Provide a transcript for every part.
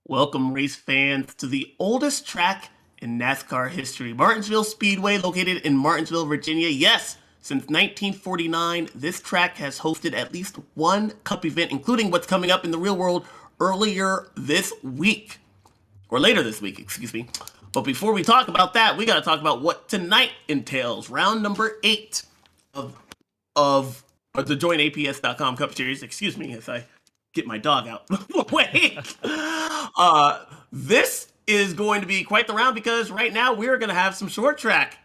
Welcome, race fans, to the oldest track in NASCAR history, Martinsville Speedway, located in Martinsville, Virginia. Yes, since 1949, this track has hosted at least one Cup event, including what's coming up in the real world earlier this week, or later this week, excuse me. But before we talk about that, we got to talk about what tonight entails. Round number 8 of the JoinAPS.com Cup Series. Excuse me as I get my dog out. Wait. This is going to be quite the round because right now we're going to have some short track.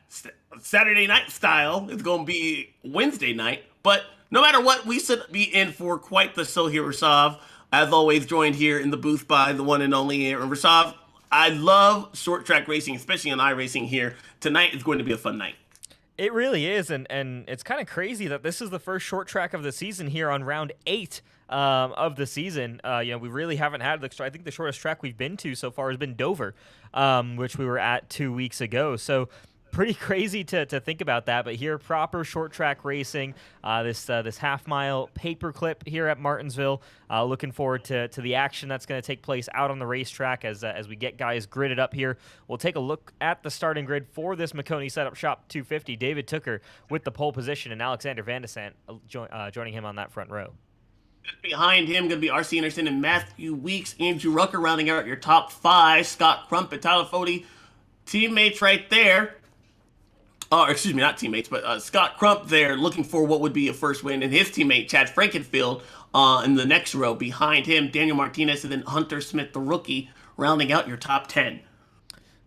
Saturday night style. It's going to be Wednesday night. But no matter what, we should be in for quite the show here, Rasav. As always, joined here in the booth by the one and only Aaron. Rasav, I love short track racing, especially on iRacing here. Tonight is going to be a fun night. It really is, and it's kind of crazy that this is the first short track of the season here on round 8 of the season. We really haven't had I think the shortest track we've been to so far has been Dover, which we were at 2 weeks ago. So pretty crazy to think about that. But here, proper short track racing, this half-mile paperclip here at Martinsville. Looking forward to the action that's going to take place out on the racetrack as we get guys gridded up here. We'll take a look at the starting grid for this Maconi Setup Shop 250. David Tooker with the pole position and Alexander Van de Sant joining him on that front row. Behind him, going to be R.C. Anderson and Matthew Weeks. Andrew Rucker rounding out your top 5. Scott Crump and Tyler Fode, teammates right there. Excuse me, not teammates, but Scott Crump there looking for what would be a first win, and his teammate, Chad Frankenfield, in the next row. Behind him, Daniel Martinez, and then Hunter Smith, the rookie, rounding out your top 10.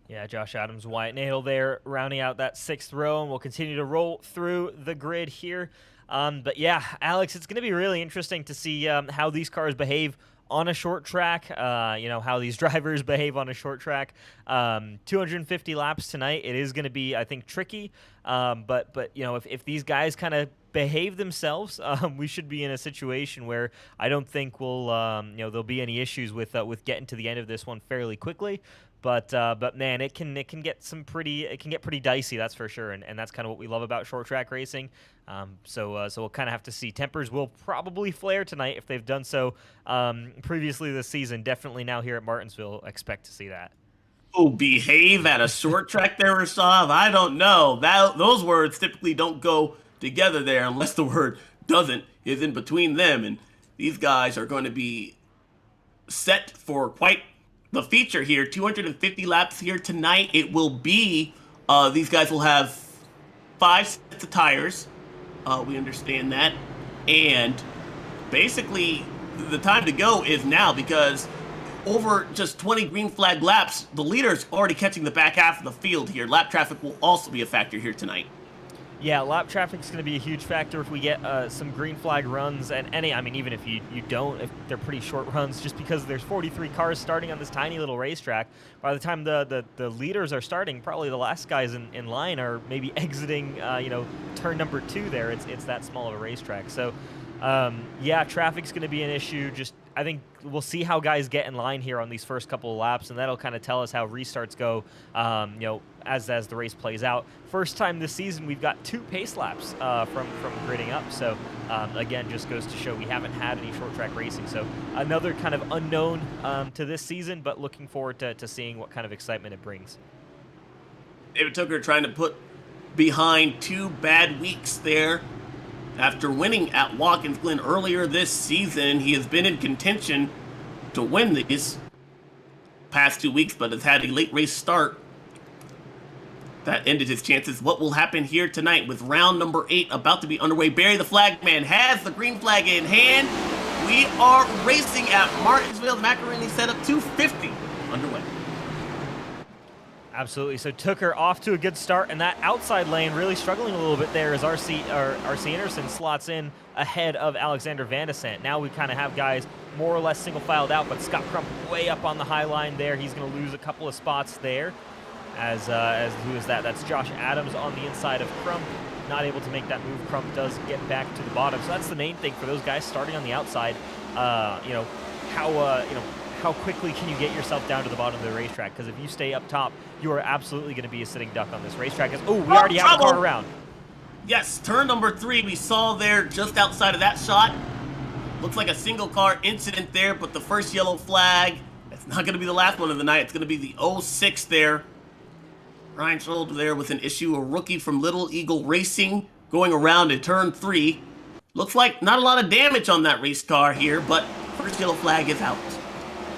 Yeah, Josh Adams, Wyatt Nadel there, rounding out that 6th row, and we'll continue to roll through the grid here. But yeah, Alex, it's going to be really interesting to see how these cars behave on a short track, how these drivers behave on a short track. 250 laps tonight. It is going to be, I think, tricky. But if these guys kind of behave themselves, we should be in a situation where I don't think there'll be any issues with getting to the end of this one fairly quickly. But man, it can get pretty dicey, that's for sure, and that's kind of what we love about short track racing. So we'll kind of have to see. Tempers will probably flare tonight if they've done so previously this season. Definitely now here at Martinsville, expect to see that. Oh, behave at a short track there, Rasav? I don't know. Those words typically don't go together there unless the word doesn't is in between them, and these guys are going to be set for quite the feature here. 250 laps here tonight. It will be, these guys will have 5 sets of tires. We understand that. And basically, the time to go is now because over just 20 green flag laps, the leader's already catching the back half of the field here. Lap traffic will also be a factor here tonight. Yeah, lap traffic is going to be a huge factor if we get some green flag runs, and even if you don't, if they're pretty short runs, just because there's 43 cars starting on this tiny little racetrack. By the time the leaders are starting, probably the last guys in line are maybe exiting, turn number 2 there. It's that small of a racetrack. So, yeah, traffic's going to be an issue. I think we'll see how guys get in line here on these first couple of laps, and that'll kind of tell us how restarts go, as the race plays out. First time this season, we've got 2 pace laps from gridding up. So, again, just goes to show we haven't had any short track racing. So another kind of unknown to this season, but looking forward to seeing what kind of excitement it brings. David Tooker trying to put behind 2 bad weeks there. After winning at Watkins Glen earlier this season, he has been in contention to win these past 2 weeks, but has had a late race start that ended his chances. What will happen here tonight with round number 8 about to be underway? Barry the Flagman has the green flag in hand. We are racing at Martinsville. The Maconi Setup 250 underway. Absolutely. So Tooker off to a good start, and that outside lane really struggling a little bit there as R.C. Anderson slots in ahead of Alexander Van de Sant. Now we kind of have guys more or less single filed out, but Scott Crump way up on the high line there. He's going to lose a couple of spots there. As who is that? That's Josh Adams on the inside of Crump. Not able to make that move. Crump does get back to the bottom. So that's the main thing for those guys starting on the outside. How quickly can you get yourself down to the bottom of the racetrack? Because if you stay up top, you are absolutely going to be a sitting duck on this racetrack. We already have a car around. Yes, turn number 3 we saw there just outside of that shot. Looks like a single car incident there, but the first yellow flag It's not going to be the last one of the night. It's going to be the 06 there. Ryan Scholder there with an issue, a rookie from Little Eagle Racing going around in turn 3. Looks like not a lot of damage on that race car here, but first yellow flag is out.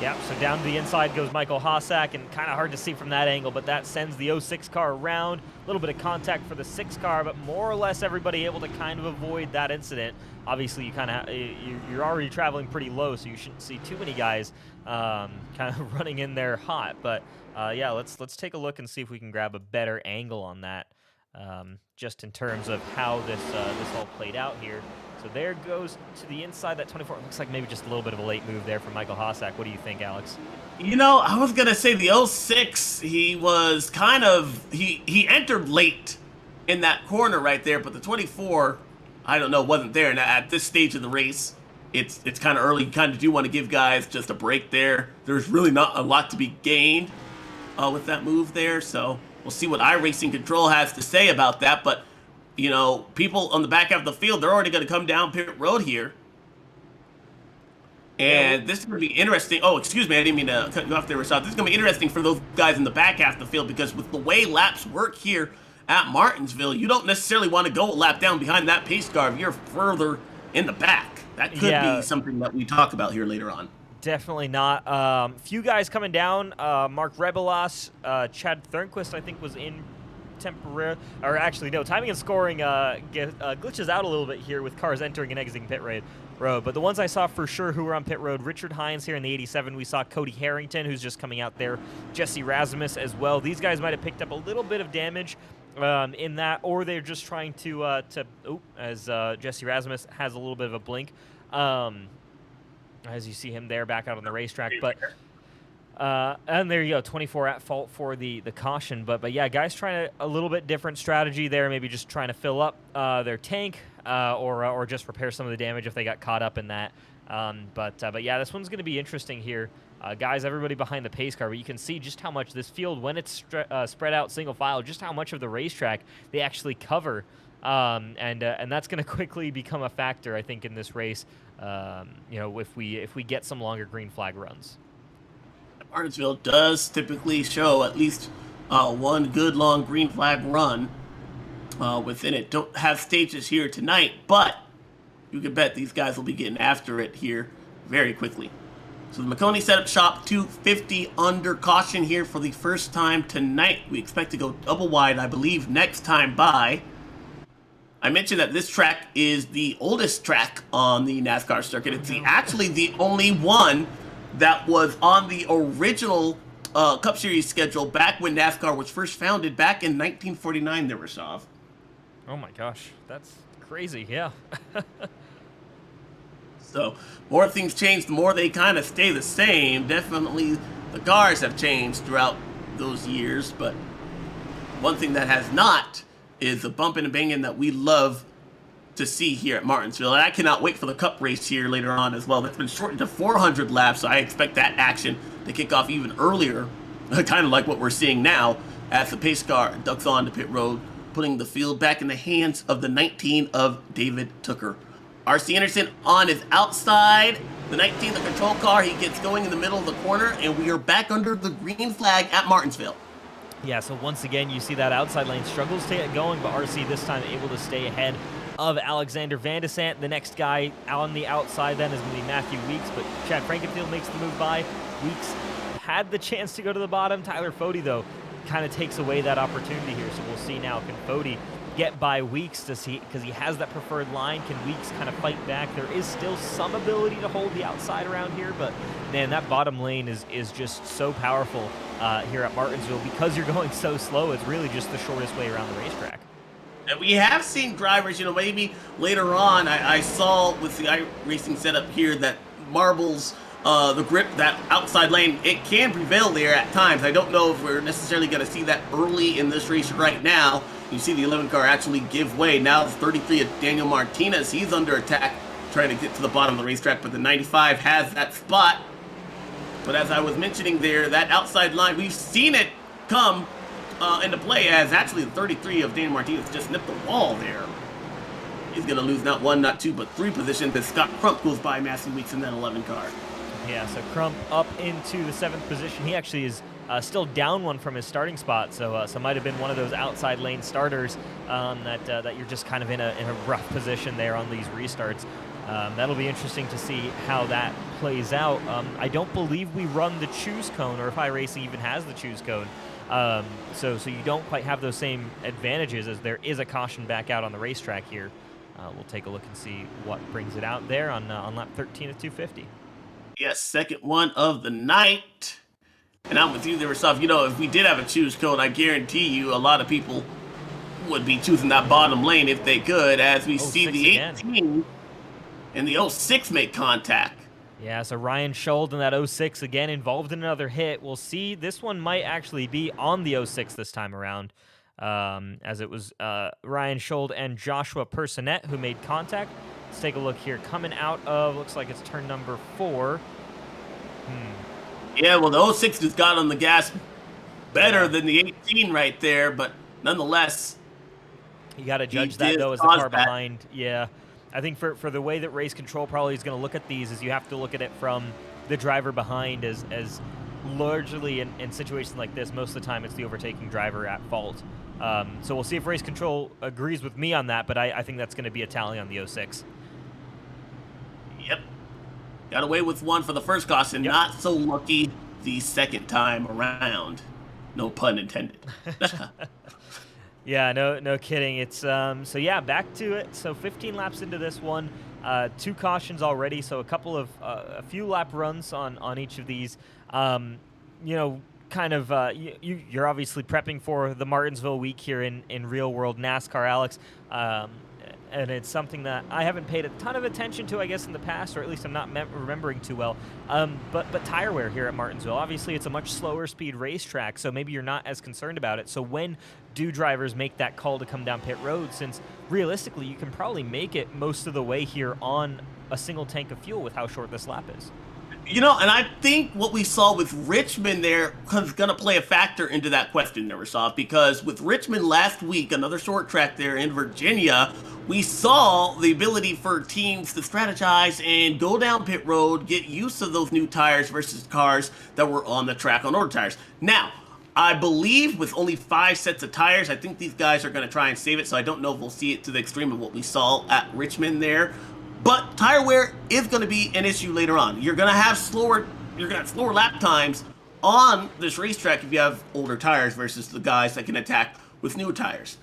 Yep, so down to the inside goes Michael Hossack, and kind of hard to see from that angle, but that sends the 06 car around. A little bit of contact for the 6 car, but more or less everybody able to kind of avoid that incident. Obviously, you're already traveling pretty low, so you shouldn't see too many guys kind of running in there hot. But yeah, let's take a look and see if we can grab a better angle on that, just in terms of how this all played out here. So there goes to the inside, that 24. It looks like maybe just a little bit of a late move there from Michael Hossack. What do you think, Alex? You know, I was going to say the 06, he was kind of, he entered late in that corner right there, but the 24, I don't know, wasn't there. And at this stage of the race, it's kind of early. You kind of do want to give guys just a break there. There's really not a lot to be gained with that move there. So we'll see what iRacing Control has to say about that. But, you know, people on the back half of the field, they're already going to come down pit road here. And this is going to be interesting. Oh, excuse me, I didn't mean to cut you off there, Rashad. This is going to be interesting for those guys in the back half of the field, because with the way laps work here at Martinsville, you don't necessarily want to go a lap down behind that pace car if you're further in the back. That could be something that we talk about here later on. Definitely not. Few guys coming down. Mark Rebelas, Chad Thornquist, I think, was in temporary, or actually no, timing and scoring glitches out a little bit here with cars entering and exiting pit road. But the ones I saw for sure who were on pit road, Richard Hines here in the 87. We saw Cody Harrington, who's just coming out there. Jesse Rasmus as well. These guys might have picked up a little bit of damage in that, or they're just trying to as Jesse Rasmus has a little bit of a blink, as you see him there back out on the racetrack. But and there you go, 24 at fault for the caution. But yeah, guys trying a little bit different strategy there, maybe just trying to fill up their tank or just repair some of the damage if they got caught up in that. But yeah, this one's going to be interesting here. Guys, everybody behind the pace car, but you can see just how much this field, when it's spread out single file, just how much of the racetrack they actually cover. And that's going to quickly become a factor, I think, in this race, you know, if we get some longer green flag runs. Martinsville does typically show at least one good long green flag run within it. Don't have stages here tonight, but you can bet these guys will be getting after it here very quickly. So the Maconi setup shop 250 under caution here for the first time tonight. We expect to go double wide, I believe, next time by. I mentioned that this track is the oldest track on the NASCAR circuit. It's actually the only one that was on the original Cup Series schedule back when NASCAR was first founded back in 1949 there, Rashad. Oh my gosh, that's crazy, yeah. So, more things change, the more they kind of stay the same. Definitely the cars have changed throughout those years, but one thing that has not is the bumping and banging that we love to see here at Martinsville. And I cannot wait for the Cup race here later on as well. That's been shortened to 400 laps, so I expect that action to kick off even earlier, kind of like what we're seeing now as the pace car ducks on to pit road, putting the field back in the hands of the 19 of David Tooker. R.C. Anderson on his outside. The 19, the control car, he gets going in the middle of the corner, and we are back under the green flag at Martinsville. Yeah, so once again, you see that outside lane struggles to get going, but RC this time able to stay ahead of Alexander Vandesant. The next guy on the outside then is going to be Matthew Weeks, but Chad Frankenfield makes the move by. Weeks had the chance to go to the bottom. Tyler Fode, though, kind of takes away that opportunity here, so we'll see now. Can Fode get by Weeks because he has that preferred line? Can Weeks kind of fight back? There is still some ability to hold the outside around here, but man, that bottom lane is just so powerful here at Martinsville. Because you're going so slow, it's really just the shortest way around the racetrack. And we have seen drivers, you know, maybe later on, I saw with the iRacing setup here that marbles, the grip, that outside lane, it can prevail there at times. I don't know if we're necessarily going to see that early in this race right now. You see the 11 car actually give way. Now the 33 of Daniel Martinez, he's under attack, trying to get to the bottom of the racetrack, but the 95 has that spot. But as I was mentioning there, that outside line, we've seen it come into play, as actually the 33 of Daniel Martinez just nipped the wall there. He's going to lose not one, not two, but three positions as Scott Crump goes by Matthew Weeks in that 11 car. Yeah, so Crump up into the 7th position. He actually is still down one from his starting spot, so might have been one of those outside lane starters that you're just kind of in a rough position there on these restarts. That'll be interesting to see how that plays out. I don't believe we run the choose cone, or if iRacing even has the choose cone. So you don't quite have those same advantages, as there is a caution back out on the racetrack here. We'll take a look and see what brings it out there on lap 13 of 250. Yes, second one of the night. And I'm with you there, Rostov. You know, if we did have a choose code, I guarantee you a lot of people would be choosing that bottom lane if they could, as we see the 18 and the 06 make contact. Yeah, so Ryan Schold in that 06 again, involved in another hit. We'll see. This one might actually be on the 06 this time around, as it was Ryan Schold and Joshua Personette who made contact. Let's take a look here. Coming out of, looks like it's turn number 4. Yeah, well, the 06 just got on the gas better than the 18 right there, but nonetheless, you got to judge that, though, as the car behind. Yeah, I think for the way that race control probably is going to look at these, is you have to look at it from the driver behind, as largely in situations like this, most of the time it's the overtaking driver at fault. So we'll see if race control agrees with me on that, but I think that's going to be a tally on the 06. Yep. Got away with one for the first caution. Yep. Not so lucky the second time around. No pun intended. Yeah, no kidding. It's so yeah, back to it. So 15 laps into this one, 2 cautions already. So a few lap runs on each of these. You know, kind of you're obviously prepping for the Martinsville week here in real world NASCAR, Alex. And it's something that I haven't paid a ton of attention to, I guess, in the past, or at least I'm not remembering too well. But tire wear here at Martinsville, obviously it's a much slower speed racetrack, so maybe you're not as concerned about it. So when do drivers make that call to come down pit road, since realistically you can probably make it most of the way here on a single tank of fuel with how short this lap is? You know, and I think what we saw with Richmond there is going to play a factor into that question there, Rasov, because with Richmond last week, another short track there in Virginia, we saw the ability for teams to strategize and go down pit road, get used to those new tires versus cars that were on the track on older tires. Now, I believe with only 5 sets of tires, I think these guys are going to try and save it, so I don't know if we'll see it to the extreme of what we saw at Richmond there. But tire wear is going to be an issue later on. You're going to have slower lap times on this racetrack if you have older tires versus the guys that can attack with new tires.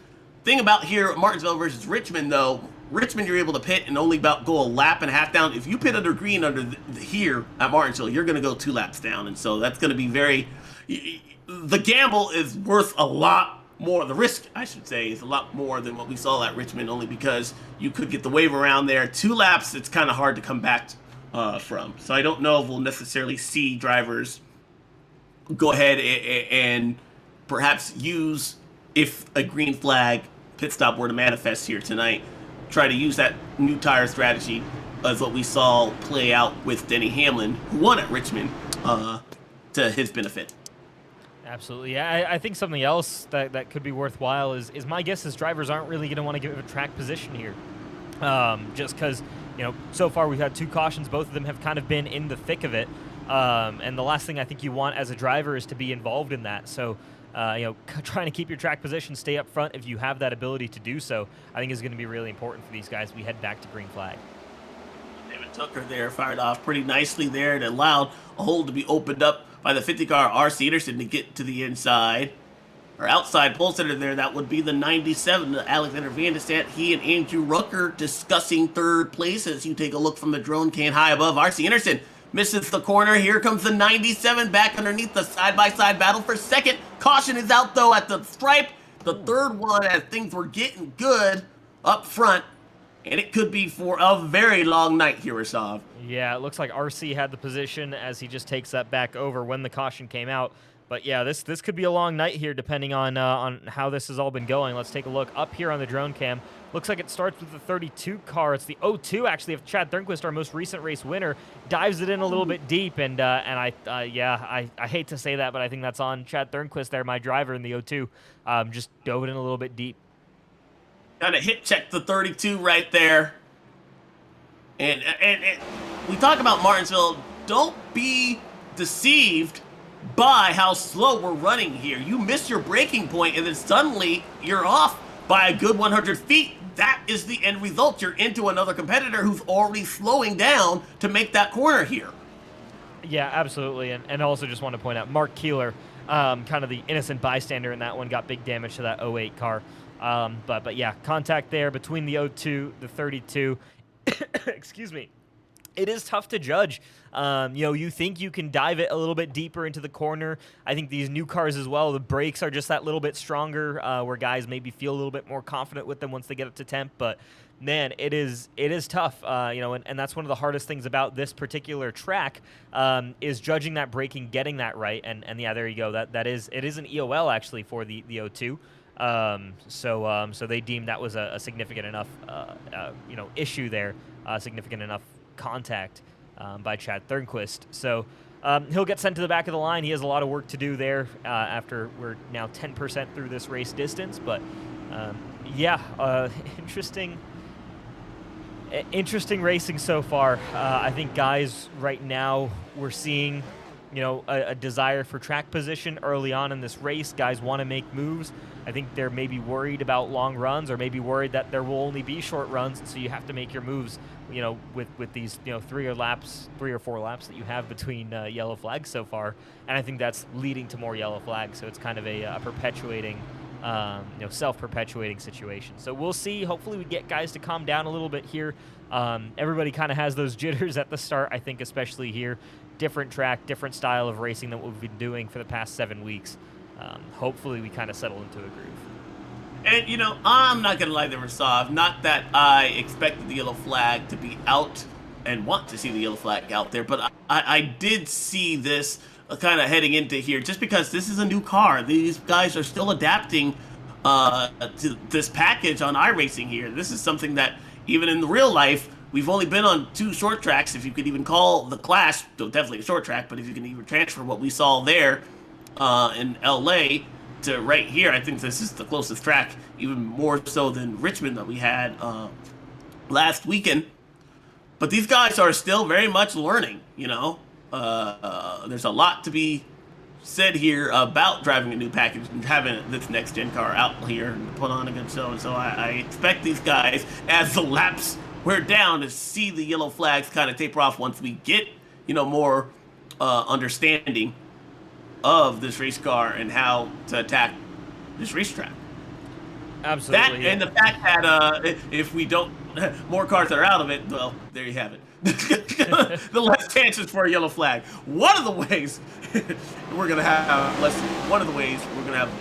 Thing about here, Martinsville versus Richmond, though, Richmond you're able to pit and only about go a lap and a half down. If you pit under green here at Martinsville, you're going to go 2 laps down, and so that's going to be very. The gamble is worth a lot more. The risk, I should say, is a lot more than what we saw at Richmond, only because you could get the wave around there. 2 laps, it's kind of hard to come back from. So I don't know if we'll necessarily see drivers go ahead and perhaps use, if a green flag pit stop were to manifest here tonight, try to use that new tire strategy as what we saw play out with Denny Hamlin, who won at Richmond, to his benefit. Absolutely. Yeah, I think something else that could be worthwhile is my guess is drivers aren't really going to want to give a track position here. Just because, you know, so far we've had 2 cautions. Both of them have kind of been in the thick of it. And the last thing I think you want as a driver is to be involved in that. So, you know, trying to keep your track position, stay up front if you have that ability to do so, I think is going to be really important for these guys. We head back to green flag. David Tucker there fired off pretty nicely there and allowed a hole to be opened up by the 50 car R.C. Anderson to get to the inside, or outside pole center there. That would be the 97, Alexander Van de Stant. He and Andrew Rucker discussing 3rd place as you take a look from the drone can high above. R.C. Anderson misses the corner. Here comes the 97 back underneath the side-by-side battle for 2nd. Caution is out, though, at the stripe. The 3rd one, as things were getting good up front, and it could be for a very long night here, Rasov. Yeah, it looks like RC had the position as he just takes that back over when the caution came out. But yeah, this could be a long night here depending on how this has all been going. Let's take a look up here on the drone cam. Looks like it starts with the 32 car. It's the 02 actually of Chad Thornquist, our most recent race winner. Dives it in a little bit deep, and I hate to say that, but I think that's on Chad Thornquist there, my driver in the 02. Just dove it in a little bit deep. Kind of hit check the 32 right there. And we talk about Martinsville don't be deceived by how slow we're running here. You miss your braking point, and then suddenly you're off by a good 100 feet. That is the end result. You're into another competitor who's already slowing down to make that corner here. Yeah, absolutely. And also just want to point out Mark Keeler, kind of the innocent bystander in that one, got big damage to that 08 car. But yeah, contact there between the 02, the 32. Excuse me. It is tough to judge. You think you can dive it a little bit deeper into the corner. I think these new cars as well, the brakes are just that little bit stronger, where guys maybe feel a little bit more confident with them once they get up to temp. But man, it is tough. And that's one of the hardest things about this particular track, is judging that braking, getting that right. And yeah, there you go. It is an EOL actually for the 02. So they deemed that was a significant enough issue there, significant enough contact by Chad Thornquist. So he'll get sent to the back of the line. He has a lot of work to do there after we're now 10% through this race distance. But interesting racing so far. I think guys right now we're seeing a desire for track position early on in this race. Guys want to make moves. I think they're maybe worried about long runs, or maybe worried that there will only be short runs, so you have to make your moves, with these, 3 or 4 laps that you have between yellow flags so far. And I think that's leading to more yellow flags, so it's kind of a perpetuating, self-perpetuating situation. So we'll see. Hopefully we get guys to calm down a little bit here. Everybody kind of has those jitters at the start, I think, especially here. Different track, different style of racing than what we've been doing for the past 7 weeks. Hopefully we kind of settle into a groove. And, I'm not going to lie, they were soft. Not that I expected the yellow flag to be out and want to see the yellow flag out there, but I did see this kind of heading into here just because this is a new car. These guys are still adapting to this package on iRacing here. This is something that even in real life, we've only been on 2 short tracks, if you could even call the Clash, so definitely a short track, but if you can even transfer what we saw there in LA to right here, I think this is the closest track, even more so than Richmond that we had last weekend. But these guys are still very much learning, There's a lot to be said here about driving a new package and having this next-gen car out here and put on a good show. So I expect these guys, as the laps wear down, to see the yellow flags kind of taper off once we get, more understanding of this race car and how to attack this racetrack. Absolutely. That and the fact that if we don't, more cars that are out of it, well, there you have it. The less chances for a yellow flag. One of the ways we're gonna have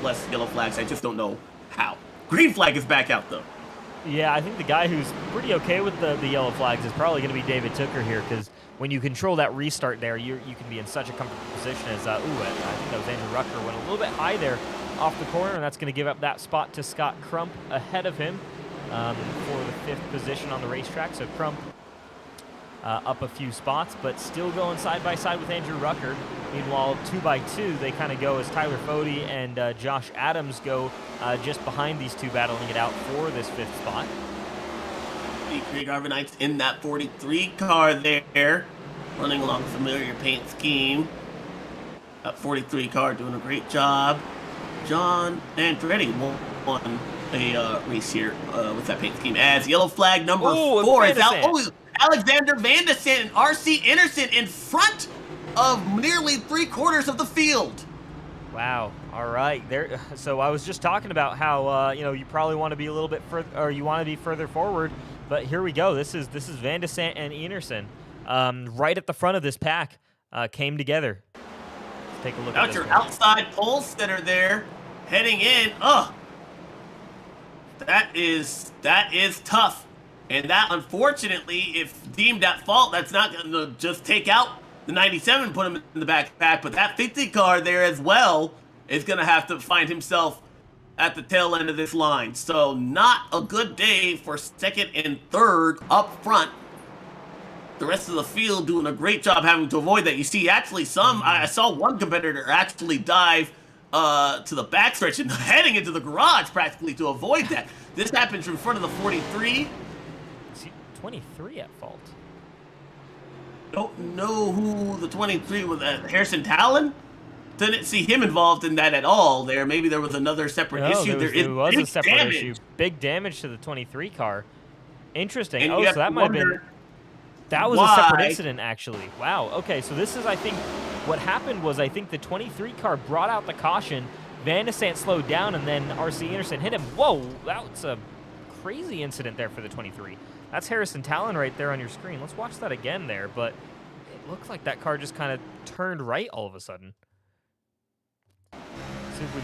less yellow flags. I just don't know how. Green flag is back out though. Yeah, I think the guy who's pretty okay with the yellow flags is probably going to be David Tooker here, because when you control that restart there, you can be in such a comfortable position as, I think that was Andrew Rucker, went a little bit high there off the corner, and that's going to give up that spot to Scott Crump ahead of him for the 5th position on the racetrack. So Crump up a few spots, but still going side by side with Andrew Rucker. Meanwhile, 2x2, they kind of go as Tyler Fody and Josh Adams go just behind these two, battling it out for this 5th spot. Craig Arvanites in that 43 car there, running along a familiar paint scheme. That 43 car doing a great job. John Andretti won a race here with that paint scheme as yellow flag number 4 is out. Alexander Van de Sant and RC Anderson in front of nearly 3/4 of the field. Wow. All right. There. So I was just talking about how you probably want to be a little bit further, or you want to be further forward. But here we go. This is Van de Sant and Anderson right at the front of this pack came together. Let's take a look at this your one. outside pole sitter there heading in. That is tough. And that, unfortunately, if deemed at fault, that's not going to just take out the 97 and put him in the backpack. But that 50 car there as well is going to have to find himself at the tail end of this line. So not a good day for 2nd and 3rd up front. The rest of the field doing a great job having to avoid that. You see, actually, I saw one competitor actually dive to the backstretch and heading into the garage practically to avoid that. This happens in front of the 43. 23 at fault. Don't know who the 23 was. Harrison Talon? Didn't see him involved in that at all there. Maybe there was another separate issue. There was a separate damage. issue. Big damage to the 23 car. Interesting. And Oh, so that might have been... That was a separate incident, actually. Wow. Okay, so this is, I think, what happened was I think the 23 car brought out the caution. Van de Sant slowed down, and then R.C. Anderson hit him. Whoa, that was a crazy incident there for the 23. That's Harrison Talon right there on your screen. Let's watch that again there, but it looks like that car just kind of turned right all of a sudden.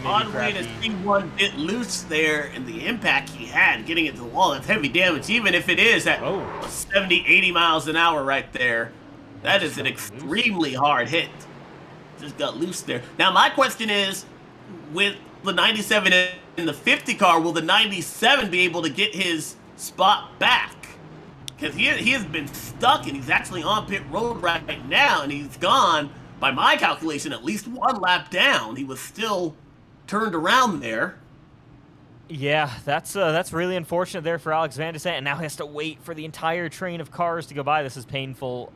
Odd way to see one get loose there, and the impact he had getting it to the wall. That's heavy damage, even if it is at 70, 80 miles an hour right there. That is an extremely hard hit. Just got loose there. Now, my question is, with the 97 and the 50 car, will the 97 be able to get his spot back? Because he has been stuck, and he's actually on pit road right now, and he's gone, by my calculation, at least one lap down. He was still turned around there. Yeah, that's really unfortunate there for Alex Van de Sant, and now he has to wait for the entire train of cars to go by. This is painful,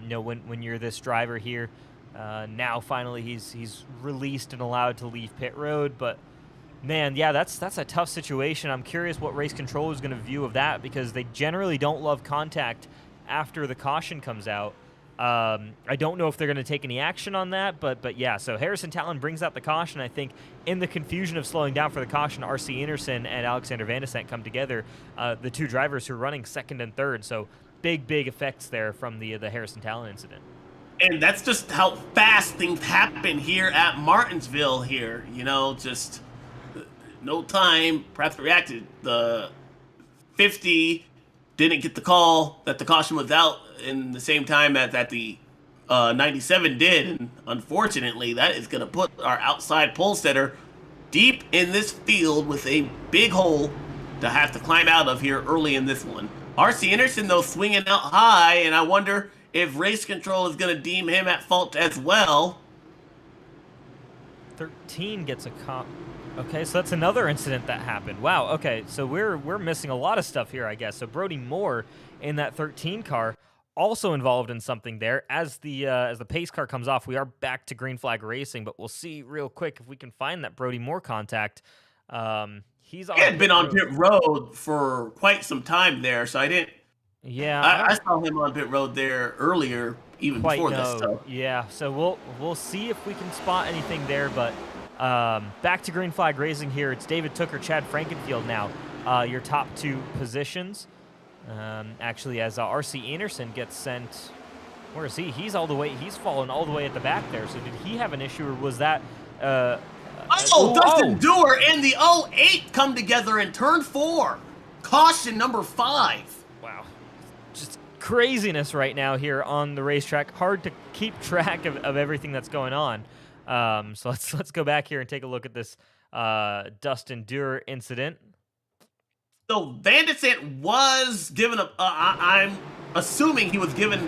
you know, when you're this driver here. Now finally he's released and allowed to leave pit road, but man, yeah, that's a tough situation. I'm curious what race control is going to view of that, because they generally don't love contact after the caution comes out. I don't know if they're going to take any action on that, but yeah, so Harrison Talon brings out the caution. I think in the confusion of slowing down for the caution, R.C. Anderson and Alexander Van de Sant come together, the two drivers who are running second and third, so big effects there from the Harrison Talon incident. And that's just how fast things happen here at Martinsville here, you know, just no time perhaps reacted. The 50 didn't get the call that the caution was out in the same time that the 97 did, and unfortunately that is going to put our outside pole setter deep in this field with a big hole to have to climb out of here early in this one. R.C. Anderson, though, swinging out high, and I wonder if race control is going to deem him at fault as well. 13 gets a cop. Okay, so that's another incident that happened. Wow, okay, so we're missing a lot of stuff here, I guess. So Brody Moore in that 13 car also involved in something there. As the pace car comes off, we are back to green flag racing, but we'll see real quick if we can find that Brody Moore contact. He had been on pit road for quite some time there, so I didn't... Yeah, I saw him on pit road there earlier, even before this stuff. Yeah, so we'll see if we can spot anything there, but back to green flag racing here. It's David Tooker, Chad Frankenfield now, your top two positions. Actually, as R.C. Anderson gets sent, where is he? He's fallen all the way at the back there. So did he have an issue, or was that? Dustin Dewar and the 08 come together in turn 4. Caution number 5. Wow. Just craziness right now here on the racetrack. Hard to keep track of everything that's going on. So let's go back here and take a look at this Dustin Dewar incident. So Van de Sant was given I'm assuming he was given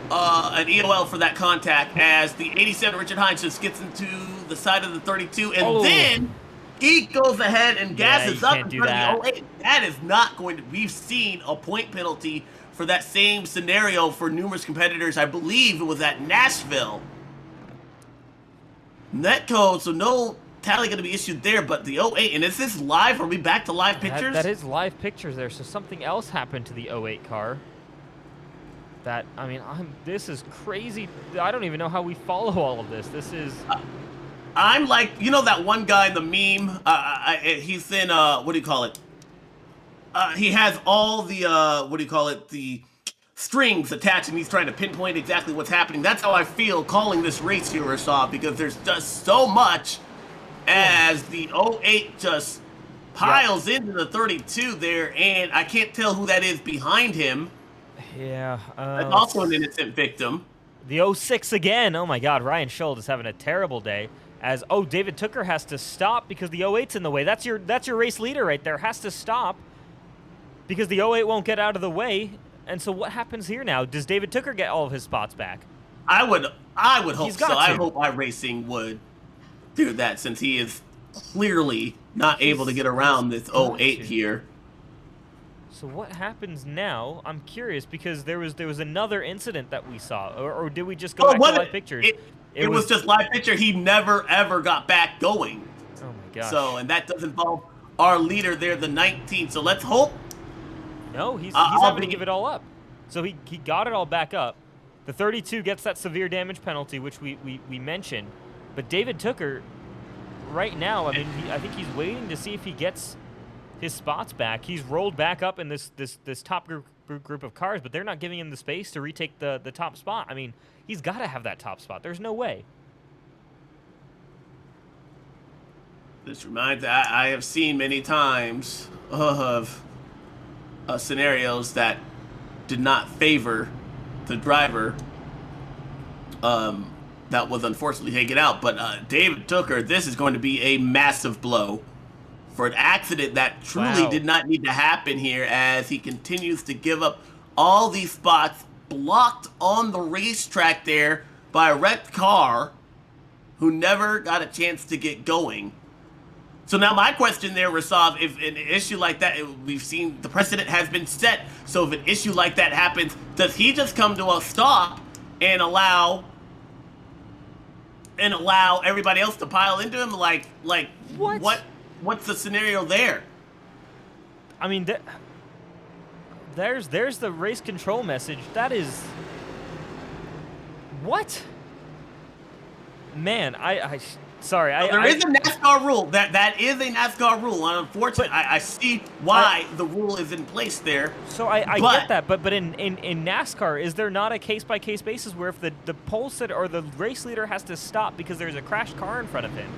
an EOL for that contact, as the 87 Richard Hines just gets into the side of the 32, and then he goes ahead and gasses up in front of the 08. That is not going to... We've seen a point penalty for that same scenario for numerous competitors. I believe it was at Nashville. Netcode, so no tally going to be issued there, but the 08, and is this live? Are we back to live pictures? That is live pictures there, so something else happened to the 08 car. That, I mean, this is crazy. I don't even know how we follow all of this. This is... I'm like, you know that one guy in the meme? He's in, what do you call it? He has all the, the strings attached, and he's trying to pinpoint exactly what's happening. That's how I feel calling this race here, Rasav, because there's just so much as the 08 just piles into the 32 there, and I can't tell who that is behind him. Yeah. That's also an innocent victim. The 06 again. Oh my God, Ryan Schultz is having a terrible day. As David Tooker has to stop because the 08's in the way. That's your race leader right there. Has to stop because the 08 won't get out of the way. And so what happens here now? Does David Tooker get all of his spots back? I would hope so. I hope iRacing would do that, since he is clearly not able to get around this 08 here. So what happens now? I'm curious because there was another incident that we saw, or did we just go back to live pictures? It was just live picture. He never ever got back going. Oh my gosh. So, and that does involve our leader there, the 19th. So let's hope. No, he's having to give it all up. So he got it all back up. The 32 gets that severe damage penalty, which we mentioned. But David Tooker, right now, I mean, I think he's waiting to see if he gets his spots back. He's rolled back up in this top group of cars, but they're not giving him the space to retake the top spot. I mean, he's got to have that top spot. There's no way. This reminds I have seen many times of scenarios that did not favor the driver that was unfortunately taken out. But David Tooker, this is going to be a massive blow for an accident that truly did not need to happen here, as he continues to give up all these spots blocked on the racetrack there by a wrecked car who never got a chance to get going. So now my question there, Rasav, if an issue like that, we've seen the precedent has been set, so if an issue like that happens, does he just come to a stop and allow everybody else to pile into him? Like what's the scenario there? I mean, there's the race control message. That is what? Man, sorry. There is a NASCAR rule. That is a NASCAR rule. And unfortunately, I see why the rule is in place there. So I get that, but in NASCAR, is there not a case-by-case basis where if the pole sitter or the race leader has to stop because there's a crashed car in front of him,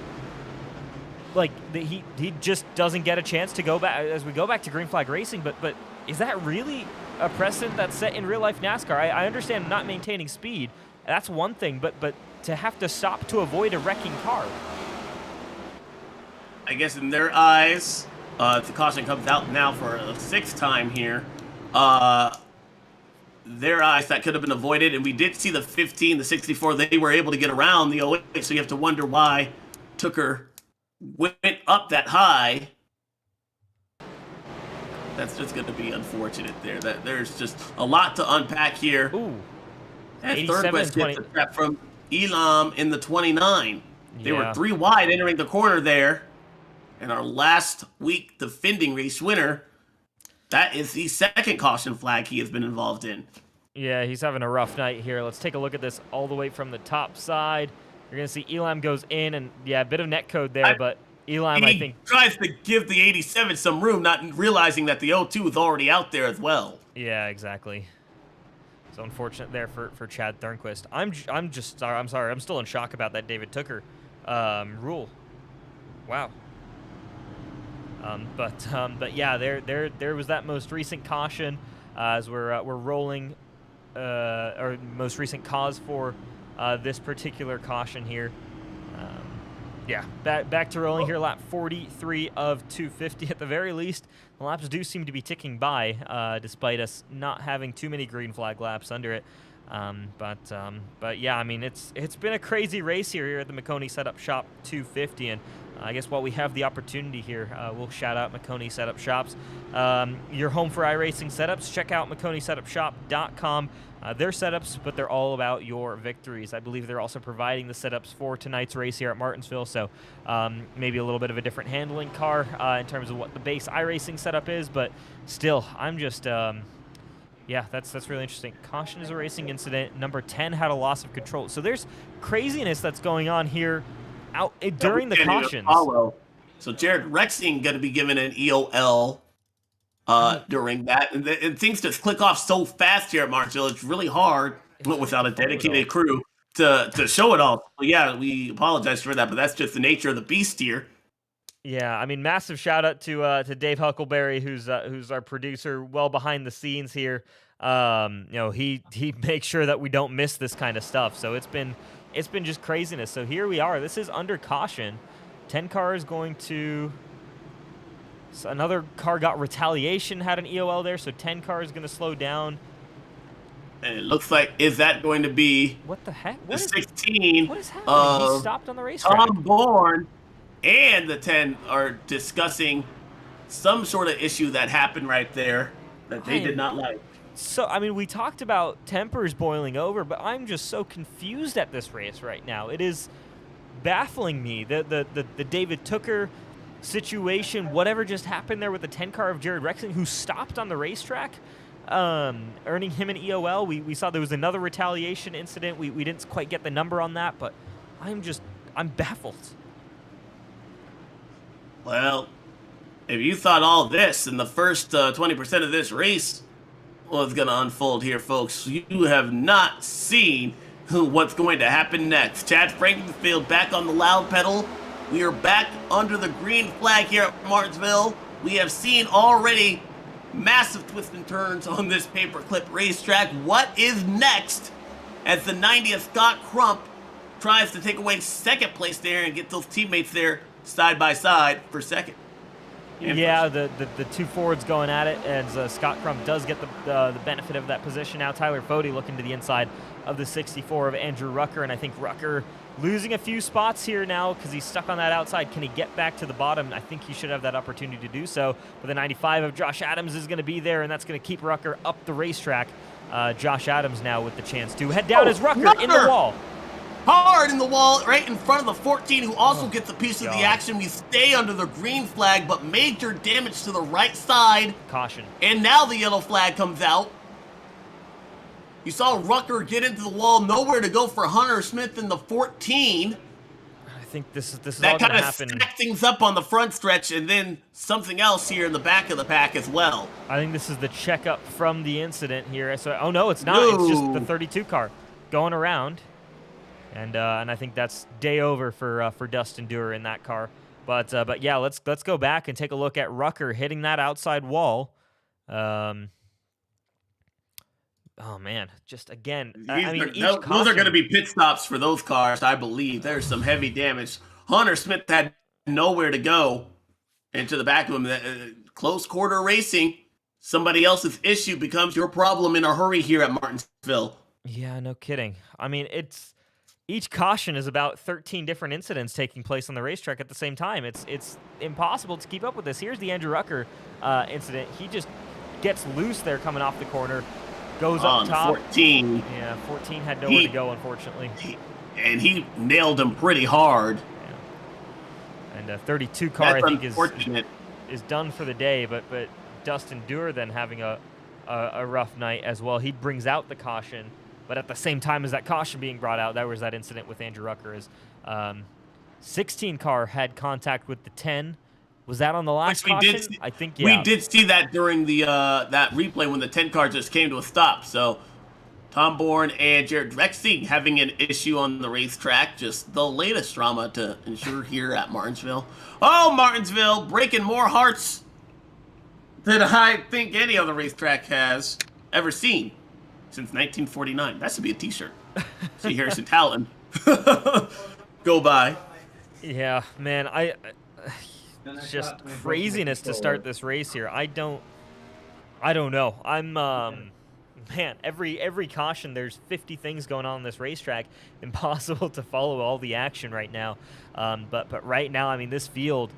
like he just doesn't get a chance to go back as we go back to green flag racing? But is that really a precedent that's set in real life NASCAR? I understand not maintaining speed. That's one thing, but to have to stop to avoid a wrecking car. I guess in their eyes, the caution comes out now for a sixth time here. Their eyes, that could have been avoided, and we did see the 15, the 64, they were able to get around the 08, so you have to wonder why Tooker went up that high. That's just going to be unfortunate there. There's just a lot to unpack here. Ooh. And third quest gets a trap from Elam in the 29. They were 3 wide entering the corner there. And our last week defending race winner, that is the second caution flag he has been involved in. Yeah, he's having a rough night here. Let's take a look at this all the way from the top side. You're going to see Elam goes in, and yeah, a bit of net code there, but Elam, I think, tries to give the 87 some room, not realizing that the 02 is already out there as well. Yeah, exactly. So unfortunate there for Chad Thornquist. I'm just sorry. I'm sorry. I'm still in shock about that David Tooker rule. Wow. But yeah, there was that most recent caution as we're rolling, or most recent cause for this particular caution here. Yeah, back to rolling here, lap 43 of 250 at the very least. The laps do seem to be ticking by, despite us not having too many green flag laps under it. But yeah, I mean, it's been a crazy race here at the Maconi Setup Shop 250, and I guess while we have the opportunity here, we'll shout out Maconi Setup Shops. Your home for iRacing setups. Check out MaconiSetupShop.com. Their setups, but they're all about your victories. I believe they're also providing the setups for tonight's race here at Martinsville, so maybe a little bit of a different handling car in terms of what the base iRacing setup is, but still, I'm just... yeah, that's really interesting. Caution is a racing incident. Number 10 had a loss of control. So there's craziness that's going on here during the cautions. So Jared Rexing going to be given an EOL during that. And things just click off so fast here at Martinsville. It's really hard without a dedicated crew to show it all. Well, yeah, we apologize for that, but that's just the nature of the beast here. Yeah, I mean, massive shout out to Dave Huckleberry, who's our producer, well behind the scenes here. You know, he makes sure that we don't miss this kind of stuff. So it's been just craziness. So here we are. This is under caution. 10 cars going to. So another car got retaliation, had an EOL there. So 10 cars going to slow down. And it looks like, is that going to be what the heck? The 16? What is happening? He stopped on the racetrack. Tom Bourne and the 10 are discussing some sort of issue that happened right there. that they did not like. So, I mean, we talked about tempers boiling over, but I'm just so confused at this race right now. It is baffling me. The David Tooker situation, whatever just happened there with the 10 car of Jared Rexing, who stopped on the racetrack, earning him an EOL. We saw there was another retaliation incident. We didn't quite get the number on that, but I'm baffled. Well, if you thought all this in the first 20% of this race was going to unfold here, folks, you have not seen what's going to happen next. Chad Frankenfield back on the loud pedal. We are back under the green flag here at Martinsville. We have seen already massive twists and turns on this paperclip racetrack. What is next as the 90th Scott Crump tries to take away second place there and get those teammates there side by side for second? Yeah, the two forwards going at it, and Scott Crump does get the benefit of that position. Now Tyler Fody looking to the inside of the 64 of Andrew Rucker, and I think Rucker losing a few spots here now because he's stuck on that outside. Can he get back to the bottom? I think he should have that opportunity to do so. But the 95 of Josh Adams is going to be there, and that's going to keep Rucker up the racetrack. Josh Adams now with the chance to head down as Rucker in the wall. Hard in the wall, right in front of the 14, who also gets a piece of the action. We stay under the green flag, but major damage to the right side. Caution. And now the yellow flag comes out. You saw Rucker get into the wall, nowhere to go for Hunter Smith in the 14. I think this is that all going to kind happen. of stacked things up on the front stretch, and then something else here in the back of the pack as well. I think this is the checkup from the incident here. So, oh no, it's not. No. It's just the 32 car going around. And I think that's day over for Dustin Dewar in that car. But yeah, let's go back and take a look at Rucker hitting that outside wall. Oh man, just again, those are going to be pit stops for those cars, I believe. There's some heavy damage. Hunter Smith had nowhere to go into the back of him. Close quarter racing. Somebody else's issue becomes your problem in a hurry here at Martinsville. Yeah, no kidding. I mean, each caution is about 13 different incidents taking place on the racetrack at the same time. It's impossible to keep up with this. Here's the Andrew Rucker incident. He just gets loose there coming off the corner, goes up top. 14. Yeah, 14 had nowhere to go, unfortunately. He nailed him pretty hard. Yeah. And 32 car, That's I think, is done for the day. But Dustin Dewar then having a rough night as well. He brings out the caution. But at the same time as that caution being brought out, there was that incident with Andrew Rucker. As 16 car had contact with the 10. Was that on the last caution? I think, yeah. We did see that during the that replay when the 10 car just came to a stop. So Tom Bourne and Jared Rexing having an issue on the racetrack. Just the latest drama to ensure here at Martinsville. Oh, Martinsville breaking more hearts than I think any other racetrack has ever seen. Since 1949. That should be a t-shirt. See Harrison Talon go by. Yeah, man, it's just craziness to start this race here. I don't know. I'm man, every caution, there's 50 things going on this racetrack. Impossible to follow all the action right now. But right now, I mean, this field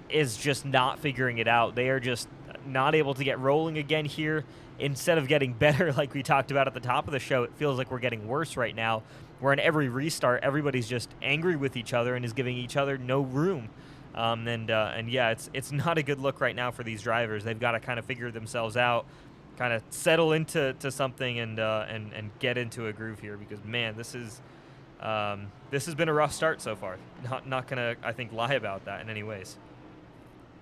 is just not figuring it out. They are just not able to get rolling again here. Instead of getting better, like we talked about at the top of the show, it feels like we're getting worse right now, where in every restart, everybody's just angry with each other and is giving each other no room. And yeah, it's not a good look right now for these drivers. They've got to kind of figure themselves out, kind of settle into something and get into a groove here, because man, this has been a rough start so far. Not gonna, I think, lie about that in any ways.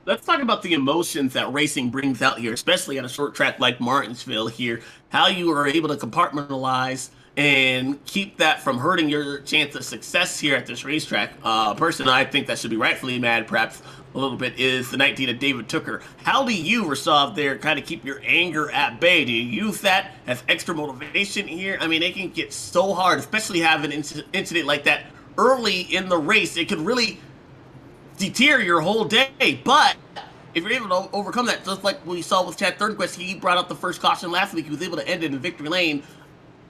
Let's talk about the emotions that racing brings out here, especially at a short track like Martinsville here. How you are able to compartmentalize and keep that from hurting your chance of success here at this racetrack. A person I think that should be rightfully mad, perhaps a little bit, is the 19 of David Tooker. How do you, Rasav, there kind of keep your anger at bay? Do you use that as extra motivation here? I mean, it can get so hard, especially having an incident like that early in the race. It could really deter your whole day, but if you're able to overcome that, just like we saw with Chad Thornquist, he brought up the first caution last week. He was able to end it in victory lane.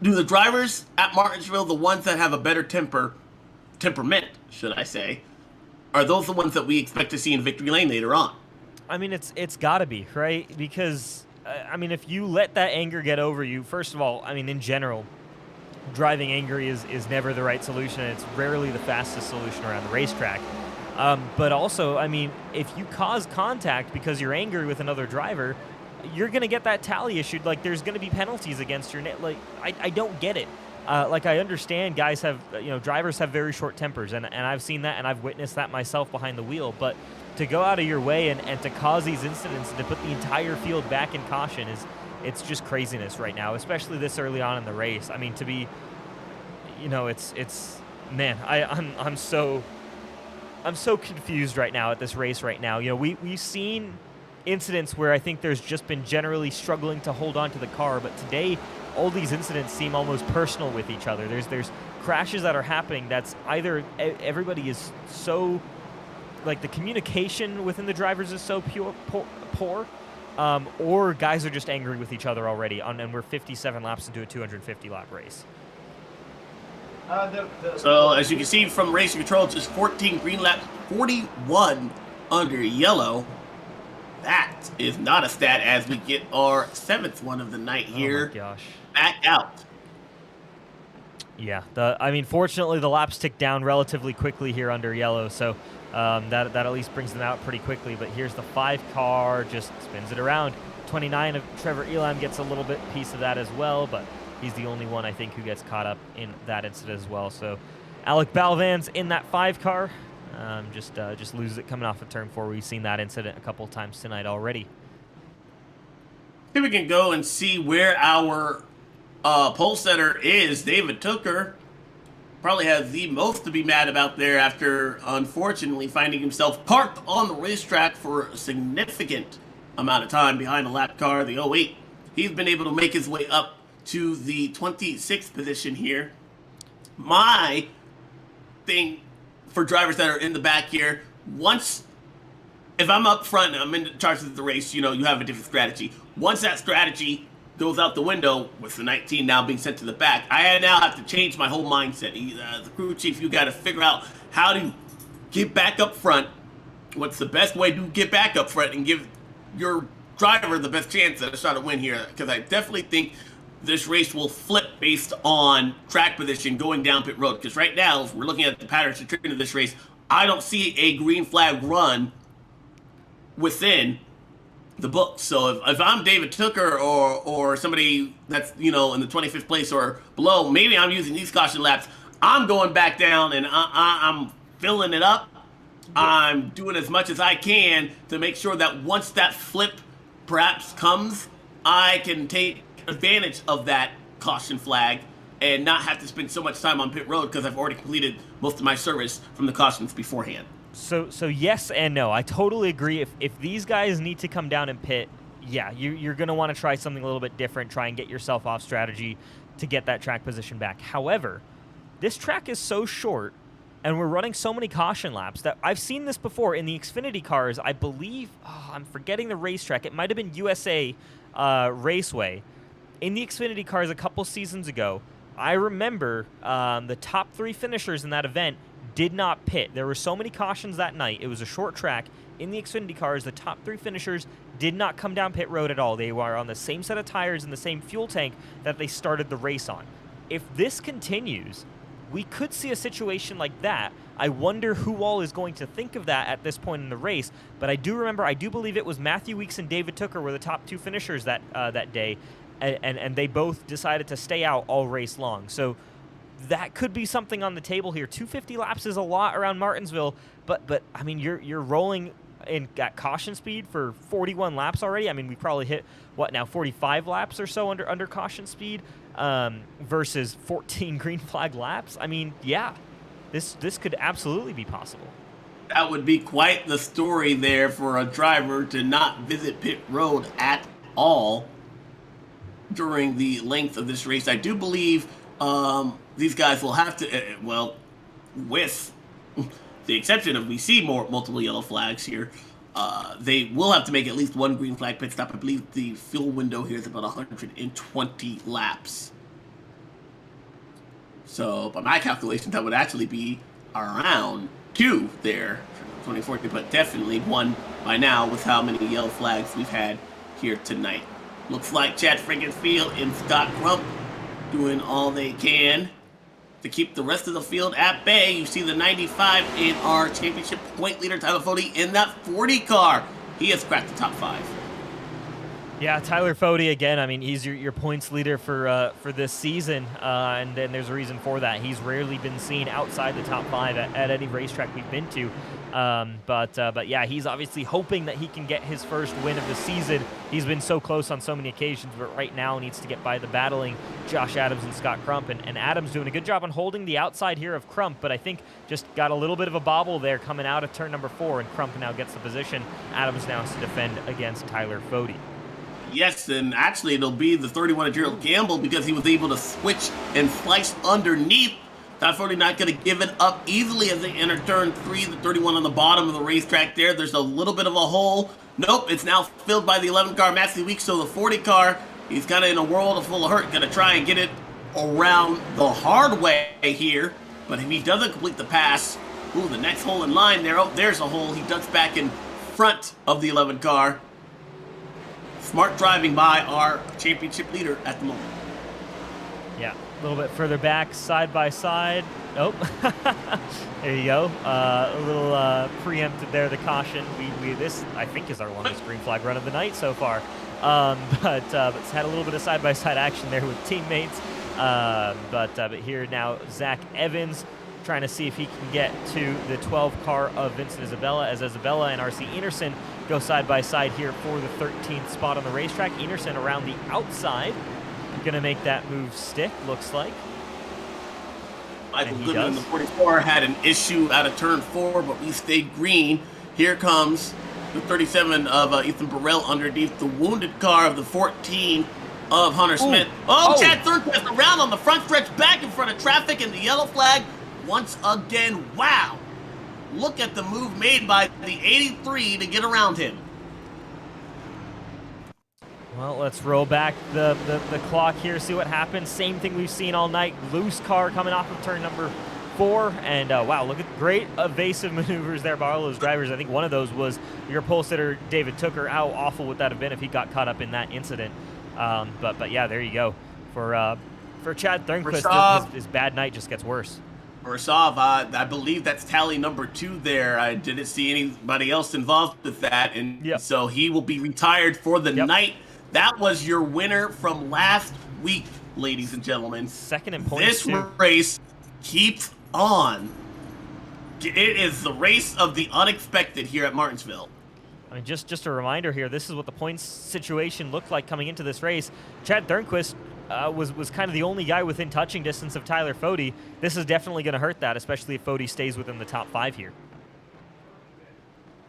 Do the drivers at Martinsville, the ones that have a better temperament, should I say, are those the ones that we expect to see in victory lane later on? I mean, it's got to be, right? Because I mean, if you let that anger get over you, first of all, I mean, in general, driving angry is never the right solution, and it's rarely the fastest solution around the racetrack. But also, I mean, if you cause contact because you're angry with another driver, you're going to get that tally issued. Like, there's going to be penalties against your like, I don't get it. Like, I understand guys have, drivers have very short tempers, and I've seen that, and I've witnessed that myself behind the wheel. But to go out of your way and to cause these incidents and to put the entire field back in caution it's just craziness right now, especially this early on in the race. I mean, to be, it's man, I'm so confused right now at this race right now. We've seen incidents where I think there's just been generally struggling to hold on to the car, but today all these incidents seem almost personal with each other. There's crashes that are happening that's either everybody is so, like, the communication within the drivers is so poor, or guys are just angry with each other already, and we're 57 laps into a 250-lap race. So, as you can see from racing control, just 14 green laps, 41 under yellow. That is not a stat as we get our 7th one of the night here. Oh my gosh. Back out. Yeah, I mean, fortunately, the laps tick down relatively quickly here under yellow, so that at least brings them out pretty quickly. But here's the 5 car, just spins it around. 29 of Trevor Elam gets a little bit piece of that as well, but he's the only one, I think, who gets caught up in that incident as well. So Alec Balvan's in that 5 car. Just loses it coming off of turn 4. We've seen that incident a couple times tonight already. Here we can go and see where our pole setter is. David Tooker probably has the most to be mad about there after, unfortunately, finding himself parked on the racetrack for a significant amount of time behind the lap car, the 08. He's been able to make his way up to the 26th position here. My thing for drivers that are in the back here, if I'm up front and I'm in charge of the race, you have a different strategy. Once that strategy goes out the window, with the 19 now being sent to the back, I now have to change my whole mindset. The crew chief, you got to figure out how to get back up front. What's the best way to get back up front and give your driver the best chance at a shot at win here? Because I definitely think this race will flip based on track position going down pit road. Because right now, if we're looking at the patterns and trend of this race, I don't see a green flag run within the book. So if I'm David Tooker or somebody that's, in the 25th place or below, maybe I'm using these caution laps. I'm going back down and I'm filling it up. I'm doing as much as I can to make sure that once that flip perhaps comes, I can take advantage of that caution flag and not have to spend so much time on pit road because I've already completed most of my service from the cautions beforehand. So yes and no. I totally agree. If these guys need to come down and pit, yeah, you're going to want to try something a little bit different, try and get yourself off strategy to get that track position back. However, this track is so short and we're running so many caution laps that I've seen this before in the Xfinity cars. I believe, I'm forgetting the racetrack. It might have been USA Raceway. In the Xfinity cars a couple seasons ago, I remember the top 3 finishers in that event did not pit. There were so many cautions that night. It was a short track. In the Xfinity cars, the top 3 finishers did not come down pit road at all. They were on the same set of tires and the same fuel tank that they started the race on. If this continues, we could see a situation like that. I wonder who all is going to think of that at this point in the race. But I do believe it was Matthew Weeks and David Tooker were the top 2 finishers that day. And they both decided to stay out all race long. So that could be something on the table here. 250 laps is a lot around Martinsville, but I mean, you're rolling in at caution speed for 41 laps already. I mean, we probably hit, 45 laps or so under caution speed versus 14 green flag laps. I mean, yeah, this could absolutely be possible. That would be quite the story there for a driver to not visit pit road at all during the length of this race. I do believe these guys will have to, with the exception of we see multiple yellow flags here, they will have to make at least one green flag pit stop. I believe the fuel window here is about 120 laps. So by my calculations, that would actually be around 2 there for 2014, but definitely 1 by now with how many yellow flags we've had here tonight. Looks like Chad Frankenfield and Scott Crump doing all they can to keep the rest of the field at bay. You see the 95 in our championship point leader, Tyler Fody, in that 40 car. He has cracked the top 5. Yeah, Tyler Fody again. I mean, he's your points leader for this season, and then there's a reason for that. He's rarely been seen outside the top 5 at any racetrack we've been to. But yeah, he's obviously hoping that he can get his first win of the season. He's been so close on so many occasions, but right now needs to get by the battling Josh Adams and Scott Crump. And Adams doing a good job on holding the outside here of Crump, but I think just got a little bit of a bobble there coming out of turn number 4, and Crump now gets the position. Adams now has to defend against Tyler Fody. Yes, and actually it'll be the 31 of Gerald Gamble because he was able to switch and slice underneath. Tyler Fody not going to give it up easily as they enter turn 3. The 31 on the bottom of the racetrack there. There's a little bit of a hole. Nope, it's now filled by the 11 car, Matthew Weeks. So the 40 car, he's kind of in a world full of hurt. Going to try and get it around the hard way here. But if he doesn't complete the pass, ooh, the next hole in line there. Oh, there's a hole. He ducks back in front of the 11 car. Smart driving by our championship leader at the moment. Yeah, a little bit further back, side by side. Nope. There you go. A little preempted there, the caution. This, I think, is our longest green flag run of the night so far. But it's had a little bit of side-by-side action there with teammates. But here now, Zach Evans trying to see if he can get to the 12 car of Vincent Isabella, as Isabella and RC Enerson go side by side here for the 13th spot on the racetrack. Enerson around the outside, gonna make that move stick, looks like. Michael Goodman in the 44 had an issue out of turn 4, but we stayed green. Here comes the 37 of Ethan Burrell underneath the wounded car of the 14 of Hunter Smith. Oh, Chad Thurquist around on the front stretch, back in front of traffic, and the yellow flag once again. Wow. Look at the move made by the 83 to get around him. Well, let's roll back the clock here, see what happens. Same thing we've seen all night. Loose car coming off of turn number 4. And wow, look at great evasive maneuvers there by all those drivers. I think one of those was your pole sitter, David Tooker. How awful would that have been if he got caught up in that incident? But yeah, there you go. For Chad Thurnquist, his bad night just gets worse. Versov, I believe that's tally number 2 there. I didn't see anybody else involved with that, and so he will be retired for the night. That was your winner from last week, ladies and gentlemen. Second in points. This race keeps on. It is the race of the unexpected here at Martinsville. I mean, just a reminder here, this is what the points situation looked like coming into this race. Chad Thurnquist was kind of the only guy within touching distance of Tyler Fody. This is definitely going to hurt that, especially if Fody stays within the top 5 here.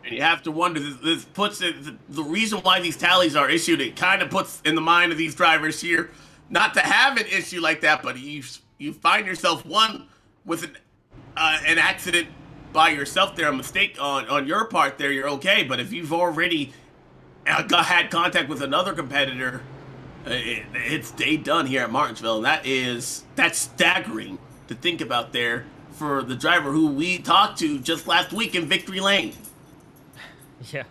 And you have to wonder, this puts it, the reason why these tallies are issued, it kind of puts in the mind of these drivers here not to have an issue like that, but you find yourself, one, with an accident by yourself there, a mistake on your part there, you're okay. But if you've already had contact with another competitor, it's day done here at Martinsville. And that's staggering to think about there for the driver who we talked to just last week in Victory Lane. Yeah,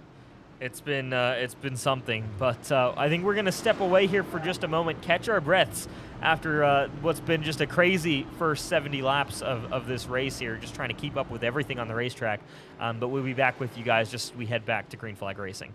it's been something, but I think we're gonna step away here for just a moment, catch our breaths after what's been just a crazy first 70 laps of this race here, just trying to keep up with everything on the racetrack. But we'll be back with you guys just we head back to Green Flag Racing.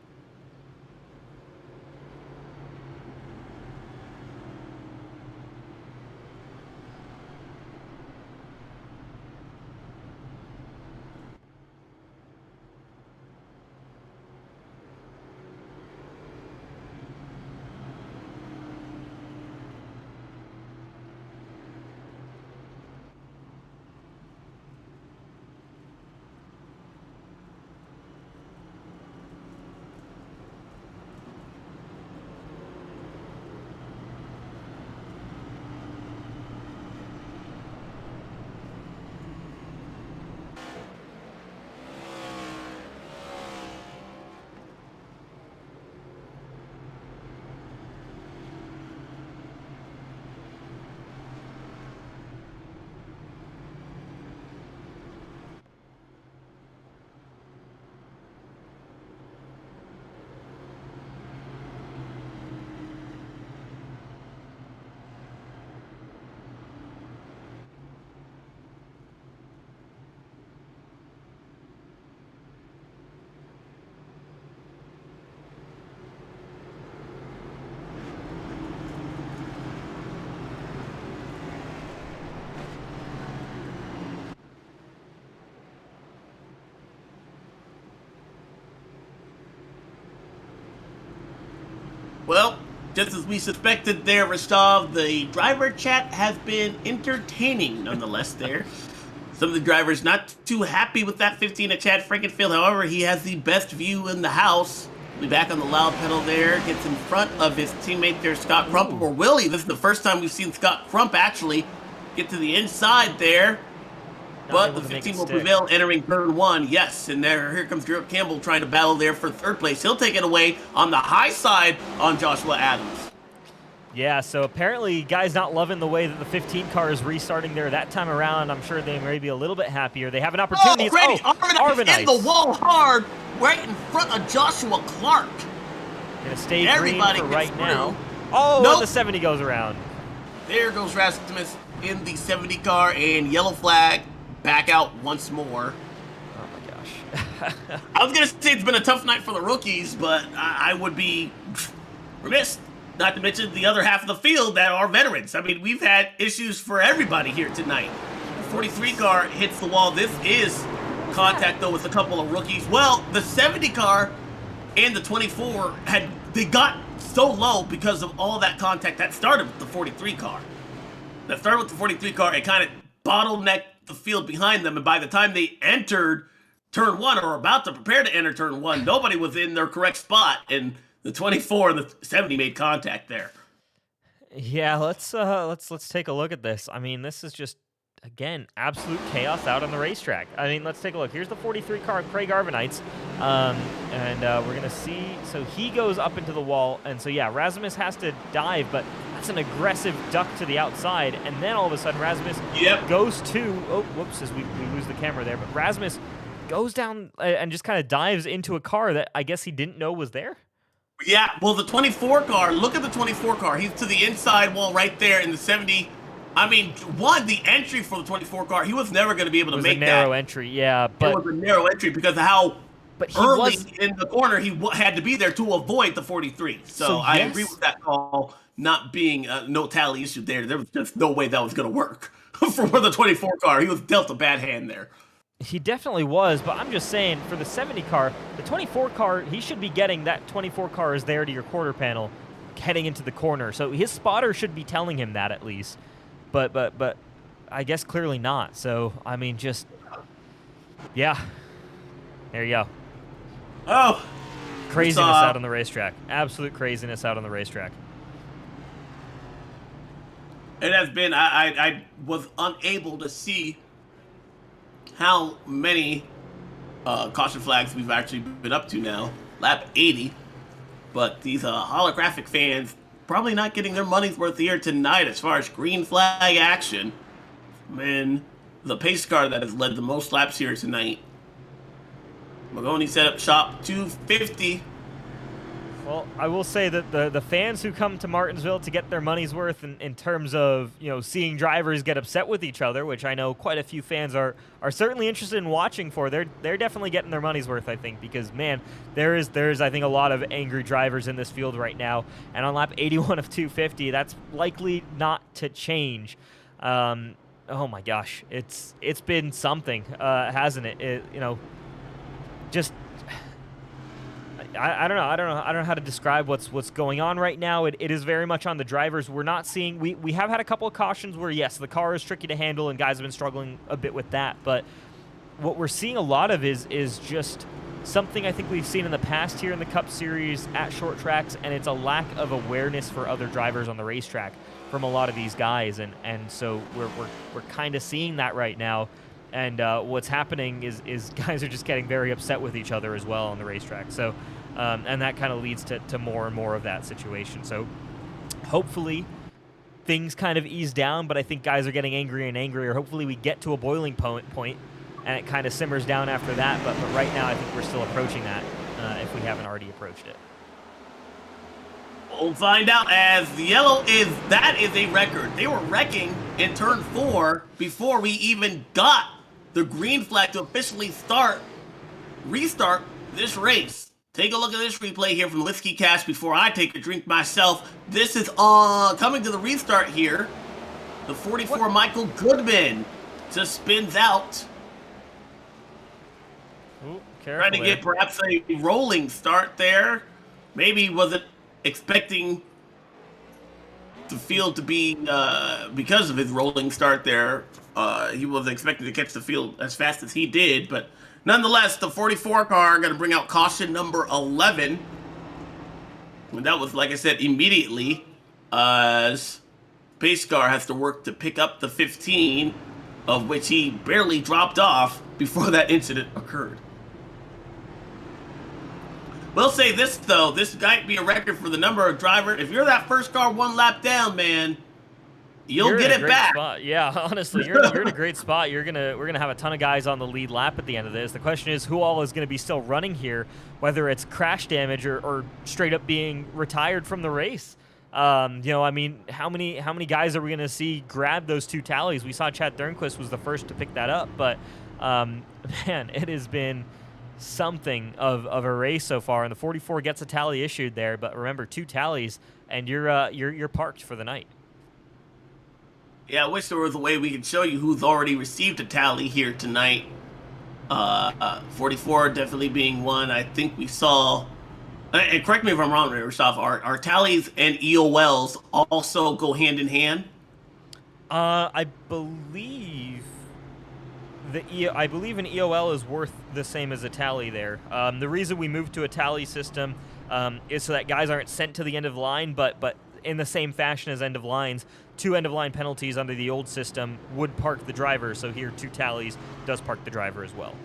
Well, just as we suspected there, Rostov, the driver chat has been entertaining nonetheless there. Some of the drivers not too happy with that 15 at Chad Frankenfield. However, he has the best view in the house. Be back on the loud pedal there. Gets in front of his teammate there, Scott Crump, or Willie. This is the first time we've seen Scott Crump actually get to the inside there. But the 15 will prevail entering turn 1. Yes, and here comes Garrett Campbell trying to battle there for third place. He'll take it away on the high side on Joshua Adams. Yeah, so apparently guys not loving the way that the 15 car is restarting there that time around. I'm sure they may be a little bit happier. They have an opportunity. Arvin in the wall hard right in front of Joshua Clark. Gonna stay green for right now. Oh, nope. And the 70 goes around. There goes Rasmus in the 70 car, and yellow flag. Back out once more. Oh my gosh. I was going to say it's been a tough night for the rookies, but I would be remiss not to mention the other half of the field that are veterans. I mean, we've had issues for everybody here tonight. The 43 car hits the wall. This is contact, though, with a couple of rookies. Well, the 70 car and the 24 they got so low because of all that contact that started with the 43 car. That started with the 43 car. It kind of bottlenecked the field behind them, and by the time they entered turn 1 or about to prepare to enter turn 1, nobody was in their correct spot, and the 24 and the 70 made contact there. Yeah, let's take a look at this. I mean, this is just, again, absolute chaos out on the racetrack. I mean, let's take a look. Here's the 43 car, Craig Arvinites, and we're gonna see. So he goes up into the wall, and so yeah, Rasmus has to dive, but that's an aggressive duck to the outside, and then all of a sudden Rasmus goes to, oh, whoops, as we lose the camera there, but Rasmus goes down and just kind of dives into a car that I guess he didn't know was there. Yeah, well, the 24 car, look at the 24 car. He's to the inside wall right there in the 70. I mean, the entry for the 24 car, he was never going to be able to make that. It was a narrow entry, yeah. But it was a narrow entry because of how early in the corner he had to be there to avoid the 43. So I agree with that call not being no tally issue there. There was just no way that was going to work for the 24 car. He was dealt a bad hand there. He definitely was, but I'm just saying, for the 70 car, the 24 car, he should be getting that 24 car is there to your quarter panel heading into the corner. So his spotter should be telling him that at least. But I guess clearly not. So, I mean, just, yeah. There you go. Oh. Craziness out on the racetrack. Absolute craziness out on the racetrack. It has been, I was unable to see how many caution flags we've actually been up to now. Lap 80. But these holographic fans probably not getting their money's worth here tonight as far as green flag action. Man, the pace car that has led the most laps here tonight. Maconi set up shop 250. Well, I will say that the fans who come to Martinsville to get their money's worth in terms of, you know, seeing drivers get upset with each other, which I know quite a few fans are certainly interested in watching for, they're definitely getting their money's worth, I think, because, man, there's I think a lot of angry drivers in this field right now, and on lap 81 of 250, that's likely not to change. Oh my gosh, it's been something, hasn't it? You know, just I don't know how to describe what's going on right now. It is very much on the drivers. We're not seeing, we have had a couple of cautions where, yes, the car is tricky to handle and guys have been struggling a bit with that, but what we're seeing a lot of is just something I think we've seen in the past here in the Cup Series at short tracks, and it's a lack of awareness for other drivers on the racetrack from a lot of these guys, and so we're kind of seeing that right now. And what's happening is guys are just getting very upset with each other as well on the racetrack. So, and that kind of leads to more and more of that situation. So hopefully things kind of ease down, but I think guys are getting angrier and angrier. Hopefully we get to a boiling point and it kind of simmers down after that. But right now I think we're still approaching that if we haven't already approached it. We'll find out, as the yellow that is a record. They were wrecking in turn 4 before we even got the green flag to officially restart this race. Take a look at this replay here from Whiskey Cash before I take a drink myself. This is coming to the restart here. The 44 Michael Goodman just spins out. Ooh, trying to get perhaps a rolling start there. Maybe was it expecting the field to be, because of his rolling start there, he was expecting to catch the field as fast as he did, but nonetheless, the 44 car going to bring out caution number 11. And that was, like I said, immediately, as pace car has to work to pick up the 15, of which he barely dropped off before that incident occurred. We'll say this, though. This might be a record for the number of drivers. If you're that first car one lap down, man, you'll get it back. Spot. Yeah, honestly, you're in a great spot. We're gonna have a ton of guys on the lead lap at the end of this. The question is, who all is gonna be still running here, whether it's crash damage or straight up being retired from the race. You know, I mean, how many guys are we gonna see grab those 2 tallies? We saw Chad Thornquist was the first to pick that up, but man, it has been something of a race so far, and the 44 gets a tally issued there. But remember, 2 tallies, and you're parked for the night. Yeah, I wish there was a way we could show you who's already received a tally here tonight. 44 definitely being one. I think we saw, and correct me if I'm wrong, Rashov, our tallies and EOLs also go hand in hand? I believe an EOL is worth the same as a tally there. The reason we moved to a tally system is so that guys aren't sent to the end of the line, but in the same fashion as end of lines, 2 end of line penalties under the old system would park the driver. So here, 2 tallies does park the driver as well.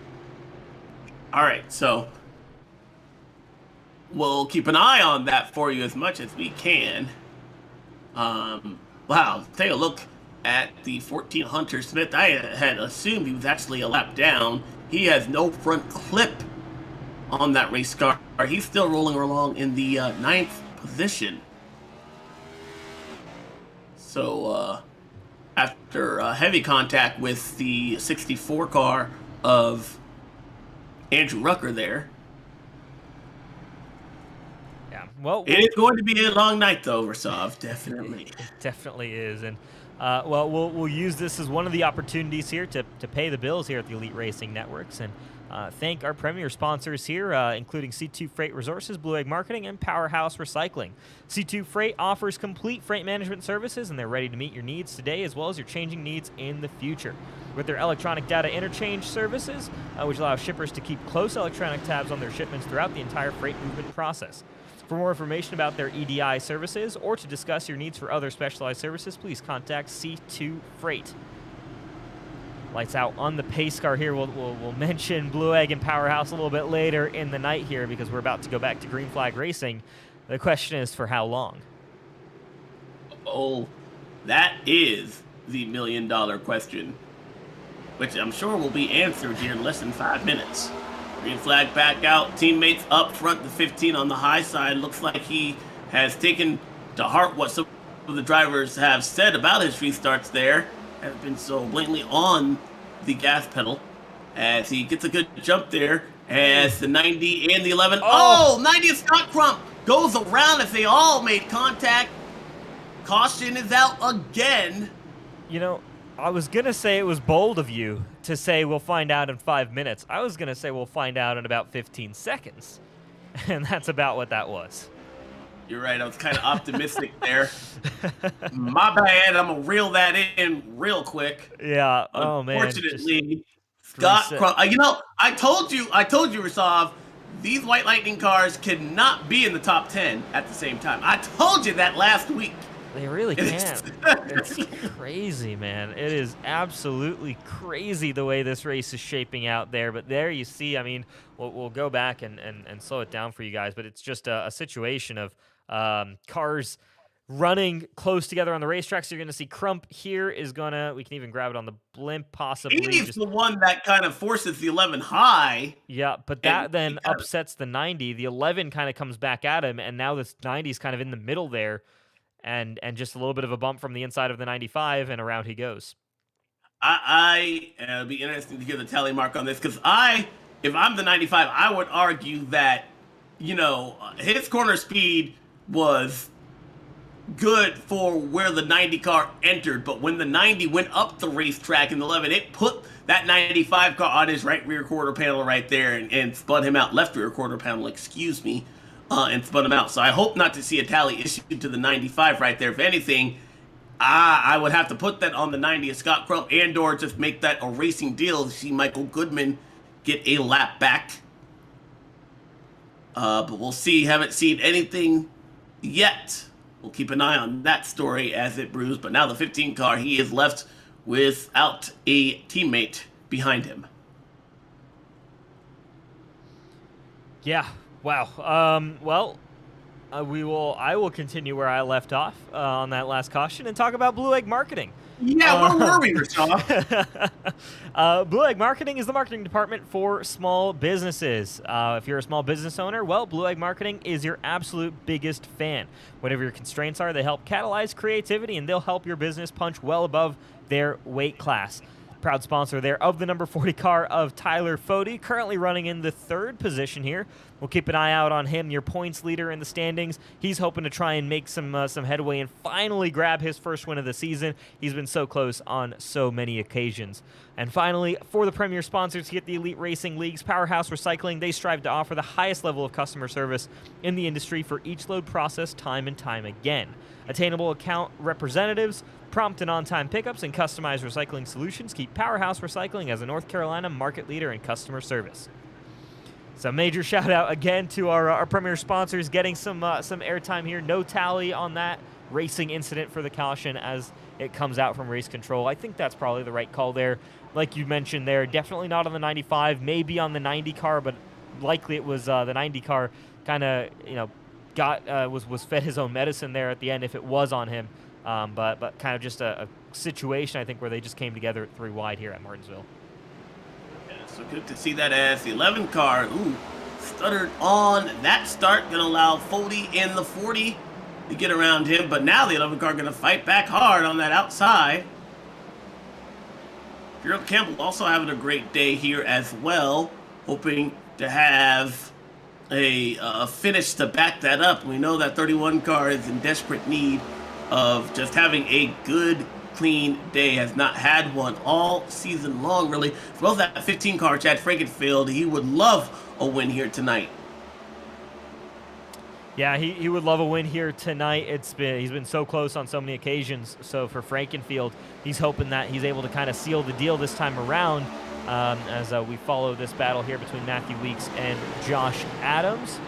All right, so we'll keep an eye on that for you as much as we can. Wow, take a look at the 14 Hunter Smith. I had assumed he was actually a lap down. He has no front clip on that race car. He's still rolling along in the 9th position. So after heavy contact with the 64 car of Andrew Rucker there. Yeah, well, it is going to be a long night, though, Rasov, definitely. It definitely is, and well, we'll use this as one of the opportunities here to pay the bills here at the Elite Racing Networks, and thank our premier sponsors here, including C2 Freight Resources, Blue Egg Marketing, and Powerhouse Recycling. C2 Freight offers complete freight management services, and they're ready to meet your needs today as well as your changing needs in the future. With their electronic data interchange services, which allow shippers to keep close electronic tabs on their shipments throughout the entire freight movement process. For more information about their EDI services or to discuss your needs for other specialized services, please contact C2 Freight. Lights out on the pace car here. We'll mention Blue Egg and Powerhouse a little bit later in the night here because we're about to go back to Green Flag Racing. The question is, for how long? Oh, that is the $1 million question, which I'm sure will be answered here in less than 5 minutes. Green flag back out, teammates up front, the 15 on the high side. Looks like he has taken to heart what some of the drivers have said about his restarts there. Has been so blatantly on the gas pedal as he gets a good jump there as the 90 and the 11. Oh, 90 of Scott Crump goes around as they all made contact. Caution is out again. You know, I was going to say it was bold of you to say we'll find out in 5 minutes. I was going to say we'll find out in about 15 seconds. And that's about what that was. You're right. I was kind of optimistic there. My bad. I'm going to reel that in real quick. Yeah. Oh, man. Unfortunately, Scott Crump. You know, I told you, Rasov, these White Lightning cars cannot be in the top 10 at the same time. I told you that last week. They really can't. It's crazy, man. It is absolutely crazy the way this race is shaping out there. But there you see, I mean, we'll go back and slow it down for you guys. But it's just a situation of cars running close together on the racetrack. So you're going to see Crump here is going to, we can even grab it on the blimp possibly. He's the one that kind of forces the 11 high. Yeah, but that then upsets the 90. The 11 kind of comes back at him, and now this 90 is kind of in the middle there. And just a little bit of a bump from the inside of the 95, and around he goes. It'd be interesting to get the tally mark on this, because if I'm the 95, I would argue that, you know, his corner speed was good for where the 90 car entered, but when the 90 went up the racetrack in the 11, it put that 95 car on his right rear quarter panel right there and spun him out, left rear quarter panel, excuse me. and spun him out. So I hope not to see a tally issued to the 95 right there. If anything, I would have to put that on the 90 of Scott Crump and or just make that a racing deal to see Michael Goodman get a lap back. But we'll see. Haven't seen anything yet. We'll keep an eye on that story as it brews. But now the 15 car, he is left without a teammate behind him. Yeah. Wow. I will continue where I left off on that last caution and talk about Blue Egg Marketing. Yeah, where were we, Rashad? Blue Egg Marketing is the marketing department for small businesses. If you're a small business owner, well, Blue Egg Marketing is your absolute biggest fan. Whatever your constraints are, they help catalyze creativity, and they'll help your business punch well above their weight class. Proud sponsor there of the number 40 car of Tyler Fody, currently running in the 3rd position here. We'll keep an eye out on him, your points leader in the standings. He's hoping to try and make some headway and finally grab his first win of the season. He's been so close on so many occasions. And finally, for the premier sponsors, get the Elite Racing League's Powerhouse Recycling. They strive to offer the highest level of customer service in the industry for each load process time and time again. Attainable account representatives, prompt and on-time pickups, and customized recycling solutions keep Powerhouse Recycling as a North Carolina market leader in customer service. So major shout out again to our premier sponsors getting some airtime here. No tally on that racing incident for the caution as it comes out from race control. I think that's probably the right call there. Like you mentioned there, definitely not on the 95, maybe on the 90 car, but likely it was the 90 car kind of, was fed his own medicine there at the end if it was on him. But kind of just a situation, I think, where they just came together at 3 wide here at Martinsville. Yeah, so good to see that as the 11 car, stuttered on that start. Going to allow Fody in the 40 to get around him. But now the 11 car going to fight back hard on that outside. Gerald Campbell also having a great day here as well. Hoping to have a finish to back that up. We know that 31 car is in desperate need of just having a good, clean day. Has not had one all season long, really. As well as that 15 car, Chad Frankenfield. He would love a win here tonight. Yeah, he would love a win here tonight. He's been so close on so many occasions. So for Frankenfield, he's hoping that he's able to kind of seal the deal this time around as we follow this battle here between Matthew Weeks and Josh Adams.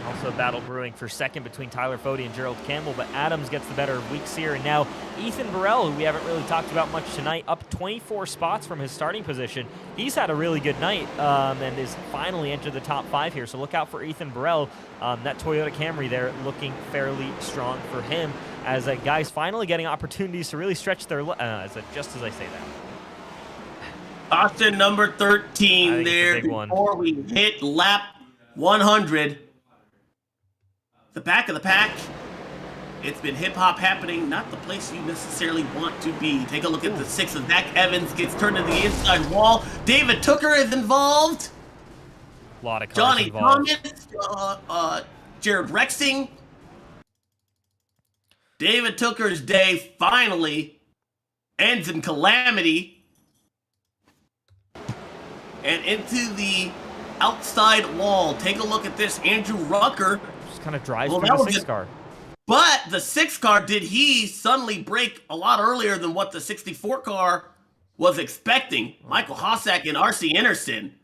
Also a battle brewing for second between Tyler Fody and Gerald Campbell, but Adams gets the better of Weeks here. And now Ethan Burrell, who we haven't really talked about much tonight, up 24 spots from his starting position. He's had a really good night and is finally entered the top 5 here. So look out for Ethan Burrell. That Toyota Camry there looking fairly strong for him as guys finally getting opportunities to really stretch their just as I say that. Austin number 13 there before we hit lap 100. The back of the pack. It's been hip-hop happening, not the place you necessarily want to be. Take a look at the 6 of Zach Evans gets turned to the inside wall. David Tooker is involved. A lot of cars Johnny involved. Thomas, Jared Rexing. David Tooker's day finally ends in calamity. And into the outside wall. Take a look at this. Andrew Rucker Kind of drives through the 6 car. But the 6 car, did he suddenly brake a lot earlier than what the 64 car was expecting? Michael Hossack and R.C. Anderson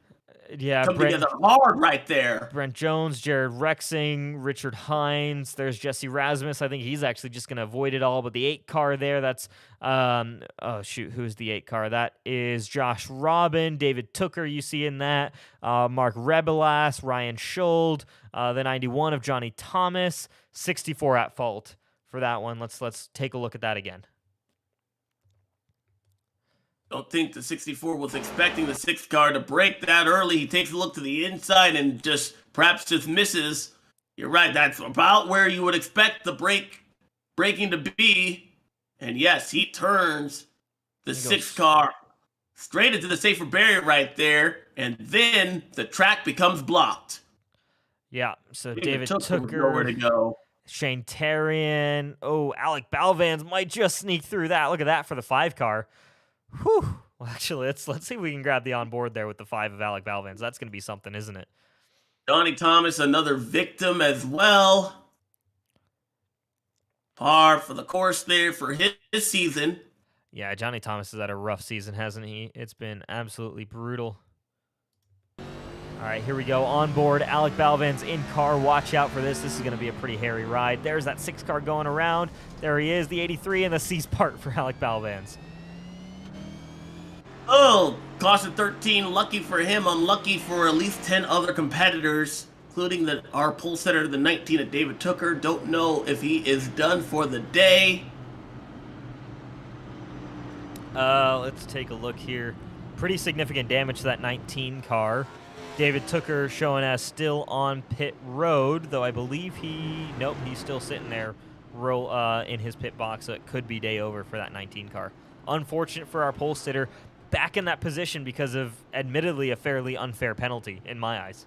come together hard right there. Brent Jones, Jared Rexing, Richard Hines. There's Jesse Rasmus. I think he's actually just going to avoid it all. But the 8 car there, that's who's the 8 car? That is Josh Robin, David Tooker. You see in that Mark Rebelas, Ryan Schuld, the 91 of Johnny Thomas, 64 at fault for that one. Let's take a look at that again. Don't think the 64 was expecting the 6 car to break that early. He takes a look to the inside and perhaps just misses. You're right, that's about where you would expect the braking to be. And yes, he turns the 6 car straight into the safer barrier right there, and then the track becomes blocked. Yeah, so David Tooker, nowhere to go. Shane Tarian. Oh, Alec Balvans might just sneak through that. Look at that for the 5 car. Whew. Well, actually, let's see if we can grab the on board there with the 5 of Alec Balvans. That's going to be something, isn't it? Johnny Thomas, another victim as well. Par for the course there for his season. Yeah, Johnny Thomas has had a rough season, hasn't he? It's been absolutely brutal. All right, here we go. On board, Alec Balvin's in car. Watch out for this. This is going to be a pretty hairy ride. There's that 6 car going around. There he is, the 83, and the C's part for Alec Balvin's. Oh, caution 13. Lucky for him, unlucky for at least 10 other competitors, including our pole setter, the 19 at David Tooker. Don't know if he is done for the day. Let's take a look here. Pretty significant damage to that 19 car. David Tooker showing as still on pit road, though I believe nope, he's still sitting there in his pit box, so it could be day over for that 19 car. Unfortunate for our pole sitter, back in that position because of, admittedly, a fairly unfair penalty in my eyes.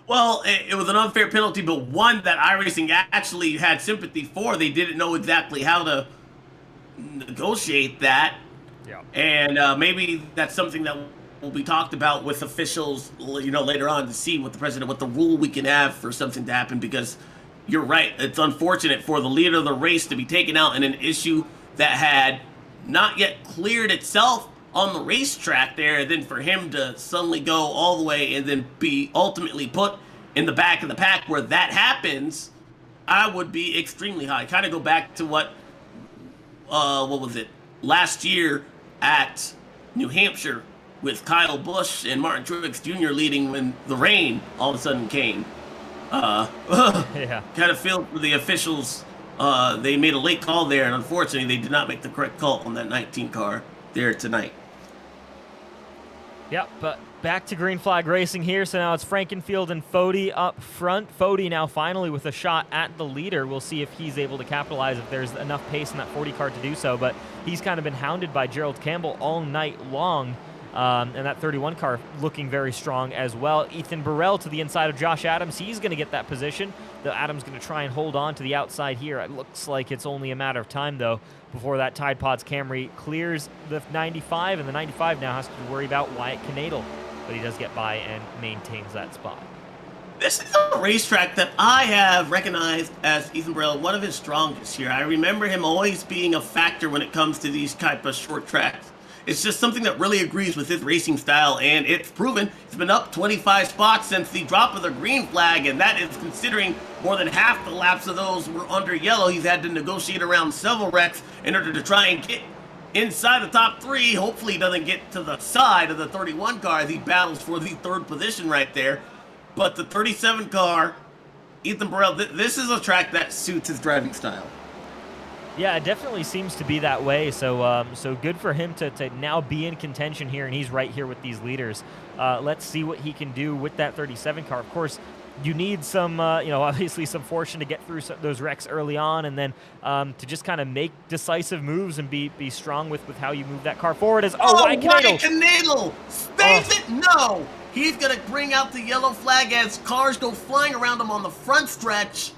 Well, it was an unfair penalty, but one that iRacing actually had sympathy for. They didn't know exactly how to negotiate that. Yeah. And maybe that's something that will be talked about with officials, later on, to see what the rule we can have for something to happen, because you're right, it's unfortunate for the leader of the race to be taken out in an issue that had not yet cleared itself on the racetrack there, and then for him to suddenly go all the way and then be ultimately put in the back of the pack where that happens, I would be extremely high. Kind of go back to what was it, last year at New Hampshire, with Kyle Busch and Martin Truex Jr. leading when the rain all of a sudden came. Yeah. Kind of feel for the officials. They made a late call there, and unfortunately, they did not make the correct call on that 19 car there tonight. Yep, but back to green flag racing here. So now it's Frankenfield and Fody up front. Fody now finally with a shot at the leader. We'll see if he's able to capitalize, if there's enough pace in that 40 car to do so. But he's kind of been hounded by Gerald Campbell all night long. And that 31 car looking very strong as well. Ethan Burrell to the inside of Josh Adams. He's going to get that position. Though Adams going to try and hold on to the outside here. It looks like it's only a matter of time, though, before that Tide Pods Camry clears the 95, and the 95 now has to worry about Wyatt Knadel. But he does get by and maintains that spot. This is a racetrack that I have recognized as Ethan Burrell, one of his strongest here. I remember him always being a factor when it comes to these type of short tracks. It's just something that really agrees with his racing style, and it's proven. It's been up 25 spots since the drop of the green flag, and that is considering more than half the laps of those were under yellow. He's had to negotiate around several wrecks in order to try and get inside the top 3. Hopefully he doesn't get to the side of the 31 car as he battles for the 3rd position right there. But the 37 car, Ethan Burrell, this is a track that suits his driving style. Yeah, it definitely seems to be that way. So so good for him to now be in contention here, and he's right here with these leaders. Let's see what he can do with that 37 car. Of course, you need some, obviously some fortune to get through those wrecks early on, and then to just kind of make decisive moves and be strong with how you move that car forward. Wyatt Knadel stays it. No, he's going to bring out the yellow flag as cars go flying around him on the front stretch.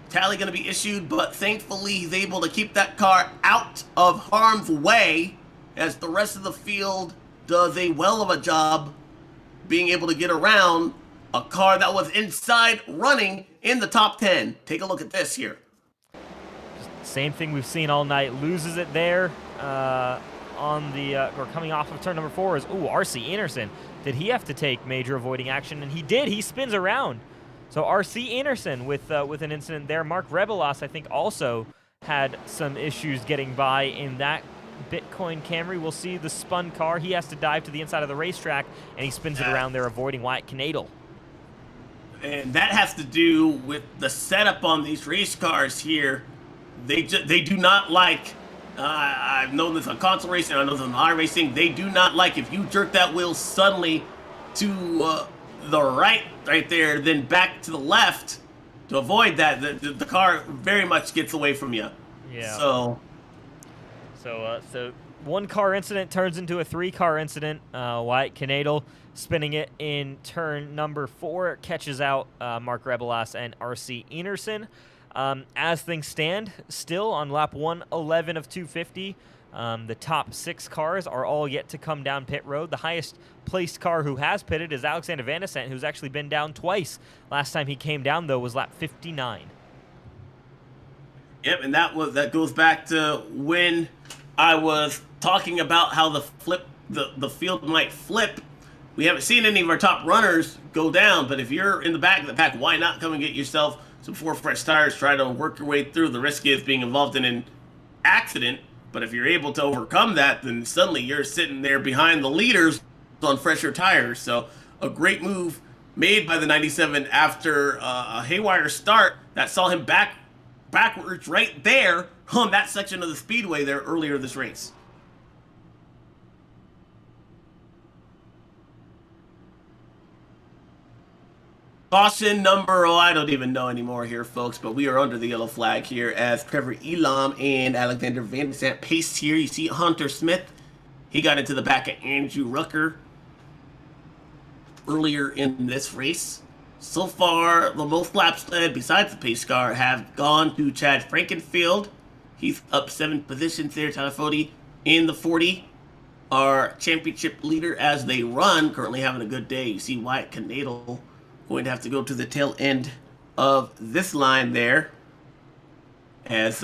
Tally going to be issued, but thankfully he's able to keep that car out of harm's way as the rest of the field does a well of a job being able to get around a car that was inside running in the top 10. Take a look at this here. Same thing we've seen all night. Loses it there on the or coming off of turn number 4 is RC Anderson. Did he have to take major avoiding action? And he did. He spins around. So RC Anderson with an incident there. Mark Rebelos, I think, also had some issues getting by in that Bitcoin Camry. We'll see the spun car. He has to dive to the inside of the racetrack, and he spins it around there, avoiding Wyatt Knadel. And that has to do with the setup on these race cars here. They do not like, I've known this on console racing, I know this on iRacing, they do not like if you jerk that wheel suddenly to the right there, then back to the left to avoid that. The car very much gets away from you. Yeah. So 1 car incident turns into a 3 car incident. Wyatt Knadel spinning it in turn number 4, catches out Mark Rebelos and RC Enerson. As things stand, still on lap 111 of 250, the top 6 cars are all yet to come down pit road. The highest placed car who has pitted is Alexander Van de Sant, who's actually been down twice. Last time he came down, though, was lap 59. Yep, and that goes back to when I was talking about how the field might flip. We haven't seen any of our top runners go down, but if you're in the back of the pack, why not come and get yourself some 4 fresh tires, try to work your way through. The risk is being involved in an accident, but if you're able to overcome that, then suddenly you're sitting there behind the leaders on fresher tires. So a great move made by the 97 after a haywire start that saw him backwards right there on that section of the speedway there earlier this race. Caution number, I don't even know anymore here, folks, but we are under the yellow flag here as Trevor Elam and Alexander Van de Sant paced here. You see Hunter Smith, he got into the back of Andrew Rucker earlier in this race. So far, the most laps led, besides the pace car, have gone to Chad Frankenfield. He's up 7 positions there. Tyler Fody in the 40. Our championship leader as they run, currently having a good day. You see Wyatt Canadal going to have to go to the tail end of this line there, as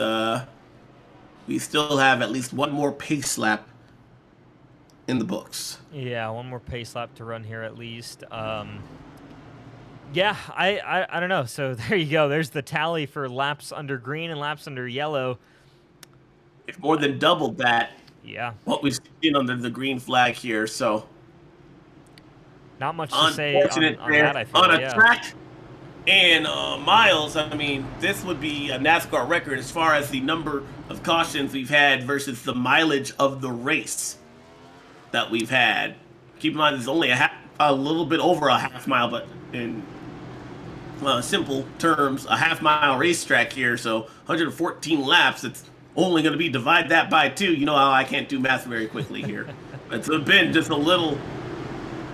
we still have at least one more pace lap in the books. Yeah, one more pace lap to run here at least. Yeah, I don't know. So there you go. There's the tally for laps under green and laps under yellow. It's more than doubled that. Yeah. What we've seen under the green flag here, so not much to say on that, I feel. On a track and miles, I mean, this would be a NASCAR record as far as the number of cautions we've had versus the mileage of the race that we've had. Keep in mind, there's only a little bit over a half mile, but in simple terms, a half-mile racetrack here, so 114 laps. It's only going to be divide that by 2. You know how I can't do math very quickly here. It's been just a little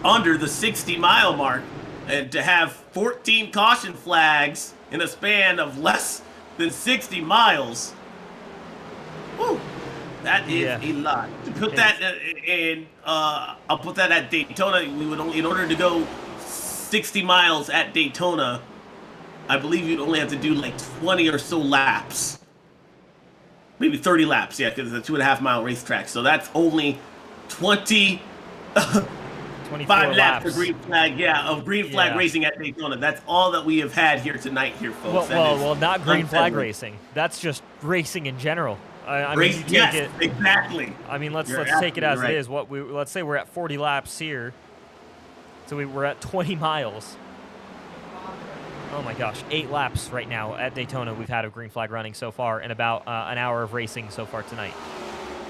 under the 60-mile mark, and to have 14 caution flags in a span of less than 60 miles, whew, that is a lot. To put that in, I'll put that at Daytona. We would only, in order to go 60 miles at Daytona, I believe you'd only have to do like 20 or so laps. Maybe 30 laps, yeah, because it's a 2.5-mile racetrack. So that's only 25 laps of green flag, of green flag racing at Daytona. That's all that we have had here tonight, here, folks. Well, not green flag racing. That's just racing in general. I mean, you take it exactly. I mean, let's take it as it is. Let's say we're at 40 laps here, so we're at 20 miles. Oh my gosh, 8 laps right now at Daytona we've had of green flag running so far, and about an hour of racing so far tonight.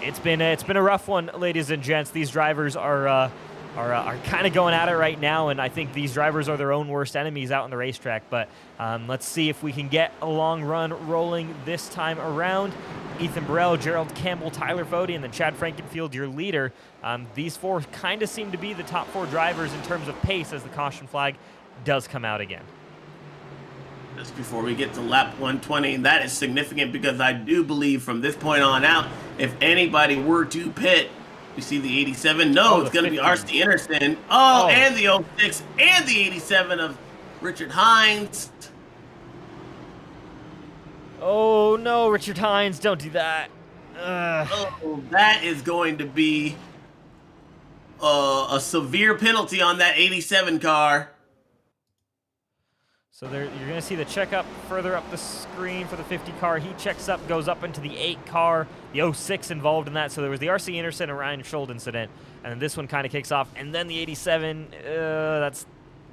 It's been a rough one, ladies and gents. These drivers are kind of going at it right now, and I think these drivers are their own worst enemies out on the racetrack. But let's see if we can get a long run rolling this time around. Ethan Burrell, Gerald Campbell, Tyler Fody, and then Chad Frankenfield, your leader. These 4 kind of seem to be the top 4 drivers in terms of pace as the caution flag does come out again. Just before we get to lap 120, and that is significant because I do believe from this point on out, if anybody were to pit, you see the 87. No, it's going to be R.C. Anderson. And the 06 and the 87 of Richard Hines. Oh, no, Richard Hines, don't do that. Oh, that is going to be a severe penalty on that 87 car. So you're going to see the checkup further up the screen for the 50 car. He checks up, goes up into the 8 car. The 06 involved in that. So there was the R.C. Anderson and Ryan Schuld incident. And this one kind of kicks off. And then the 87, that's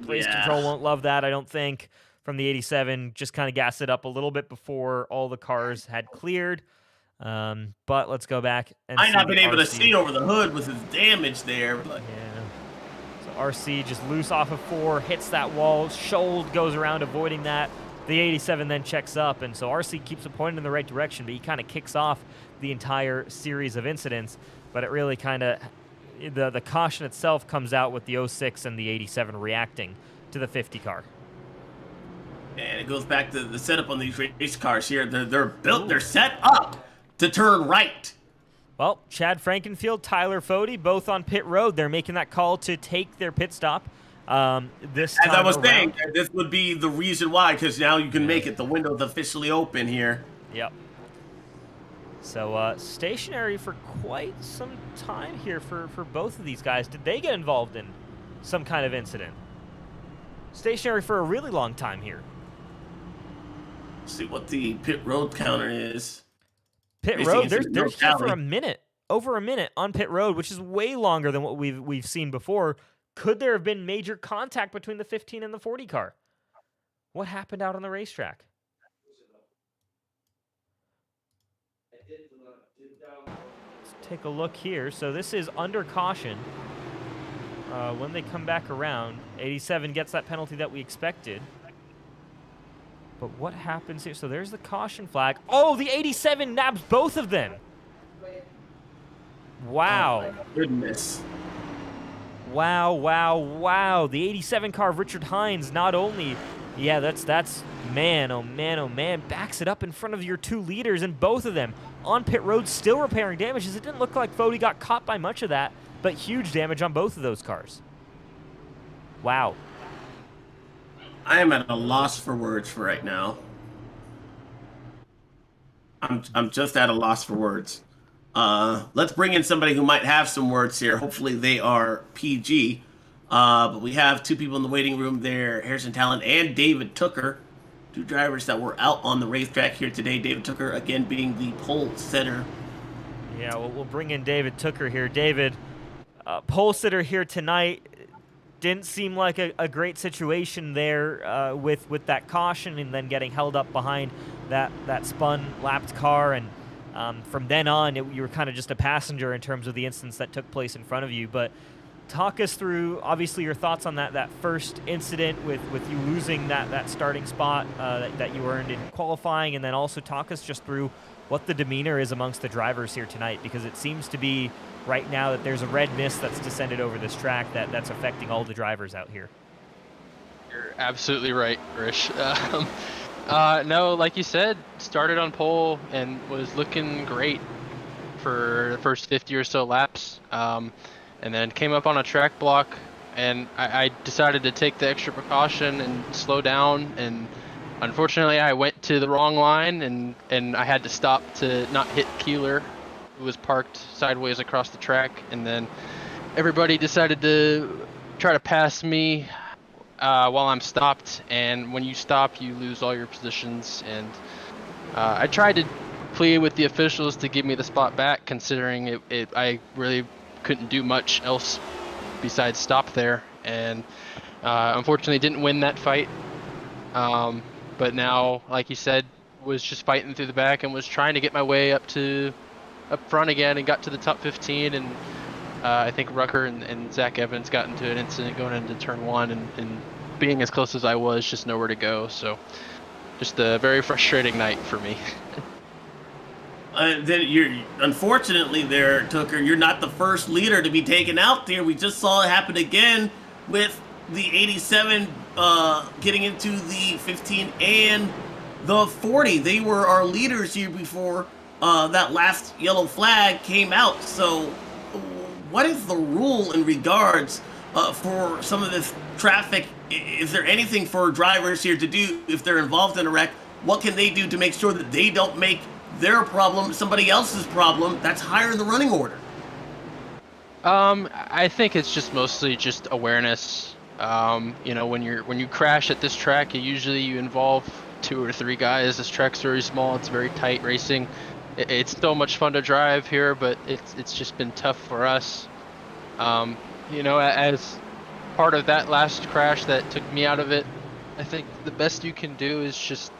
race control won't love that, I don't think. From the 87, just kind of gassed it up a little bit before all the cars had cleared. But let's go back and might not been able to see over the hood with his damage there, but RC just loose off of 4, hits that wall. Schuld goes around avoiding that. The 87 then checks up, and so RC keeps it pointed in the right direction, but he kind of kicks off the entire series of incidents. But it really kind of, the caution itself comes out with the 06 and the 87 reacting to the 50 car. And it goes back to the setup on these race cars here. They're built, they're set up to turn right. Well, Chad Frankenfield, Tyler Fody, both on pit road. They're making that call to take their pit stop. This time As I was around. saying, this would be the reason why, because now you can make it. The window's officially open here. Yep. So stationary for quite some time here for both of these guys. Did they get involved in some kind of incident? Stationary for a really long time here. Let's see what the pit road counter is. Pit road, they're here for a minute, over a minute on pit road, which is way longer than what we've seen before. Could there have been major contact between the 15 and the 40 car? What happened out on the racetrack? Let's take a look here. So this is under caution. When they come back around, 87 gets that penalty that we expected. But what happens here? So there's the caution flag. Oh, the 87 nabs both of them. Wow. Oh, my goodness. Wow, wow, wow. The 87 car of Richard Hines not only, yeah, that's man, oh man, oh man, backs it up in front of your two leaders, and both of them on pit road still repairing damages. It didn't look like Fody got caught by much of that, but huge damage on both of those cars. Wow. I am at a loss for words for right now. I'm just at a loss for words. Let's bring in somebody who might have some words here. Hopefully they are PG. But we have two people in the waiting room there, Harrison Talon and David Tooker, two drivers that were out on the racetrack here today. David Tooker, again, being the pole sitter. Yeah, well, we'll bring in David Tooker here. David, pole sitter here tonight. Didn't seem like a great situation there with that caution and then getting held up behind that spun lapped car, and from then on you were kind of just a passenger in terms of the incidents that took place in front of you. But talk us through, obviously, your thoughts on that first incident with you losing that starting spot that you earned in qualifying, and then also talk us just through what the demeanor is amongst the drivers here tonight, because it seems to be right now that there's a red mist that's descended over this track that's affecting all the drivers out here. You're absolutely right, Rish. No, like you said, started on pole and was looking great for the first 50 or so laps, and then came up on a track block, and I decided to take the extra precaution and slow down, and unfortunately I went to the wrong line, and I had to stop to not hit Keeler, who was parked sideways across the track, and then everybody decided to try to pass me while I'm stopped, and when you stop you lose all your positions, and I tried to plead with the officials to give me the spot back, considering I really couldn't do much else besides stop there, and unfortunately didn't win that fight, but now, like you said, was just fighting through the back and was trying to get my way up front again, and got to the top 15, and I think Rucker and Zach Evans got into an incident going into turn 1, and being as close as I was, just nowhere to go. So just a very frustrating night for me. Then unfortunately there, Tooker, you're not the first leader to be taken out there. We just saw it happen again with the 87 getting into the 15 and the 40. They were our leaders here before that last yellow flag came out. So what is the rule in regards for some of this traffic? Is there anything for drivers here to do if they're involved in a wreck? What can they do to make sure that they don't make their problem somebody else's problem that's higher in the running order? I think it's just mostly just awareness. You know, when you crash at this track, you involve 2 or 3 guys. This track's very small. It's very tight racing. It's so much fun to drive here, but it's just been tough for us. You know, as part of that last crash that took me out of it, I think the best you can do is just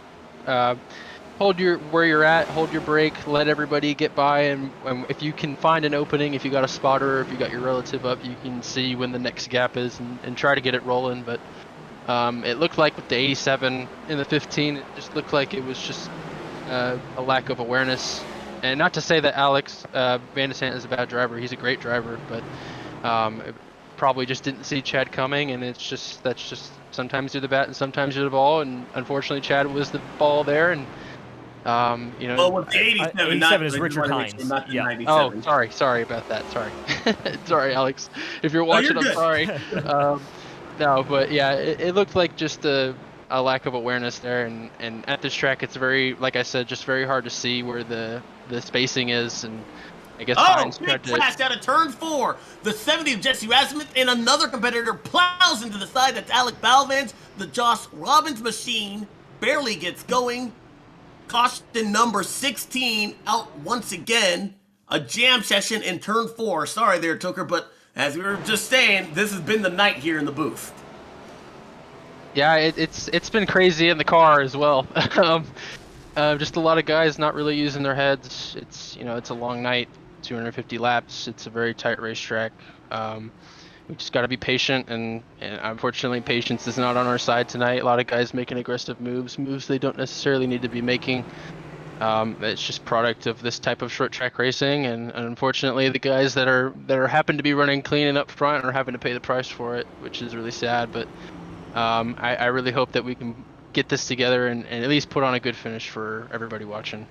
hold where you're at, hold your brake, let everybody get by, and if you can find an opening, if you got a spotter, if you got your relative up, you can see when the next gap is and try to get it rolling. But it looked like with the 87 in the 15, it just looked like it was just a lack of awareness. And not to say that Alex Van de Sant is a bad driver, he's a great driver, but probably just didn't see Chad coming, and that's just sometimes you're the bat and sometimes you're the ball, and unfortunately Chad was the ball there, and you know. Well, with the 87, 87 is Richard Hines. Not the Yeah. 97. Oh, sorry about that. Sorry, sorry, Alex. If you're watching, you're I'm good. sorry. No, but yeah, it looked like just a lack of awareness there, and at this track, it's very, like I said, just very hard to see where the spacing is, and I guess Oh, Hines big tried to. crash out of turn 4. The 70 of Jesse Rasmussen and another competitor plows into the side. That's Alec Balvans. The Josh Robbins machine barely gets going. Caution number 16 out once again. A jam session in turn 4. Sorry there, Tooker, but as we were just saying, this has been the night here in the booth. Yeah, it's been crazy in the car as well. Just a lot of guys not really using their heads. It's a long night, 250 laps. It's a very tight racetrack. We just got to be patient, and unfortunately, patience is not on our side tonight. A lot of guys making aggressive moves they don't necessarily need to be making. It's just product of this type of short track racing, and unfortunately, the guys that are happen to be running clean and up front are having to pay the price for it, which is really sad. But I really hope that we can get this together and at least put on a good finish for everybody watching.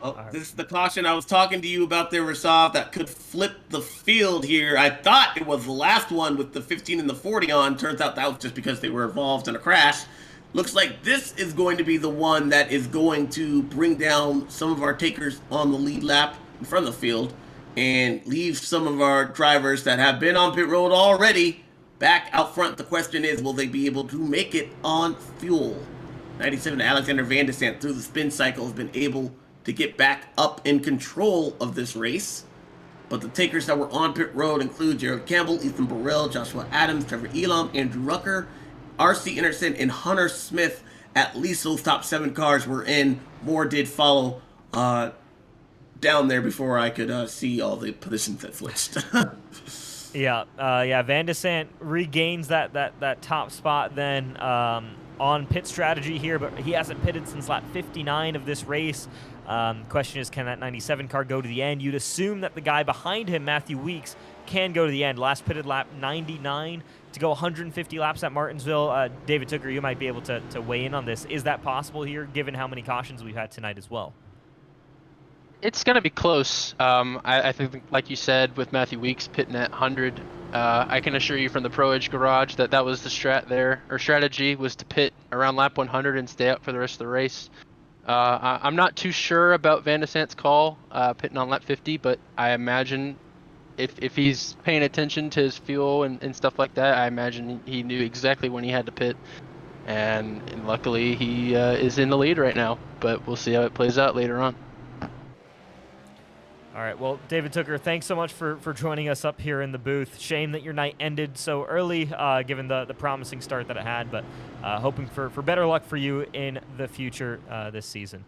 Oh, this is the caution I was talking to you about there, Rasov, that could flip the field here. I thought it was the last one with the 15 and the 40 on. Turns out that was just because they were involved in a crash. Looks like this is going to be the one that is going to bring down some of our takers on the lead lap in front of the field and leave some of our drivers that have been on pit road already back out front. The question is, will they be able to make it on fuel? 97 Alexander Van de Sant through the spin cycle has been able to get back up in control of this race. But the takers that were on pit road include Jared Campbell, Ethan Burrell, Joshua Adams, Trevor Elam, Andrew Rucker, R.C. Anderson, and Hunter Smith. At least those top 7 cars were in. More did follow down there before I could see all the positions that switched. Yeah, Van de Sant regains that top spot then on pit strategy here, but he hasn't pitted since lap 59 of this race. Question is, can that 97 car go to the end? You'd assume that the guy behind him, Matthew Weeks, can go to the end. Last pitted lap 99 to go 150 laps at Martinsville. David Tooker, you might be able to weigh in on this. Is that possible here, given how many cautions we've had tonight as well? It's going to be close. I think, like you said, with Matthew Weeks pitting at 100, I can assure you from the Pro Edge garage that was the strategy was to pit around lap 100 and stay up for the rest of the race. I'm not too sure about Van de Sant's call pitting on lap 50, but I imagine if he's paying attention to his fuel and stuff like that, I imagine he knew exactly when he had to pit. And luckily, he is in the lead right now, but we'll see how it plays out later on. All right, well, David Tooker, thanks so much for joining us up here in the booth. Shame that your night ended so early, given the promising start that it had, but hoping for better luck for you in the future this season.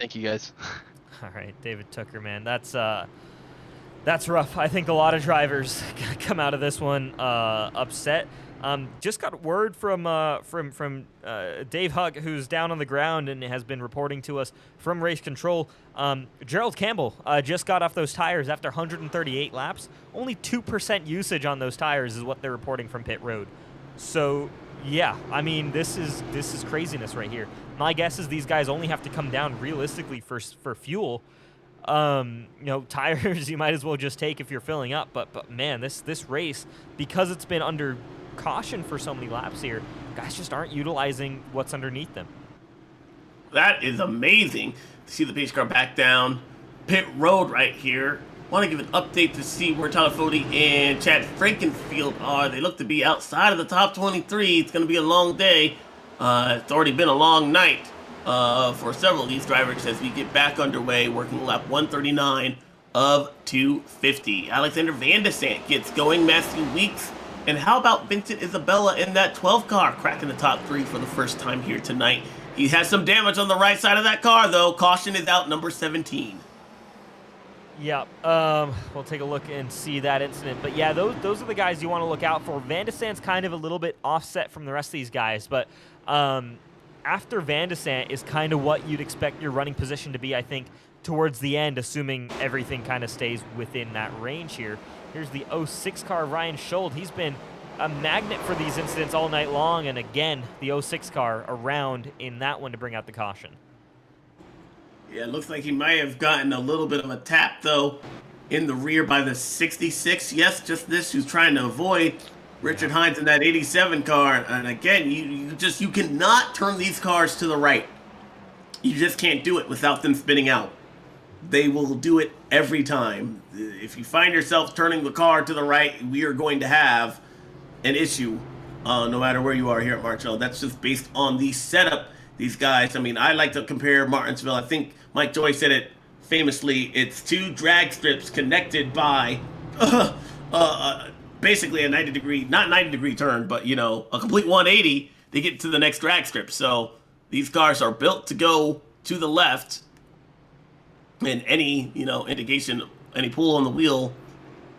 Thank you, guys. All right, David Tooker, man, that's rough. I think a lot of drivers come out of this one upset. Just got word from Dave Huck, who's down on the ground and has been reporting to us from race control. Gerald Campbell just got off those tires after 138 laps. Only 2% usage on those tires is what they're reporting from pit road. So, yeah, I mean, this is craziness right here. My guess is these guys only have to come down realistically for fuel. Tires you might as well just take if you're filling up. But man, this race, because it's been under caution for so many laps here, guys just aren't utilizing what's underneath them. That is amazing to see the pace car back down pit road right here. Want to give an update to see where Tyler Fody and Chad Frankenfield are. They look to be outside of the top 23. It's going to be a long day. It's already been a long night for several of these drivers as we get back underway, working lap 139 of 250. Alexander Van de Sant gets going. Matthew Weeks. And how about Vincent Isabella in that 12 car, cracking the top 3 for the first time here tonight? He has some damage on the right side of that car, though. Caution is out, number 17. Yeah, we'll take a look and see that incident. But yeah, those are the guys you want to look out for. Van de Sant's kind of a little bit offset from the rest of these guys, but after Van de Sant is kind of what you'd expect your running position to be, I think, towards the end, assuming everything kind of stays within that range here. Here's the 06 car, Ryan Schold. He's been a magnet for these incidents all night long, and again, the 06 car around in that one to bring out the caution. Yeah, it looks like he might have gotten a little bit of a tap, though, in the rear by the 66. Yes, just this, who's trying to avoid Richard Hines in that 87 car. And again, you cannot turn these cars to the right. You just can't do it without them spinning out. They will do it every time. If you find yourself turning the car to the right, we are going to have an issue, no matter where you are here at Martinsville. That's just based on the setup. These guys, I mean, I like to compare Martinsville. I think Mike Joy said it famously. It's two drag strips connected by basically a 90-degree, not 90-degree turn, but, you know, a complete 180 to get to the next drag strip. So these cars are built to go to the left. And any, you know, indication, any pull on the wheel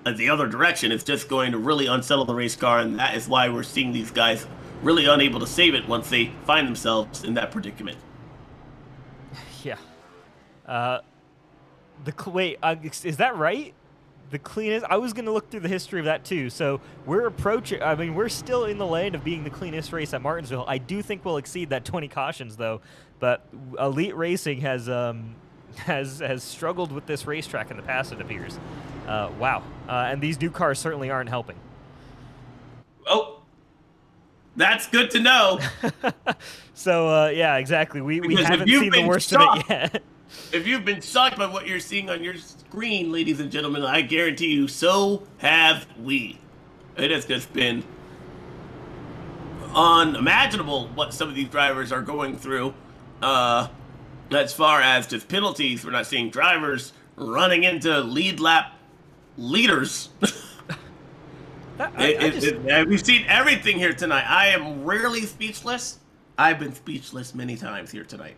the other direction is just going to really unsettle the race car, and that is why we're seeing these guys really unable to save it once they find themselves in that predicament. Yeah. Wait, is that right? The cleanest? I was going to look through the history of that too. So we're approaching, I mean, we're still in the lane of being the cleanest race at Martinsville. I do think we'll exceed that 20 cautions though, but Elite Racing has struggled with this racetrack in the past, it appears. Wow. And these new cars certainly aren't helping. Oh, that's good to know. So, yeah, exactly. We haven't seen the worst of it yet. If you've been shocked by what you're seeing on your screen, ladies and gentlemen, I guarantee you, so have we. It has just been unimaginable what some of these drivers are going through. As far as just penalties, we're not seeing drivers running into lead lap leaders. We've seen everything here tonight. I am rarely speechless. I've been speechless many times here tonight.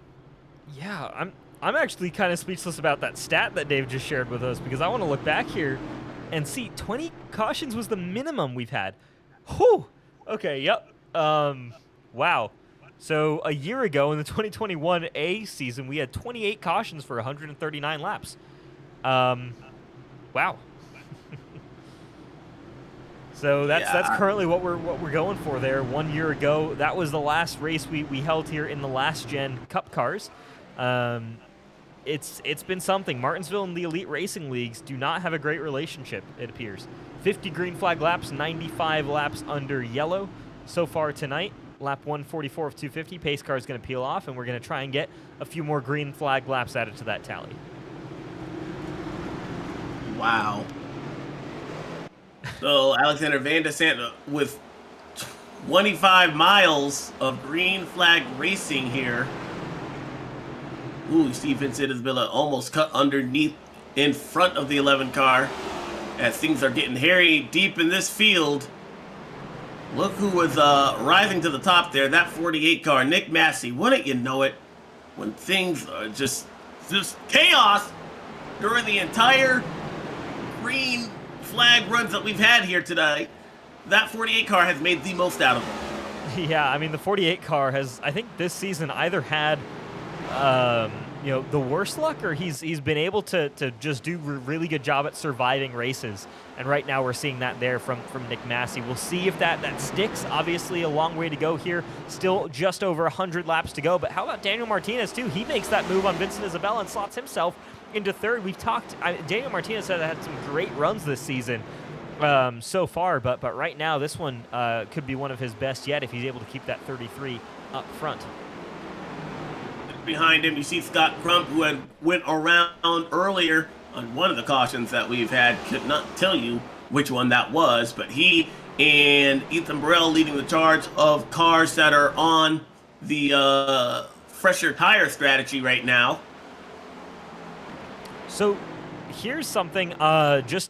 Yeah, I'm actually kind of speechless about that stat that Dave just shared with us, because I want to look back here and see 20 cautions was the minimum we've had. Whew. Okay, yep. Wow. So a year ago in the 2021 A season, we had 28 cautions for 139 laps. Wow. So that's currently what we're going for there. 1 year ago, that was the last race we held here in the last gen Cup cars. It's been something. Martinsville and the Elite Racing Leagues do not have a great relationship, it appears. 50 green flag laps, 95 laps under yellow so far tonight. Lap 144 of 250, pace car is going to peel off, and we're going to try and get a few more green flag laps added to that tally. Wow. So Alexander Van de Sant with 25 miles of green flag racing here. Ooh, you see Vincent Isabella almost cut underneath in front of the 11 car as things are getting hairy deep in this field. Look who was rising to the top there, that 48 car, Nick Massey. Wouldn't you know it, when things are just chaos during the entire green flag runs that we've had here today, that 48 car has made the most out of it. Yeah, I mean, the 48 car has, I think this season, either had the worst luck, or he's been able to just do a really good job at surviving races. And right now we're seeing that there from Nick Massey. We'll see if that sticks. Obviously a long way to go here. Still just over 100 laps to go. But how about Daniel Martinez too? He makes that move on Vincent Isabella and slots himself into third. We've talked, Daniel Martinez had some great runs this season so far, but right now this one could be one of his best yet if he's able to keep that 33 up front. Behind him, you see Scott Crump, who had went around earlier on one of the cautions that we've had. Could not tell you which one that was, but he and Ethan Burrell leading the charge of cars that are on the fresher tire strategy right now. So here's something, just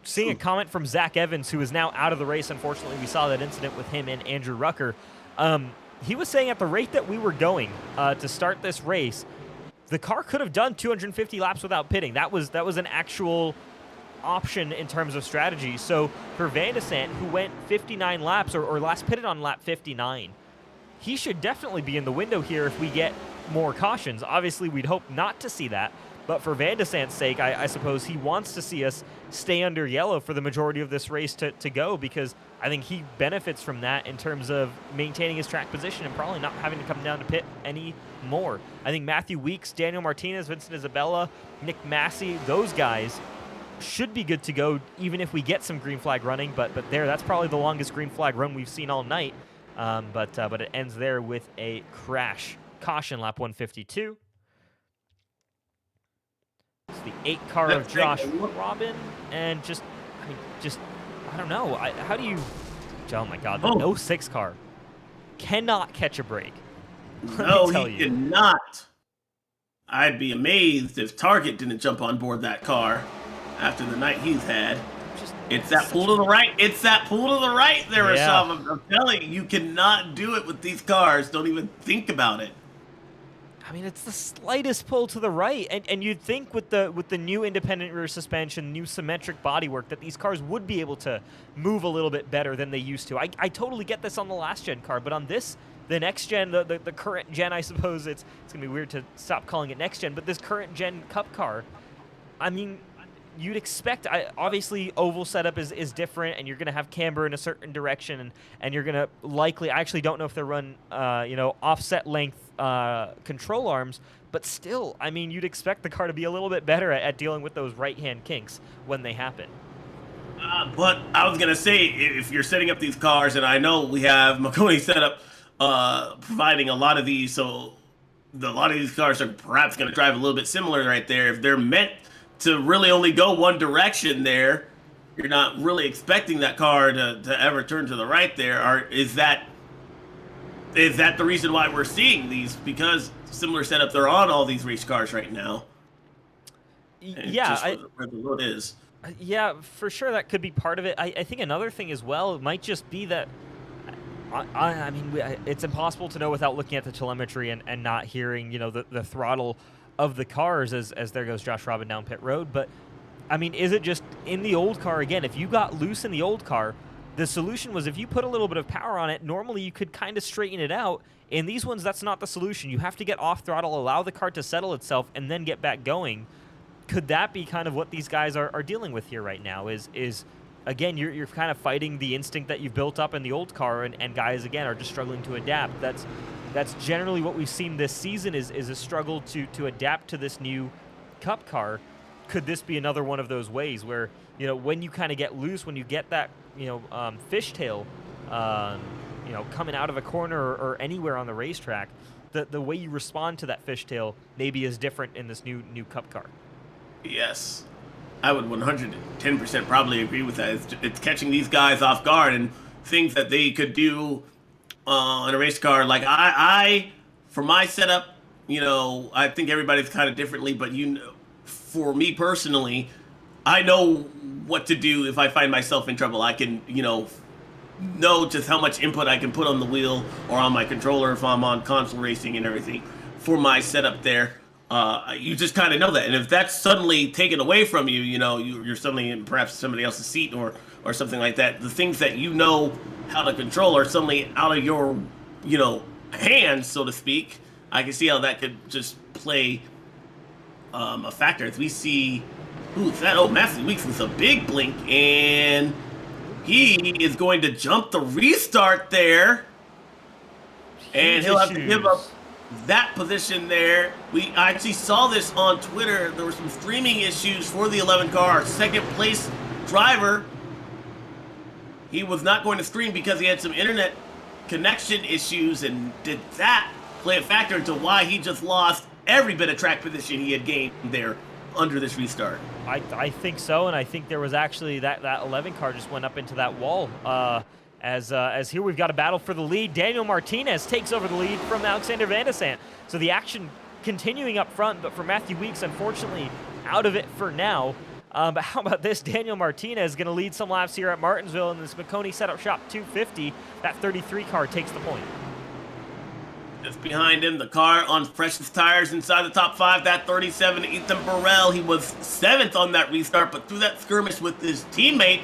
seeing a comment from Zach Evans, who is now out of the race. Unfortunately, we saw that incident with him and Andrew Rucker. He was saying at the rate that we were going to start this race, the car could have done 250 laps without pitting. That was an actual option in terms of strategy. So for Van de Sant, who went 59 laps, or last pitted on lap 59, he should definitely be in the window here if we get more cautions. Obviously, we'd hope not to see that, But for Van de Sant's sake, I suppose he wants to see us stay under yellow for the majority of this race to go, because I think he benefits from that in terms of maintaining his track position and probably not having to come down to pit any more. I think Matthew Weeks, Daniel Martinez, Vincent Isabella, Nick Massey, those guys should be good to go even if we get some green flag running, but that's probably the longest green flag run we've seen all night. But it ends there with a crash. Caution, lap 152. It's the 8 car of Josh Robin, and I don't know. How do you? Oh my God, the 06 car cannot catch a break. No, he cannot. I'd be amazed if Target didn't jump on board that car after the night he's had. It's that pull to the right. It's that pull to the right there, Rashad. I'm telling you, you cannot do it with these cars. Don't even think about it. I mean, it's the slightest pull to the right, and you'd think with the new independent rear suspension, new symmetric bodywork, that these cars would be able to move a little bit better than they used to. I totally get this on the last gen car, but on this, the next gen, the current gen, I suppose it's gonna be weird to stop calling it next gen, but this current gen Cup car, I mean, you'd expect, obviously oval setup is different, and you're going to have camber in a certain direction, and you're going to likely, I actually don't know if they run, offset length control arms, but still, I mean, you'd expect the car to be a little bit better at dealing with those right-hand kinks when they happen. But I was going to say, if you're setting up these cars, and I know we have Maconi set up providing a lot of these, so a lot of these cars are perhaps going to drive a little bit similar right there. If they're meant to really only go one direction there, you're not really expecting that car to ever turn to the right there. Or is that the reason why we're seeing these? Because similar setup, they're on all these race cars right now. Yeah, where the load is. Yeah, for sure that could be part of it. I think another thing as well might just be that I mean, it's impossible to know without looking at the telemetry and not hearing, the throttle of the cars as there goes Josh Robin down pit road. But I mean, is it just in the old car again? If you got loose in the old car, the solution was if you put a little bit of power on it, normally you could kind of straighten it out. In these ones, that's not the solution. You have to get off throttle, allow the car to settle itself, and then get back going. Could that be kind of what these guys are dealing with here right now? Is again, you're kind of fighting the instinct that you've built up in the old car, and guys again are just struggling to adapt. That's generally what we've seen this season is a struggle to adapt to this new Cup car. Could this be another one of those ways where, when you kind of get loose, when you get that, fishtail, coming out of a corner or anywhere on the racetrack, the way you respond to that fishtail maybe is different in this new Cup car. Yes, I would 110% probably agree with that. It's catching these guys off guard and things that they could do in a race car. Like I for my setup, I think everybody's kind of differently, but for me personally, I know what to do if I find myself in trouble. I can, know just how much input I can put on the wheel or on my controller if I'm on console racing and everything for my setup there. You just kind of know that. And if that's suddenly taken away from you, you're suddenly in perhaps somebody else's seat or something like that. The things that you know how to control are suddenly out of your, hands, so to speak. I can see how that could just play a factor. As we see, who's that? Oh, Matthew Weeks with a big blink, and he is going to jump the restart there. And he'll have to give up that position there. I actually saw this on Twitter. There were some streaming issues for the 11 car. Second place driver, he was not going to stream because he had some internet connection issues, and did that play a factor into why he just lost every bit of track position he had gained there under this restart? I think so, and I think there was actually that 11 car just went up into that wall. As here we've got a battle for the lead. Daniel Martinez takes over the lead from Alexander Van de Sant. So the action continuing up front, but for Matthew Weeks, unfortunately, out of it for now. But how about this? Daniel Martinez is going to lead some laps here at Martinsville in this Maconi Setup Shop 250. That 33 car takes the point. Just behind him, the car on freshest tires inside the top 5. That 37, Ethan Burrell. He was 7th on that restart, but through that skirmish with his teammate,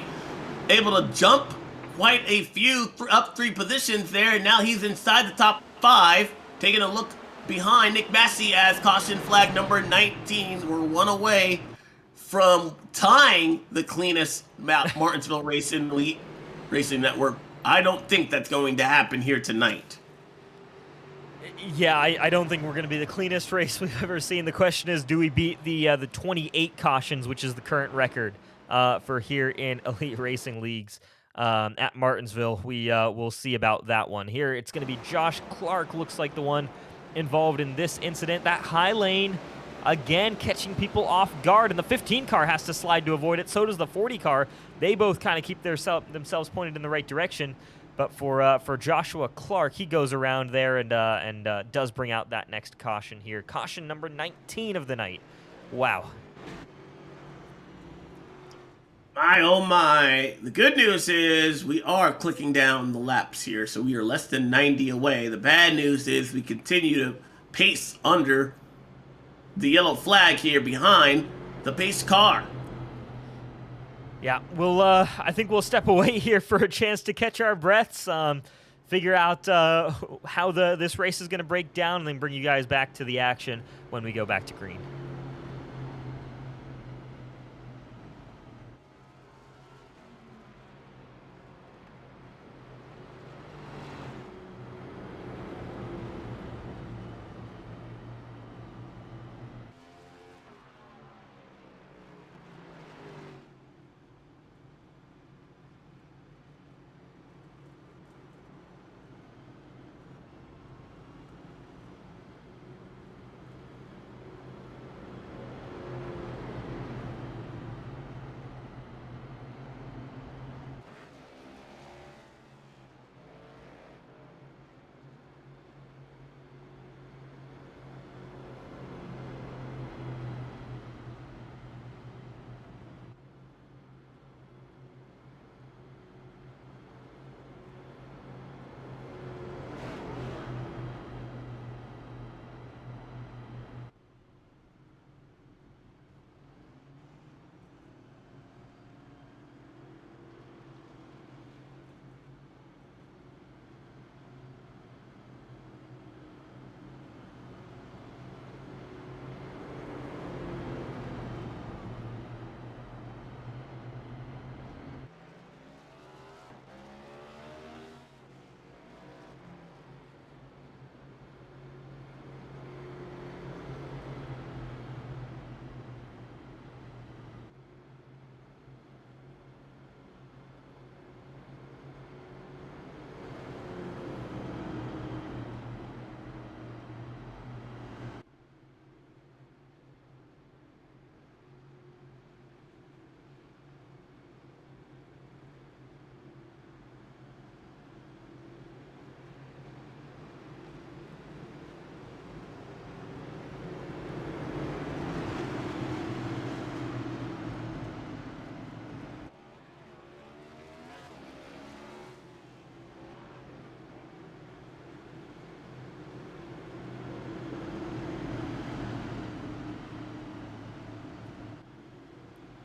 able to jump quite a few up 3 positions there, and now he's inside the top 5, taking a look behind Nick Massey as caution flag number 19. We're one away from tying the cleanest Martinsville Elite Racing Network. I don't think that's going to happen here tonight. Yeah, I don't think we're going to be the cleanest race we've ever seen. The question is, do we beat the 28 cautions, which is the current record for here in Elite Racing Leagues at Martinsville? We'll see about that one. Here, it's going to be Josh Clark, looks like the one involved in this incident. That high lane, again, catching people off guard, and the 15 car has to slide to avoid it. So does the 40 car. They both kind of keep themselves pointed in the right direction. But for Joshua Clark, he goes around there and does bring out that next caution here. Caution number 19 of the night. Wow. My, oh my. The good news is we are clicking down the laps here, so we are less than 90 away. The bad news is we continue to pace under the yellow flag here behind the pace car. Yeah, I think we'll step away here for a chance to catch our breaths, figure out how this race is going to break down, and then bring you guys back to the action when we go back to green.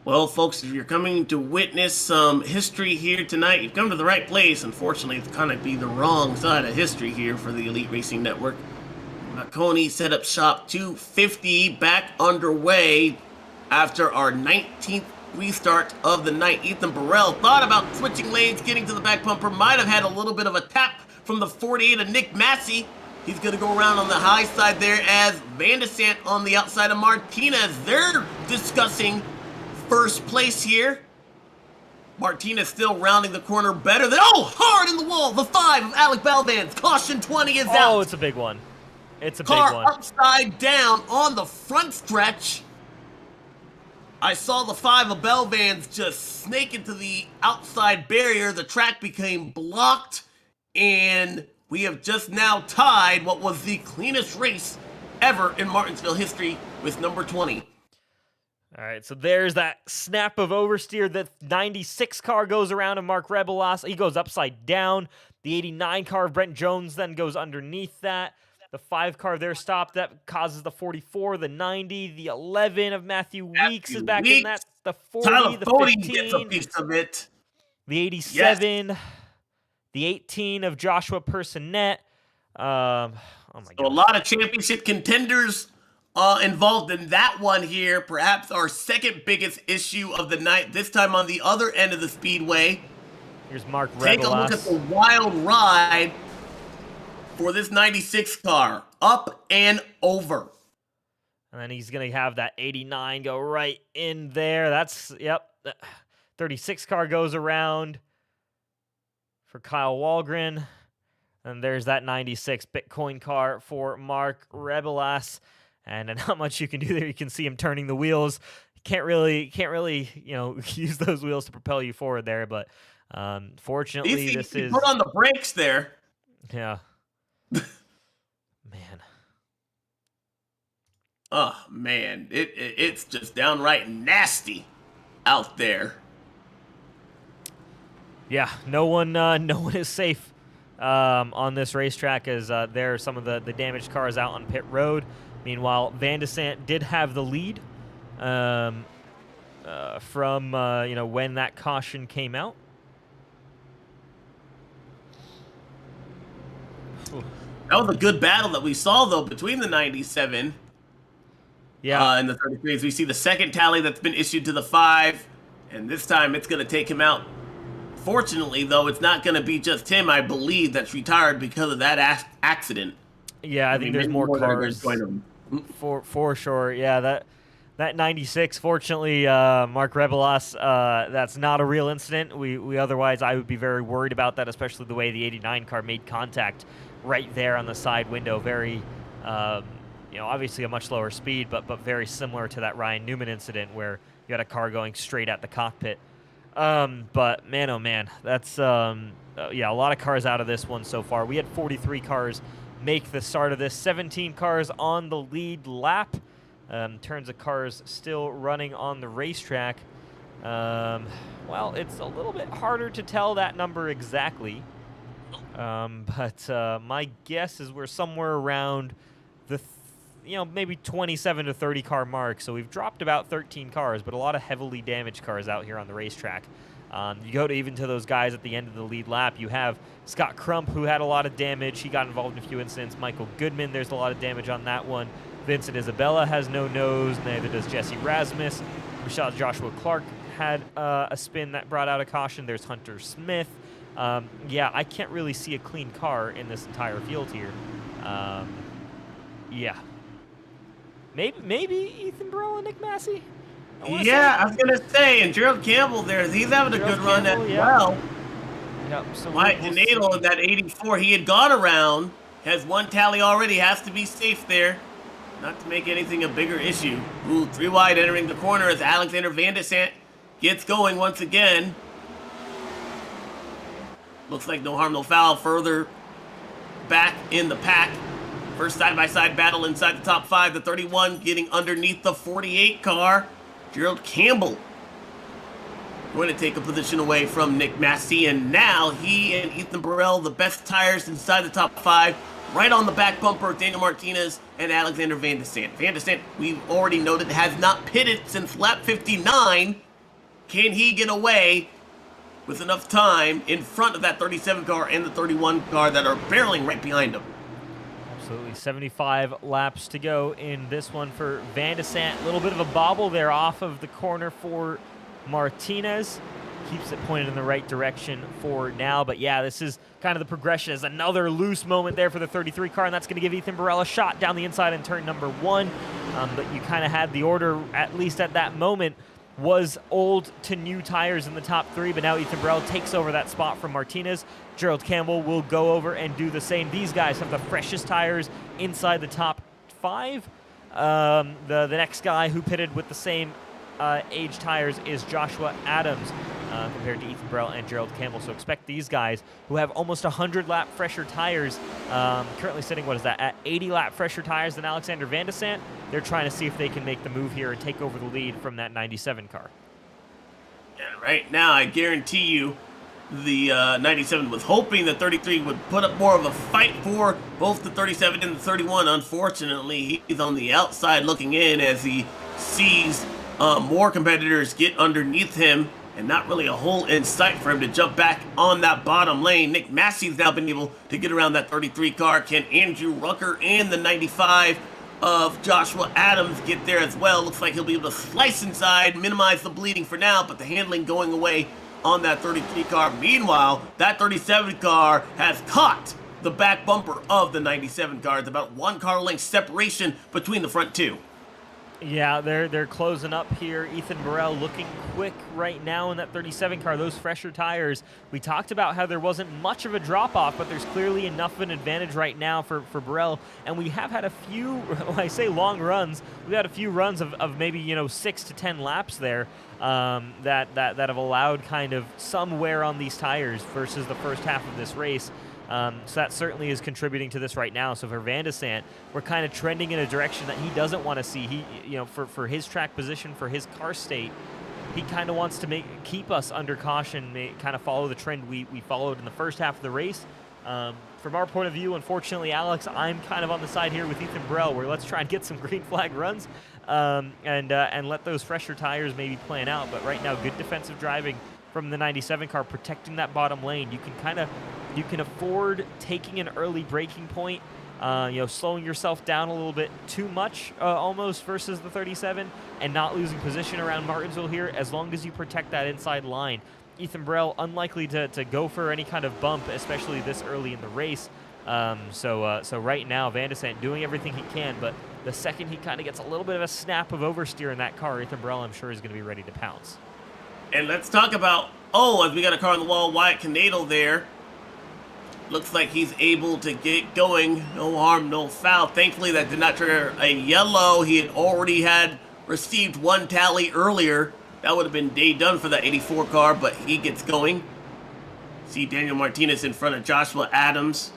Well, folks, if you're coming to witness some history here tonight, you've come to the right place. Unfortunately, it's kind of be the wrong side of history here for the Elite Racing Network. Maconi set up shop 250 back underway after our 19th restart of the night. Ethan Burrell thought about switching lanes, getting to the back bumper, might have had a little bit of a tap from the 48 of Nick Massey. He's going to go around on the high side there as Van de Sant on the outside of Martinez. They're discussing first place here. Martinez still rounding the corner better than, hard in the wall. The 5 of Alec Balvan's. Caution 20 is out. Oh, it's a big one. It's a big Car one. upside down on the front stretch. I saw the 5 of Belvan's just snake into the outside barrier. The track became blocked, and we have just now tied what was the cleanest race ever in Martinsville history with number 20. All right, so there's that snap of oversteer. The 96 car goes around and Mark Rebelos. He goes upside down. The 89 car of Brent Jones then goes underneath that. The 5 car there stopped. That causes the 44, the 90, the 11 of Matthew Weeks is back in that. The 40, Tyler the Bodie 15, gets a piece of it. the 87, Yes. the 18 of Joshua Personette, Oh my So a god. lot of championship contenders involved in that one here. Perhaps our second biggest issue of the night. This time on the other end of the speedway. Here's Mark Take a look at the Rebelas. wild ride for this 96 car. Up and over. And then he's going to have that 89 go right in there. That's, yep. 36 car goes around for Kyle Walgren. And there's that 96 Bitcoin car for Mark Rebelas. And not much you can do there. You can see him turning the wheels. Can't really, use those wheels to propel you forward there. But fortunately, this is... Put on the brakes there. Yeah. Man. Oh, man. It's just downright nasty out there. Yeah, no one is safe on this racetrack, as there are some of the damaged cars out on pit road. Meanwhile, Van de Sant did have the lead from when that caution came out. That was a good battle that we saw, though, between the 97 and the 33s. We see the second tally that's been issued to the 5, and this time it's going to take him out. Fortunately, though, it's not going to be just him, I believe, that's retired because of that accident. Yeah, I think there's more cars. For sure. Yeah, that 96, fortunately, Mark Rebelas, that's not a real incident. We otherwise, I would be very worried about that, especially the way the 89 car made contact right there on the side window. Very, obviously a much lower speed, but very similar to that Ryan Newman incident where you had a car going straight at the cockpit. But man, oh man, that's, a lot of cars out of this one so far. We had 43 cars make the start of this, 17 cars on the lead lap. Turns of cars still running on the racetrack. Well, it's a little bit harder to tell that number exactly. But my guess is we're somewhere around the, maybe 27 to 30 car mark. So we've dropped about 13 cars, but a lot of heavily damaged cars out here on the racetrack. You go to even to those guys at the end of the lead lap. You have Scott Crump, who had a lot of damage. He got involved in a few incidents. Michael Goodman, there's a lot of damage on that one. Vincent Isabella has no nose, neither does Jesse Rasmus. Michelle Joshua Clark had a spin that brought out a caution. There's Hunter Smith. Yeah, I can't really see a clean car in this entire field here. Yeah. Maybe Ethan Burrell and Nick Massey? Yeah, I was going to say, and Gerald Campbell there, he's having a good run as well. Yep, so Mike Donato in that 84, he had gone around, has one tally already, has to be safe there. Not to make anything a bigger issue. Ooh, 3 wide entering the corner as Alexander Van de Sant gets going once again. Looks like no harm, no foul. Further back in the pack. First side-by-side battle inside the top 5. The 31 getting underneath the 48 car. Gerald Campbell going to take a position away from Nick Massey. And now he and Ethan Burrell, the best tires inside the top 5. Right on the back bumper, Daniel Martinez and Alexander Van de Sant. Van de Sant, we've already noted, has not pitted since lap 59. Can he get away with enough time in front of that 37 car and the 31 car that are barreling right behind him? Absolutely. 75 laps to go in this one for Van de Sant. A little bit of a bobble there off of the corner for Martinez. Keeps it pointed in the right direction for now. But yeah, this is kind of the progression as another loose moment there for the 33 car, and that's going to give Ethan Burrell a shot down the inside in turn number 1. But you kind of had the order, at least at that moment, was old to new tires in the top 3, but now Ethan Burrell takes over that spot from Martinez. Gerald Campbell will go over and do the same. These guys have the freshest tires inside the top 5. The next guy who pitted with the same age tires is Joshua Adams, compared to Ethan Burrell and Gerald Campbell. So expect these guys, who have almost 100 lap fresher tires, currently sitting, what is that, at 80 lap fresher tires than Alexander Van de Sant. They're trying to see if they can make the move here and take over the lead from that 97 car. And right now, I guarantee you, the 97 was hoping the 33 would put up more of a fight for both the 37 and the 31. Unfortunately, he's on the outside looking in as he sees more competitors get underneath him and not really a hole in sight for him to jump back on that bottom lane. Nick Massey's now been able to get around that 33 car. Can Andrew Rucker and the 95 of Joshua Adams get there as well? Looks like he'll be able to slice inside, minimize the bleeding for now, but the handling going away on that 33 car. Meanwhile, that 37 car has caught the back bumper of the 97 car. It's about 1 car length separation between the front two. Yeah, they're closing up here. Ethan Burrell looking quick right now in that 37 car. Those fresher tires. We talked about how there wasn't much of a drop-off, but there's clearly enough of an advantage right now for Burrell. And we have had a few, when I say long runs, we've had a few runs of maybe 6 to 10 laps there that have allowed kind of some wear on these tires versus the first half of this race. So that certainly is contributing to this right now. So for Van de Sant, we're kind of trending in a direction that he doesn't want to see. He, for his track position, for his car state, he kind of wants to keep us under caution, kind of follow the trend we followed in the first half of the race. From our point of view, unfortunately, Alex, I'm kind of on the side here with Ethan Burrell, where let's try and get some green flag runs and let those fresher tires maybe plan out. But right now, good defensive driving from the 97 car, protecting that bottom lane. You can afford taking an early braking point, slowing yourself down a little bit too much almost versus the 37 and not losing position around Martinsville here as long as you protect that inside line. Ethan Burrell unlikely to go for any kind of bump, especially this early in the race. So right now, Van de Sant doing everything he can, but the second he kind of gets a little bit of a snap of oversteer in that car, Ethan Burrell, I'm sure, is going to be ready to pounce. And let's talk about, as we got a car on the wall, Wyatt Canadal there. Looks like he's able to get going. No harm, no foul. Thankfully, that did not trigger a yellow. He had received 1 tally earlier. That would have been day done for that 84 car, but he gets going. See Daniel Martinez in front of Joshua Adams.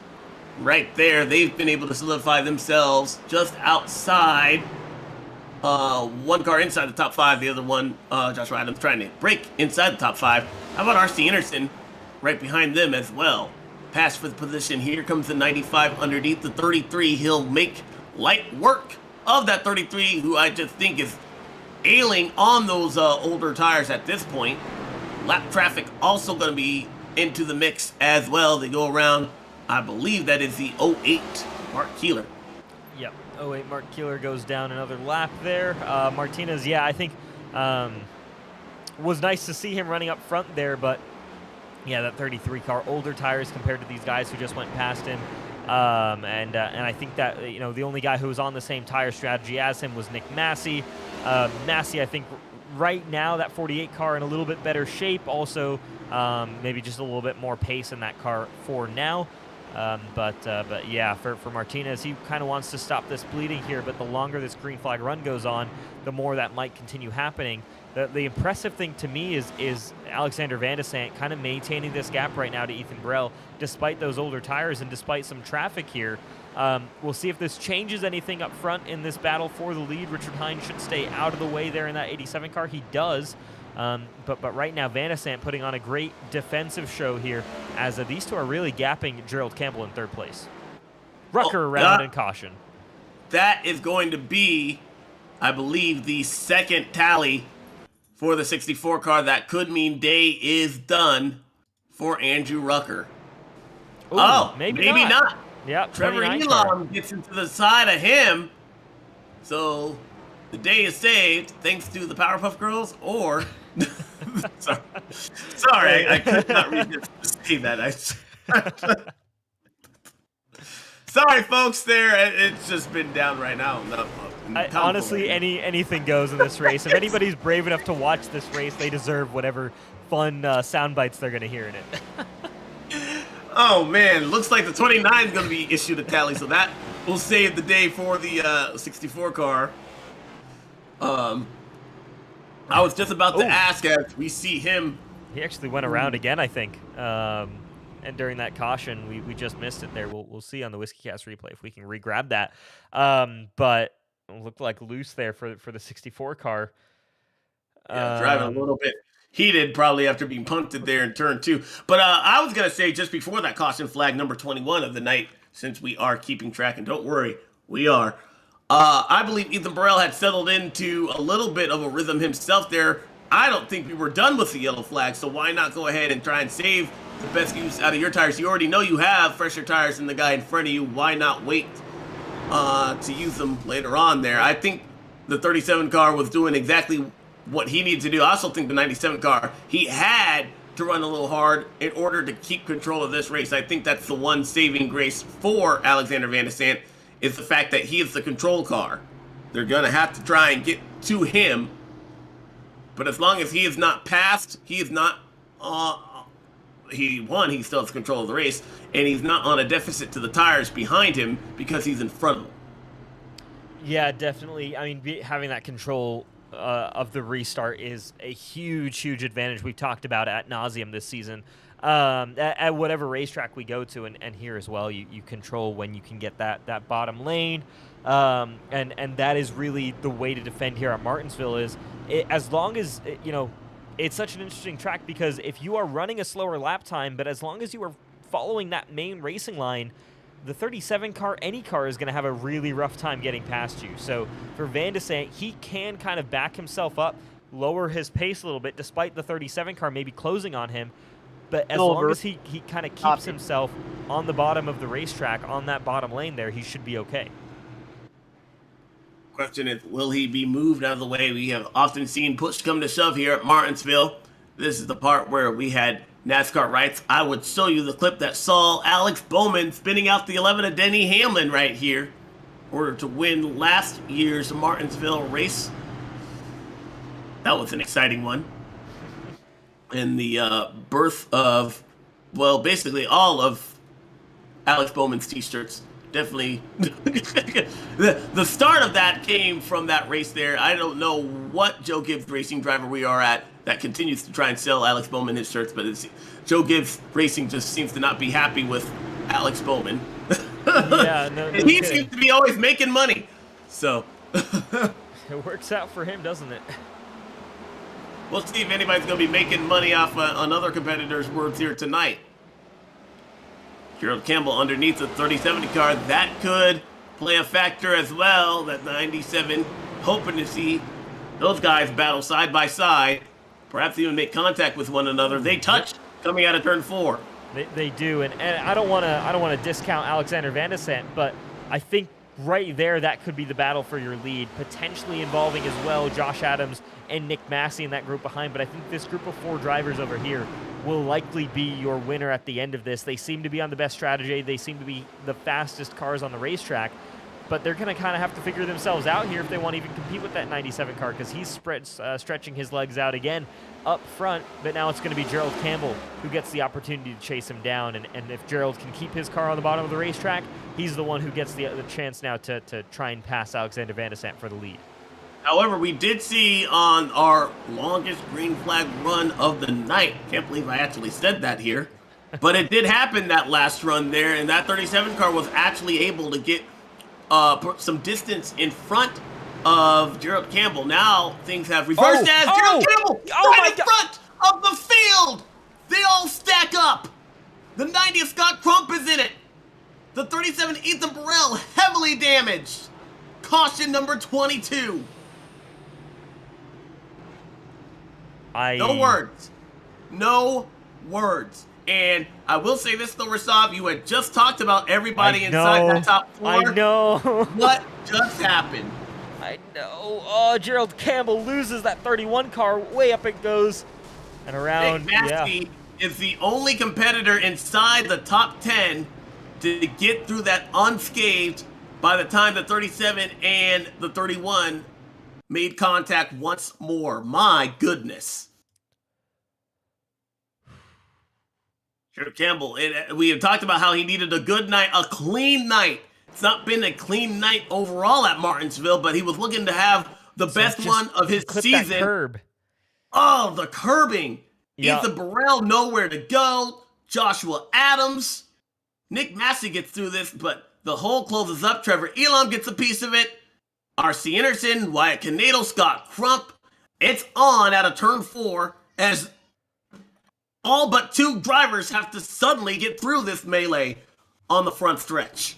Right there, they've been able to solidify themselves just outside. 1 car inside the top 5, the other one, Joshua Adams, trying to break inside the top 5. How about R.C. Anderson right behind them as well? Pass for the position. Here comes the 95 underneath the 33. He'll make light work of that 33, who I just think is ailing on those older tires at this point. Lap traffic also going to be into the mix as well. They go around, I believe that is the 08 Mark Keeler. Yep, 08 Mark Keeler goes down another lap there. Martinez, yeah, I think was nice to see him running up front there, but yeah, that 33 car, older tires compared to these guys who just went past him. And I think that, the only guy who was on the same tire strategy as him was Nick Massey. Massey, I think right now, that 48 car in a little bit better shape. Also, maybe just a little bit more pace in that car for now. But yeah, for Martinez, he kind of wants to stop this bleeding here, but the longer this green flag run goes on, the more that might continue happening. The impressive thing to me is Alexander Van de Sant kind of maintaining this gap right now to Ethan Burrell, despite those older tires and despite some traffic here. We'll see if this changes anything up front in this battle for the lead. Richard Hines should stay out of the way there in that 87 car. He does. But right now, Van de Sant putting on a great defensive show here as these two are really gapping Gerald Campbell in 3rd place. Rucker around in caution. That is going to be, I believe, the 2nd tally for the 64 car. That could mean day is done for Andrew Rucker. Ooh, maybe not. Yeah, Trevor Elam gets into the side of him. So the day is saved thanks to the Powerpuff Girls, or sorry, I could not resist to say that. Sorry, folks. It's just been down right now. Honestly, anything goes in this race. If anybody's brave enough to watch this race, they deserve whatever fun sound bites they're going to hear in it. Oh man, looks like the 29 is going to be issued a tally, so that will save the day for the 64 car. I was just about to ask as we see him. He actually went around again, I think. And during that caution, we just missed it there. We'll see on the WhiskeyCast replay if we can re-grab that. But it looked like loose there for the 64 car. Yeah, driving a little bit heated probably after being punted there in turn 2. But I was going to say just before that caution flag, number 21 of the night, since we are keeping track, and don't worry, we are. I believe Ethan Burrell had settled into a little bit of a rhythm himself there, I don't think we were done with the yellow flag, so why not go ahead and try and save the best use out of your tires? You already know you have fresher tires than the guy in front of you. Why not wait to use them later on there? I think the 37 car was doing exactly what he needed to do. I also think the 97 car, he had to run a little hard in order to keep control of this race. I think that's the one saving grace for Alexander Van de Sant, is the fact that he is the control car. They're going to have to try and get to him. But as long as he is not passed, he is not, he still has control of the race, and he's not on a deficit to the tires behind him because he's in front of him. Yeah, definitely. I mean, having that control of the restart is a huge advantage. We've talked about ad nauseum this season. At whatever racetrack we go to, and here as well, you control when you can get that bottom lane. And that is really the way to defend here at Martinsville. As long as, it's such an interesting track, because if you are running a slower lap time, but as long as you are following that main racing line, the 37 car, any car, is going to have a really rough time getting past you. So for Van de Sant, he can kind of back himself up, lower his pace a little bit, despite the 37 car maybe closing on him. But as long as he kind of keeps himself on the bottom of the racetrack, on that bottom lane there, he should be okay. Question is, will he be moved out of the way? We have often seen push come to shove here at Martinsville. This is the part where we had NASCAR rights. I would show you the clip that saw Alex Bowman spinning out the 11 of Denny Hamlin right here in order to win last year's Martinsville race. That was an exciting one. And the birth of, well, basically all of Alex Bowman's t-shirts. Definitely. the start of that came from that race there. I don't know what Joe Gibbs racing driver we are at that continues to try and sell Alex Bowman his shirts, but Joe Gibbs Racing just seems to not be happy with Alex Bowman. Yeah, no and he kidding. seems to be always making money. So It works out for him, doesn't it? we'll see if anybody's going to be making money off another competitor's words here tonight. Gerald Campbell underneath the 3070 car. That could play a factor as well. That 97, hoping to see those guys battle side by side, perhaps even make contact with one another. They touch coming out of turn 4. They do, and I don't want to discount Alexander Van de Sant, but I think right there that could be the battle for your lead, potentially involving as well Josh Adams and Nick Massey in that group behind. But I think this group of 4 drivers over here will likely be your winner at the end of this. They seem to be on the best strategy. They seem to be the fastest cars on the racetrack, but they're going to kind of have to figure themselves out here if they want to even compete with that 97 car, because he's stretching his legs out again up front. But now it's going to be Gerald Campbell who gets the opportunity to chase him down, and if Gerald can keep his car on the bottom of the racetrack, he's the one who gets the chance now to try and pass Alexander Van de Sant for the lead. However, we did see on our longest green flag run of the night, can't believe I actually said that here, but it did happen that last run there, and that 37 car was actually able to get some distance in front of Gerald Campbell. Now things have reversed as Gerald Campbell right in front of the field. They all stack up. The 90th Scott Crump is in it. The 37 Ethan Burrell heavily damaged. Caution number 22. No words. No words. And I will say this, though, Rasav, you had just talked about everybody inside that top 4. I know. What just happened? I know. Oh, Gerald Campbell loses that 31 car. Way up it goes. And around. Nick Massey is the only competitor inside the top 10 to get through that unscathed by the time the 37 and the 31 made contact once more. My goodness. Gerald Campbell, we have talked about how he needed a good night, a clean night. It's not been a clean night overall at Martinsville, but he was looking to have the best one of his season. That curb. Oh, the curbing. Yep. Ethan Burrell, nowhere to go. Joshua Adams. Nick Massey gets through this, but the hole closes up. Trevor Elam gets a piece of it. R.C. Anderson, Wyatt Canado, Scott Crump. It's on out of turn 4 as all but 2 drivers have to suddenly get through this melee on the front stretch.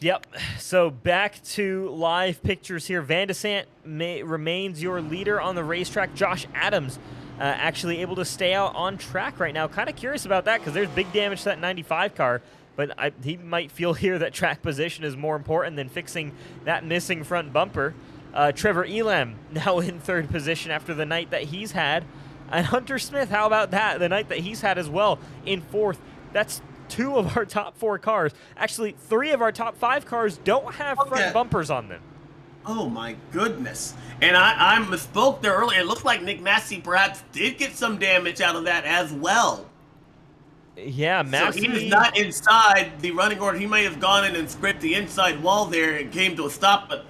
Yep. So back to live pictures here. Van de Sant remains your leader on the racetrack. Josh Adams actually able to stay out on track right now. Kind of curious about that because there's big damage to that 95 car. But he might feel here that track position is more important than fixing that missing front bumper. Trevor Elam now in third position after the night that he's had. And Hunter Smith, how about that? The night that he's had as well in fourth. That's 2 of our top 4 cars. Actually, 3 of our top 5 cars don't have front bumpers on them. Oh my goodness. And I misspoke there earlier. It looks like Nick Massey perhaps did get some damage out of that as well. Yeah, Massey. So he was not inside the running order. He may have gone in and scraped the inside wall there and came to a stop, but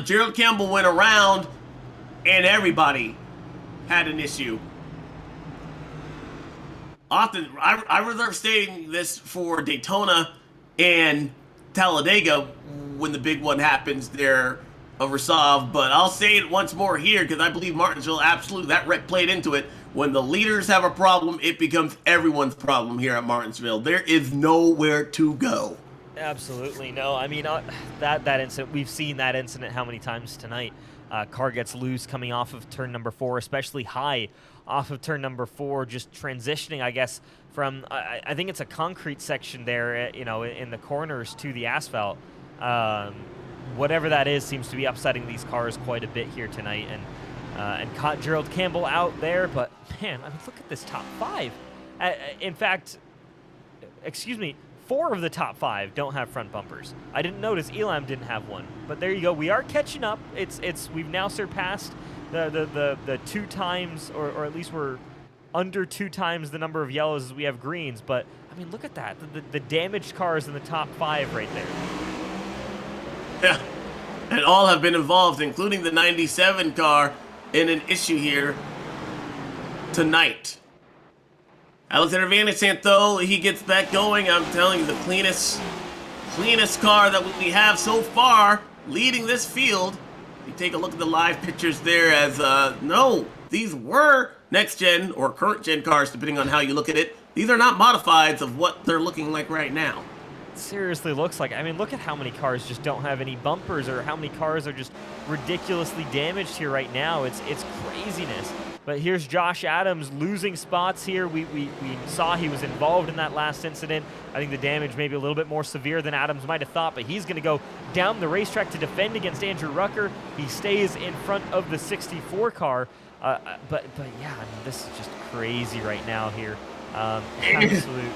Gerald Campbell went around and everybody had an issue. Often, I reserve stating this for Daytona and Talladega when the big one happens there over Sauve, but I'll say it once more here because I believe Martinsville, absolutely, that wreck played into it. When the leaders have a problem, it becomes everyone's problem here at Martinsville. There is nowhere to go. Absolutely no. I mean, that incident, we've seen that incident how many times tonight. Car gets loose coming off of turn number 4, especially high off of turn number 4, just transitioning, I guess, from, I think it's a concrete section there, you know, in the corners to the asphalt. Whatever that is seems to be upsetting these cars quite a bit here tonight, and caught Gerald Campbell out there. But man, I mean, look at this top 5. In fact, excuse me, 4 of the top 5 don't have front bumpers. I didn't notice Elam didn't have one, but there you go. We are catching up. We've now surpassed the 2 times, or at least we're under 2 times the number of yellows as we have greens. But I mean, look at that. The damaged cars in the top 5 right there. Yeah, and all have been involved, including the 97 car, in an issue here tonight. Alexander Van de Sant, though, he gets back going. I'm telling you, the cleanest car that we have so far leading this field. You take a look at the live pictures there as, no, these were next-gen or current-gen cars, depending on how you look at it. These are not modifieds of what they're looking like right now. Seriously looks like. I mean, look at how many cars just don't have any bumpers, or how many cars are just ridiculously damaged here right now. It's craziness. But here's Josh Adams losing spots here. We saw he was involved in that last incident. I think the damage may be a little bit more severe than Adams might have thought, but he's going to go down the racetrack to defend against Andrew Rucker. He stays in front of the 64 car. But yeah, I mean, this is just crazy right now here. Absolute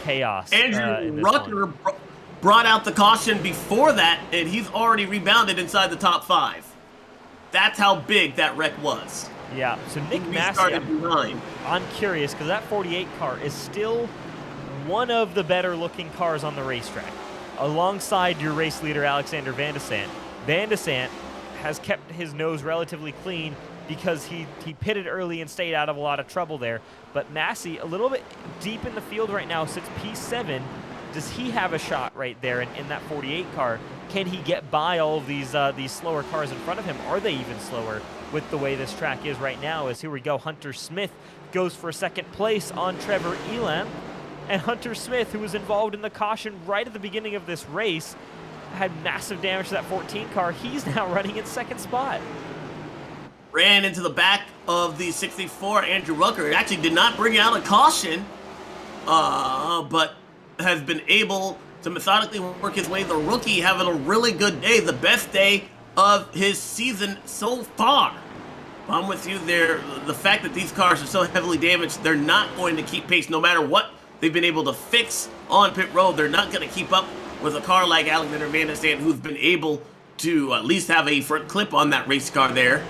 chaos. Andrew Rucker brought out the caution before that, and he's already rebounded inside the top 5. That's how big that wreck was. Yeah, so Nick Massey, I'm curious, because that 48 car is still one of the better looking cars on the racetrack, alongside your race leader, Alexander Van de Sant. Van de Sant has kept his nose relatively clean because he pitted early and stayed out of a lot of trouble there. But Massey, a little bit deep in the field right now, sits P7. Does he have a shot right there in that 48 car? Can he get by all of these slower cars in front of him? Are they even slower with the way this track is right now? As here we go, Hunter Smith goes for second place on Trevor Elam. And Hunter Smith, who was involved in the caution right at the beginning of this race, had massive damage to that 14 car. He's now running in second spot. Ran into the back of the 64, Andrew Rucker. Actually did not bring out a caution, but has been able to methodically work his way. The rookie having a really good day, the best day of his season so far. I'm with you there. The fact that these cars are so heavily damaged, they're not going to keep pace no matter what they've been able to fix on pit road. They're not going to keep up with a car like Alexander Van de Sant, who's been able to at least have a front clip on that race car there.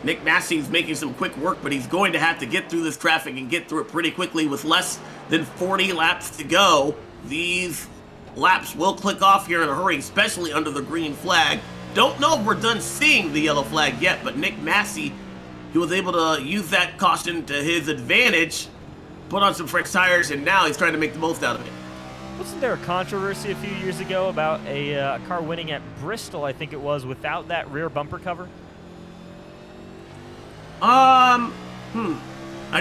Nick Massey's making some quick work, but he's going to have to get through this traffic and get through it pretty quickly with less than 40 laps to go. These laps will click off here in a hurry, especially under the green flag. Don't know if we're done seeing the yellow flag yet, but Nick Massey, he was able to use that caution to his advantage, put on some fresh tires, and now he's trying to make the most out of it. Wasn't there a controversy a few years ago about a car winning at Bristol, I think it was, without that rear bumper cover? I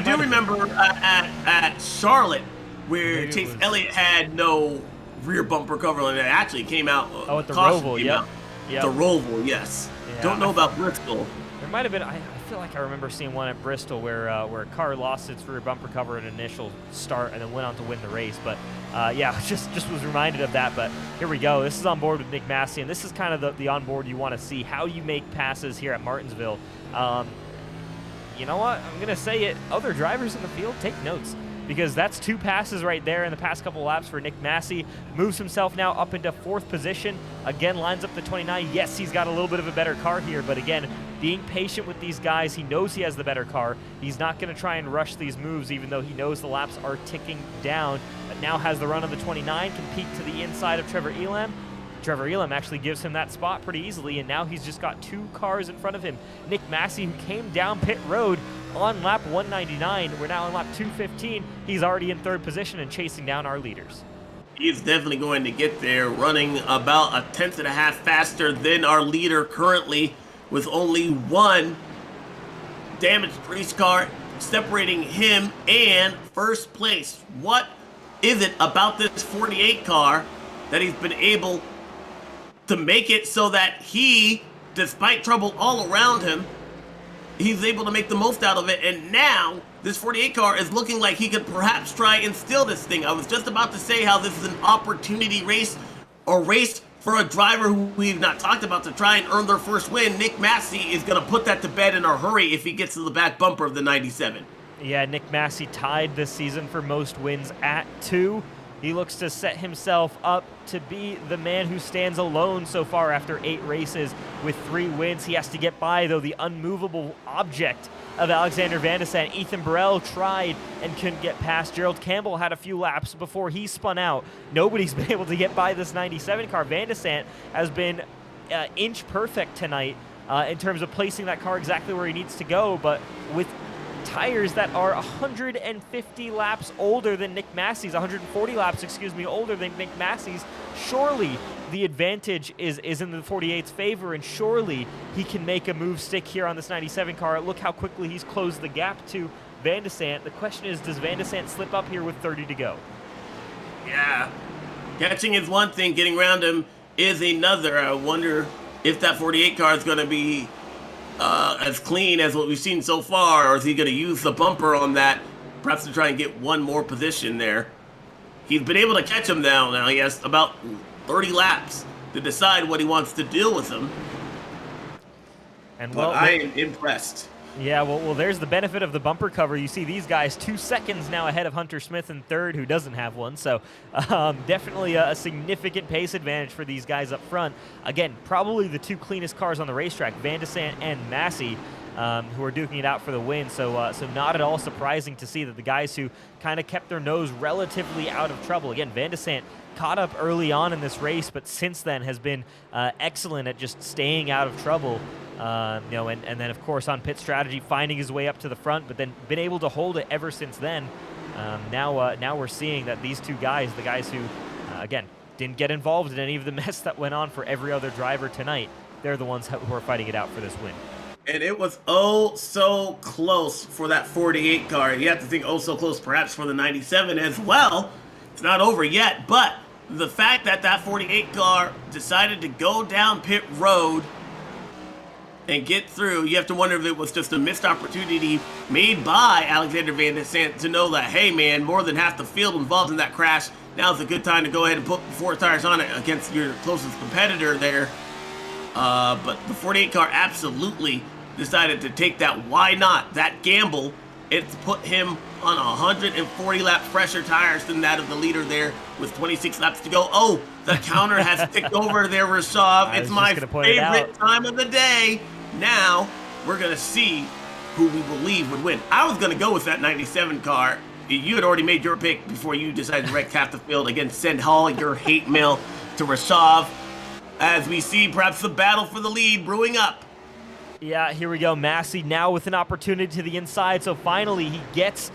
do remember at Charlotte where Chase Elliott had no rear bumper cover, and it actually came out. Oh, at the caution Roval, came yep. out. Yep. The Roval, yes. Yeah, Don't know about Bristol. There might have been. I feel like I remember seeing one at Bristol where a car lost its rear bumper cover at initial start and then went on to win the race. But yeah, just was reminded of that. But here we go. This is on board with Nick Massey, and this is kind of the on board you want to see. How you make passes here at Martinsville. You know what? I'm gonna say it. Other drivers in the field, take notes, because that's 2 passes right there in the past couple laps for Nick Massey. Moves himself now up into 4th position. Again, lines up to 29. Yes, he's got a little bit of a better car here, but again, being patient with these guys. He knows he has the better car. He's not going to try and rush these moves, even though he knows the laps are ticking down. But now has the run of the 29, can peek to the inside of Trevor Elam. Trevor Elam actually gives him that spot pretty easily, and now he's just got 2 cars in front of him. Nick Massey, who came down pit road on lap 199, we're now on lap 215. He's already in 3rd position and chasing down our leaders. He's definitely going to get there, running about 1/10 and a half faster than our leader currently, with only 1 damaged race car separating him and first place. What is it about this 48 car that he's been able to make it so that he, despite trouble all around him, he's able to make the most out of it? And now this 48 car is looking like he could perhaps try and steal this thing. I was just about to say how this is an opportunity race, or race for a driver who we've not talked about to try and earn their first win. Nick Massey is going to put that to bed in a hurry if he gets to the back bumper of the 97. Yeah, Nick Massey tied this season for most wins at 2. He looks to set himself up to be the man who stands alone so far after 8 races with 3 wins. He has to get by, though, the unmovable object of Alexander Van de Sant. Ethan Burrell tried and couldn't get past. Gerald Campbell had a few laps before he spun out. Nobody's been able to get by this 97 car. Van de Sant has been inch perfect tonight in terms of placing that car exactly where he needs to go, but with tires that are 150 laps older than Nick Massey's, 140 laps, excuse me, older than Nick Massey's. Surely the advantage is in the 48's favor, and surely he can make a move stick here on this 97 car. Look how quickly he's closed the gap to Van de Sant. The question is, does Van de Sant slip up here with 30 to go? Yeah. Catching is one thing, getting around him is another. I wonder if that 48 car is going to be as clean as what we've seen so far, or is he going to use the bumper on that, perhaps to try and get one more position there. He's been able to catch him down now. He has about 30 laps to decide what he wants to do with him. And well, I am impressed. Yeah, well, there's the benefit of the bumper cover. You see these guys 2 seconds now ahead of Hunter Smith in 3rd, who doesn't have one. So definitely a significant pace advantage for these guys up front. Again, probably the 2 cleanest cars on the racetrack, Van de Sant and Massey, who are duking it out for the win. So not at all surprising to see that the guys who kind of kept their nose relatively out of trouble. Again, Van de Sant caught up early on in this race, but since then has been excellent at just staying out of trouble. And then of course on pit strategy, finding his way up to the front, but then been able to hold it ever since then. Now we're seeing that these 2 guys, the guys who, again, didn't get involved in any of the mess that went on for every other driver tonight, they're the ones who are fighting it out for this win. And it was oh so close for that 48 car. You have to think oh so close perhaps for the 97 as well. It's not over yet, but the fact that that 48 car decided to go down pit road and get through, you have to wonder if it was just a missed opportunity made by Alexander Van de Sant to know that, hey man, more than half the field involved in that crash. Now's a good time to go ahead and put 4 tires on it against your closest competitor there. But the 48 car absolutely decided to take that why not, that gamble. It's put him on 140 lap fresher tires than that of the leader there with 26 laps to go. Oh, the counter has ticked over there, Rashav. It's my favorite time of the day. Now we're going to see who we believe would win. I was going to go with that 97 car. You had already made your pick before you decided to wreck half the field. Again, send all your hate mail to Rashav as we see perhaps the battle for the lead brewing up. Yeah, here we go. Massey now with an opportunity to the inside. So finally he gets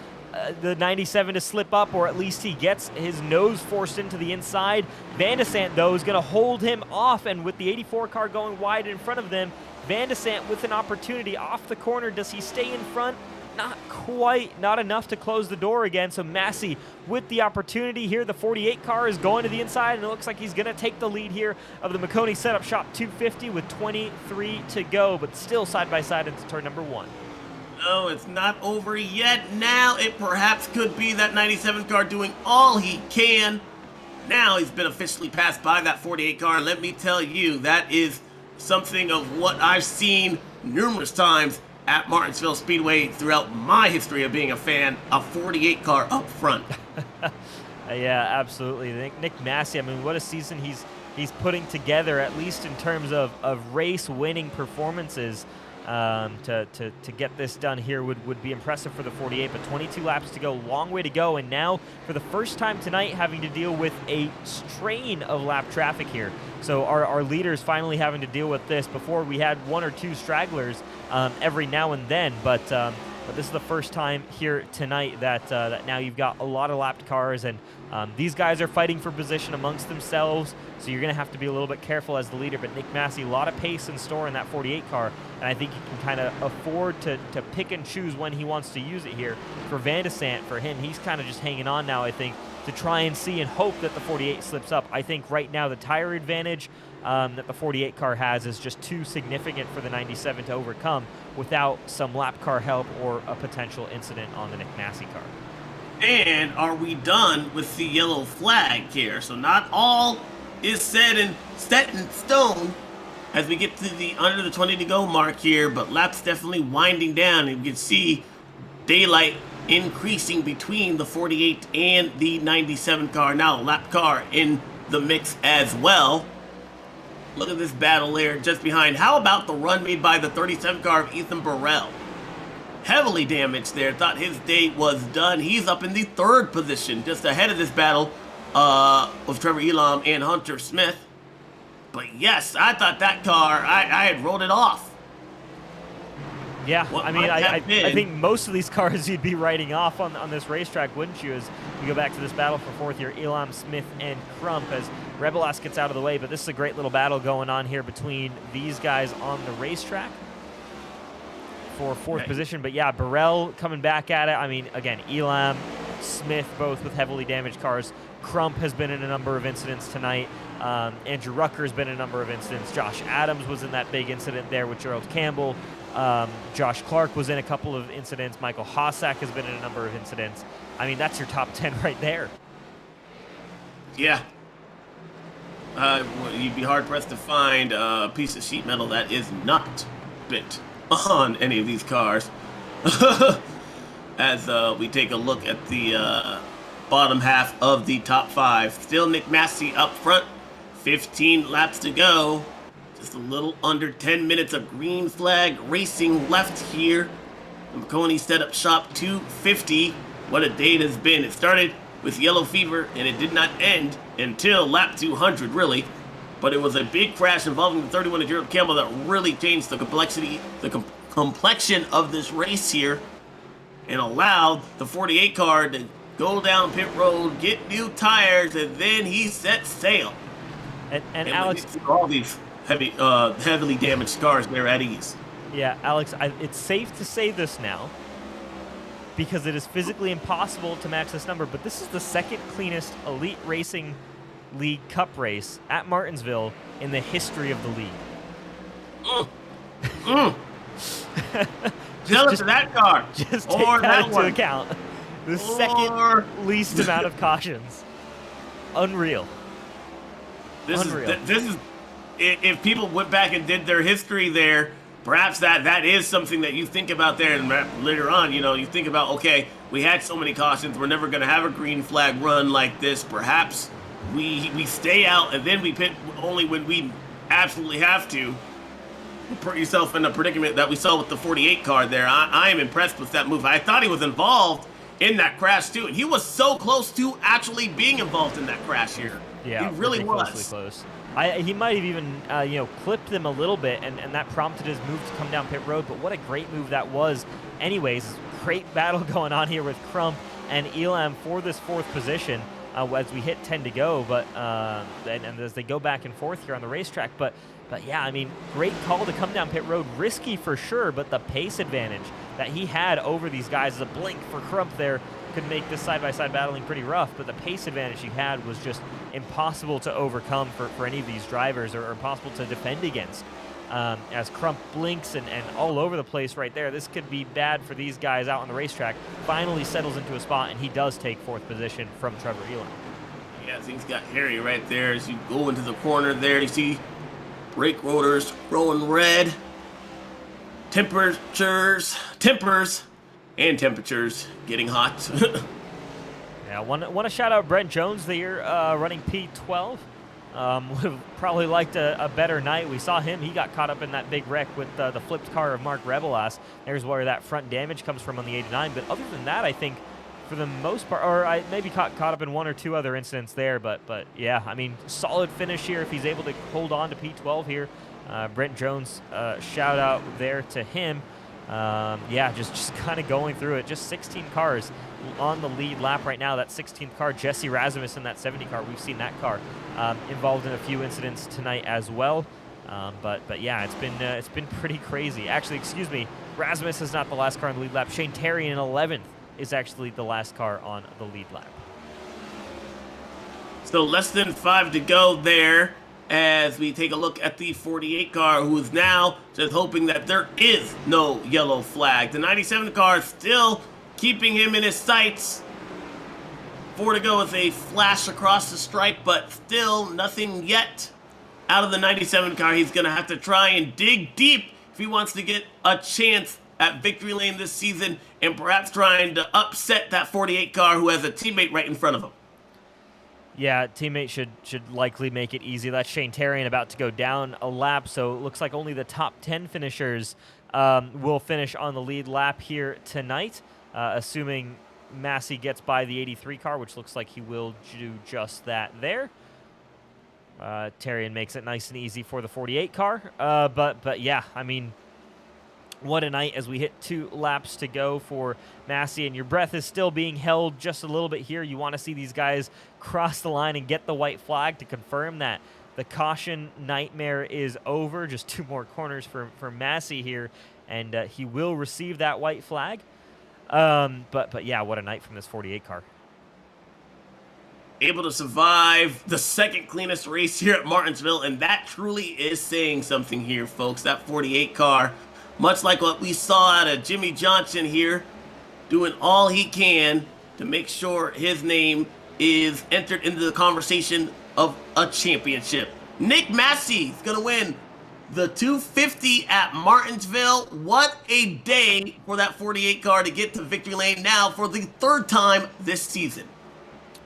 the 97 to slip up, or at least he gets his nose forced into the inside. Van de Sant, though, is going to hold him off, and with the 84 car going wide in front of them, Van de Sant with an opportunity off the corner. Does he stay in front? not quite, not enough to close the door again. So Massey with the opportunity here. The 48 car is going to the inside, and it looks like he's going to take the lead here of the Maconi Setup Shop 250 with 23 to go, but still side by side into turn number 1. No, it's not over yet. Now it perhaps could be that 97 car doing all he can. Now he's been officially passed by that 48 car, and let me tell you, that is something of what I've seen numerous times at Martinsville Speedway throughout my history of being a fan, a 48 car up front. Yeah, absolutely. Nick Massey, I mean, what a season he's putting together, at least in terms of race-winning performances. To get this done here would be impressive for the 48, but 22 laps to go, long way to go, and now for the first time tonight having to deal with a strain of lap traffic here. So our leaders finally having to deal with this. Before we had 1 or 2 stragglers every now and then, but this is the first time here tonight that now you've got a lot of lapped cars, and these guys are fighting for position amongst themselves, so you're going to have to be a little bit careful as the leader. But Nick Massey, a lot of pace in store in that 48 car, and I think he can kind of afford to pick and choose when he wants to use it here. For Van de Sant, for him, he's kind of just hanging on now, I think, to try and see and hope that the 48 slips up. I think right now the tire advantage that the 48 car has is just too significant for the 97 to overcome without some lap car help or a potential incident on the Nick Massey car. And are we done with the yellow flag here? So not all is set in stone as we get to the under the 20 to go mark here, but laps definitely winding down, and you can see daylight increasing between the 48 and the 97 car. Now lap car in the mix as well. Look at this battle there just behind. How about the run made by the 37 car of Ethan Burrell? Heavily damaged there. Thought his day was done. He's up in the 3rd position, just ahead of this battle with Trevor Elam and Hunter Smith. But yes, I thought that car, I had rolled it off. Yeah, What I mean, might have I been- think most of these cars you'd be writing off on this racetrack, wouldn't you, as you go back to this battle for 4th here, Elam, Smith, and Crump, as Rebelas gets out of the way. But this is a great little battle going on here between these guys on the racetrack for 4th position. But yeah, Burrell coming back at it. I mean, again, Elam, Smith, both with heavily damaged cars. Crump has been in a number of incidents tonight. Andrew Rucker has been in a number of incidents. Josh Adams was in that big incident there with Gerald Campbell. Josh Clark was in a couple of incidents. Michael Hossack has been in a number of incidents. I mean, that's your top 10 right there. Yeah. You'd be hard-pressed to find a piece of sheet metal that is not bent on any of these cars. As we take a look at the bottom half of the top 5. Still Nick Massey up front. 15 laps to go. Just a little under 10 minutes of green flag racing left here. The Maconi Setup Shop 250. What a day it has been. It started with yellow fever, and it did not end until lap 200, really. But it was a big crash involving the 31 of Gerald Campbell that really changed the complexion of this race here, and allowed the 48 car to go down pit road, get new tires, and then he set sail. And Alex, all these heavily damaged cars there at ease. Yeah, Alex, it's safe to say this now because it is physically impossible to match this number, but this is the 2nd cleanest Elite Racing League Cup race at Martinsville in the history of the league. Tell it to that car. Just take or that that into one. account. The 2nd least amount of cautions. Unreal. This is if people went back and did their history there, perhaps that is something that you think about there, and later on, you think about, okay, we had so many cautions, we're never going to have a green flag run like this. Perhaps we stay out and then we pit only when we absolutely have to. Put yourself in a predicament that we saw with the 48 car there. I am impressed with that move. I thought he was involved in that crash too, and he was so close to actually being involved in that crash here. Yeah, he really was close. He might have even clipped them a little bit, and that prompted his move to come down pit road. But what a great move that was. Anyways, great battle going on here with Crump and Elam for this 4th position. as we hit 10 to go, but and as they go back and forth here on the racetrack. But yeah, I mean, great call to come down pit road. Risky for sure, but the pace advantage that he had over these guys is a blink for Crump there. Could make this side-by-side battling pretty rough, but the pace advantage he had was just impossible to overcome for any of these drivers, or impossible to defend against. As Crump blinks and all over the place right there, this could be bad for these guys out on the racetrack. Finally settles into a spot, and he does take 4th position from Trevor Elon. Yeah, things got hairy right there. As you go into the corner there, you see brake rotors growing red. Tempers and temperatures getting hot. Yeah, want to shout out Brent Jones there, running P12. Would have probably liked a better night. We saw him. He got caught up in that big wreck with the flipped car of Mark Revelas. There's where that front damage comes from on the 89. But other than that, I think for the most part, or I maybe caught up in 1 or 2 other incidents there. But yeah, I mean, solid finish here if he's able to hold on to P12 here. Brent Jones, shout out there to him. Yeah, just kind of going through it. Just 16 cars on the lead lap right now. That 16th car, Jesse Rasmus in that 70 car. We've seen that car involved in a few incidents tonight as well. But yeah, it's been pretty crazy. Actually, excuse me, Rasmus is not the last car on the lead lap. Shane Terry in 11th is actually the last car on the lead lap. So less than 5 to go there, as we take a look at the 48 car, who is now just hoping that there is no yellow flag. The 97 car still keeping him in his sights. 4 to go with a flash across the stripe, but still nothing yet out of the 97 car. He's going to have to try and dig deep if he wants to get a chance at victory lane this season, and perhaps trying to upset that 48 car who has a teammate right in front of him. Yeah, teammate should likely make it easy. That's Shane Terrian about to go down a lap, so it looks like only the top 10 finishers will finish on the lead lap here tonight, assuming Massey gets by the 83 car, which looks like he will do just that there. Terrian makes it nice and easy for the 48 car, but yeah, I mean, what a night as we hit 2 laps to go for Massey, and your breath is still being held just a little bit here. You want to see these guys cross the line and get the white flag to confirm that the caution nightmare is over. Just 2 more corners for Massey here, and he will receive that white flag. But yeah, what a night from this 48 car. Able to survive the second cleanest race here at Martinsville, and that truly is saying something here, folks. That 48 car, much like what we saw out of Jimmy Johnson here, doing all he can to make sure his name is entered into the conversation of a championship. Nick Massey is going to win the 250 at Martinsville. What a day for that 48 car to get to victory lane now for the 3rd time this season.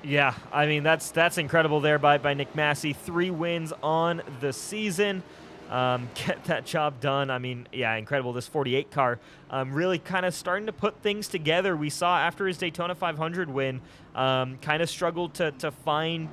Yeah, I mean, that's incredible there by Nick Massey. 3 wins on the season. Get that job done. I mean, yeah, incredible. This 48 car really kind of starting to put things together. We saw after his Daytona 500 win, kind of struggled to find,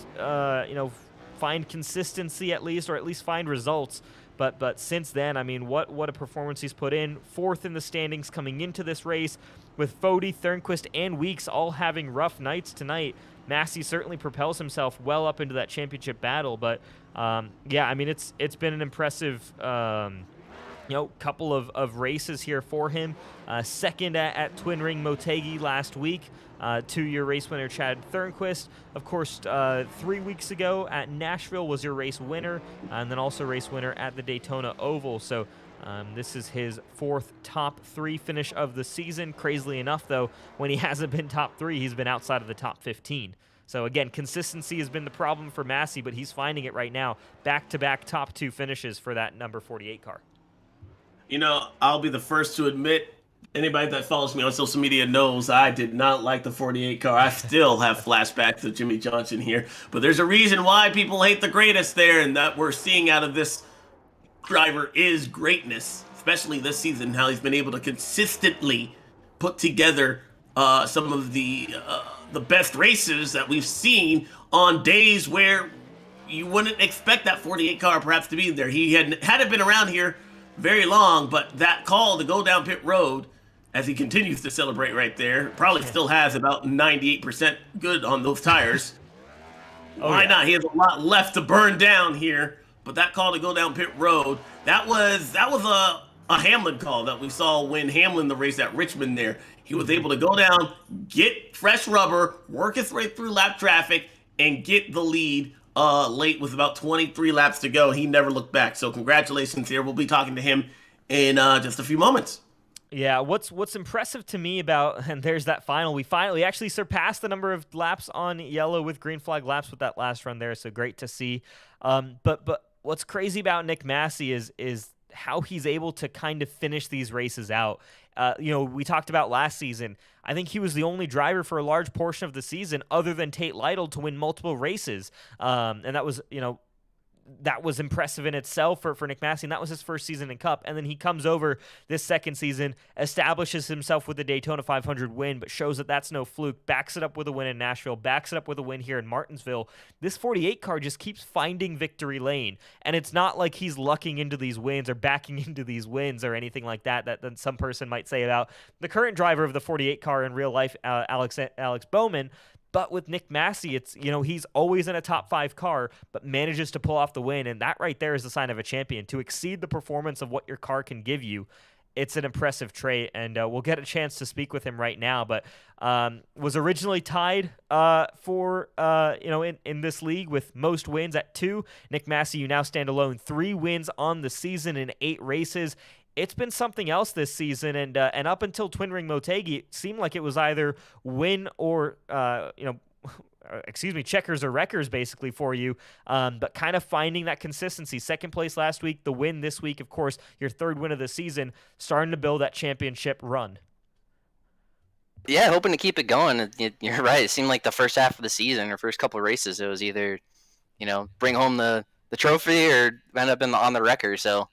find consistency at least, or at least find results. But since then, I mean, what a performance he's put in. 4th in the standings coming into this race, with Fody, Thernquist, and Weeks all having rough nights tonight. Massey certainly propels himself well up into that championship battle, but yeah, I mean, it's been an impressive couple of races here for him. 2nd at Twin Ring Motegi last week. 2-year race winner Chad Thernquist. Of course, 3 weeks ago at Nashville was your race winner, and then also race winner at the Daytona Oval. So this is his 4th top 3 finish of the season. Crazily enough, though, when he hasn't been top 3, he's been outside of the top 15. So again, consistency has been the problem for Massey, but he's finding it right now. Back-to-back top 2 finishes for that number 48 car. You know, I'll be the first to admit, anybody that follows me on social media knows I did not like the 48 car. I still have flashbacks of Jimmy Johnson here. But there's a reason why people hate the greatest there, and that we're seeing out of this driver is greatness, especially this season, how he's been able to consistently put together some of the best races that we've seen on days where you wouldn't expect that 48 car perhaps to be there. He hadn't been around here very long, but that call to go down pit road, as he continues to celebrate right there, probably still has about 98% good on those tires. Oh, Why yeah. not? He has a lot left to burn down here. But that call to go down pit road, that was a Hamlin call that we saw when Hamlin the race at Richmond there. He was able to go down, get fresh rubber, work his way through lap traffic, and get the lead late with about 23 laps to go. He never looked back. So congratulations here. We'll be talking to him in just a few moments. Yeah, what's impressive to me about, and there's that final, we actually surpassed the number of laps on yellow with green flag laps with that last run there, so great to see. But what's crazy about Nick Massey is how he's able to kind of finish these races out. We talked about last season. I think he was the only driver for a large portion of the season other than Tate Lytle to win multiple races. And that was impressive in itself for Nick Massey, and that was his first season in Cup. And then he comes over this second season, establishes himself with the Daytona 500 win, but shows that that's no fluke, backs it up with a win in Nashville, backs it up with a win here in Martinsville. This 48 car just keeps finding victory lane, and it's not like he's lucking into these wins or backing into these wins or anything like that some person might say about the current driver of the 48 car in real life, Alex Bowman. But with Nick Massey, it's, he's always in a top 5 car, but manages to pull off the win. And that right there is the sign of a champion. To exceed the performance of what your car can give you, it's an impressive trait. And we'll get a chance to speak with him right now. But was originally tied in this league with most wins at 2. Nick Massey, you now stand alone, 3 wins on the season in 8 races. It's been something else this season, and up until Twin Ring Motegi, it seemed like it was either win or checkers or wreckers basically for you. But kind of finding that consistency. Second place last week, the win this week, of course, your 3rd win of the season, starting to build that championship run. Yeah, hoping to keep it going. You're right. It seemed like the first half of the season or first couple of races, it was either, bring home the trophy or end up on the wrecker. So.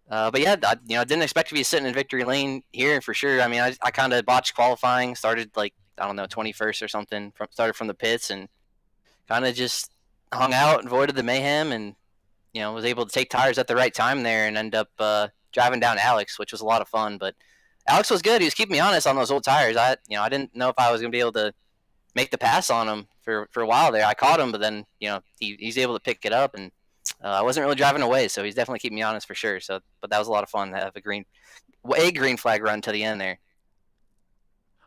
But yeah, I didn't expect to be sitting in victory lane here for sure. I mean, I kind of botched qualifying, started 21st or something, started from the pits and kind of just hung out, avoided the mayhem, and was able to take tires at the right time there and end up driving down Alex, which was a lot of fun. But Alex was good. He was keeping me honest on those old tires. I didn't know if I was gonna be able to make the pass on him for a while there. I caught him, but then he's able to pick it up and. I wasn't really driving away, so he's definitely keeping me honest for sure. So, but that was a lot of fun to have a green flag run to the end there.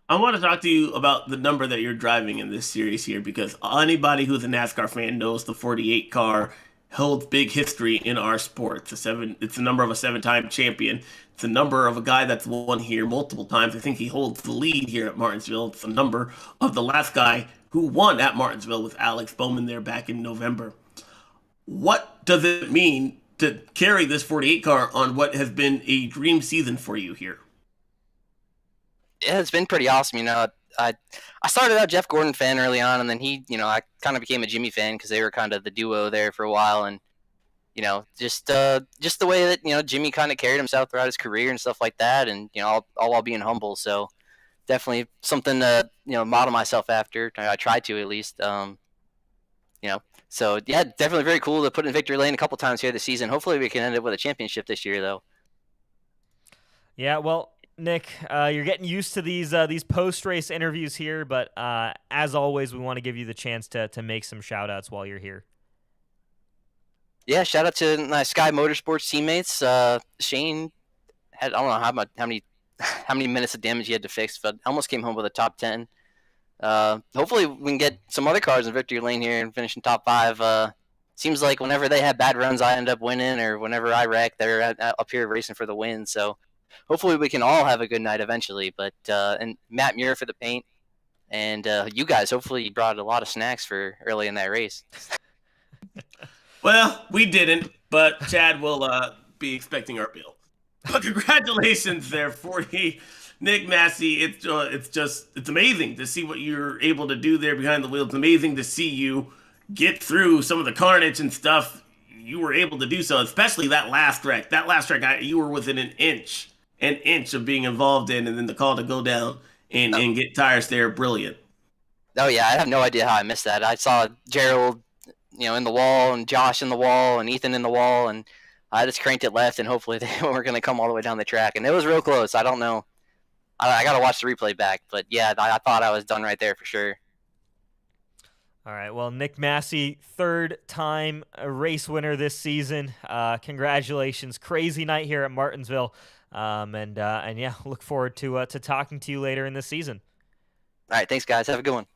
I want to talk to you about the number that you're driving in this series here, because anybody who's a NASCAR fan knows the 48 car holds big history in our sport. It's the number of a 7-time champion. It's the number of a guy that's won here multiple times. I think he holds the lead here at Martinsville. It's the number of the last guy who won at Martinsville with Alex Bowman there back in November. What does it mean to carry this 48 car on what has been a dream season for you here? Yeah, it's been pretty awesome. I started out Jeff Gordon fan early on, and then I kind of became a Jimmy fan because they were kind of the duo there for a while, and just the way that Jimmy kind of carried himself throughout his career and stuff like that, and all while being humble. So definitely something to model myself after. I try to at least. So yeah, definitely very cool to put in victory lane a couple times here this season. Hopefully we can end up with a championship this year, though. Yeah, well, Nick, you're getting used to these post-race interviews here, but as always, we want to give you the chance to make some shout-outs while you're here. Yeah, shout out to my Sky Motorsports teammates. Shane had, I don't know how many minutes of damage he had to fix, but almost came home with a top 10. Hopefully we can get some other cars in victory lane here and finish in top 5. Seems like whenever they have bad runs, I end up winning, or whenever I wreck, they're up here racing for the win. So hopefully we can all have a good night eventually. But and Matt Muir for the paint, and you guys, hopefully you brought a lot of snacks for early in that race. Well, we didn't, but Chad will be expecting our bill. But congratulations there, 40. Nick Massey, it's amazing to see what you're able to do there behind the wheel. It's amazing to see you get through some of the carnage and stuff. You were able to do so, especially that last wreck. That last wreck, you were within an inch of being involved in, and then the call to go down and get tires there, brilliant. Oh yeah, I have no idea how I missed that. I saw Gerald, in the wall, and Josh in the wall, and Ethan in the wall, and I just cranked it left, and hopefully they weren't going to come all the way down the track. And it was real close. I don't know. I got to watch the replay back, but yeah, I thought I was done right there for sure. All right. Well, Nick Massey, third-time race winner this season. Congratulations! Crazy night here at Martinsville, and yeah, look forward to talking to you later in this season. All right, thanks guys. Have a good one.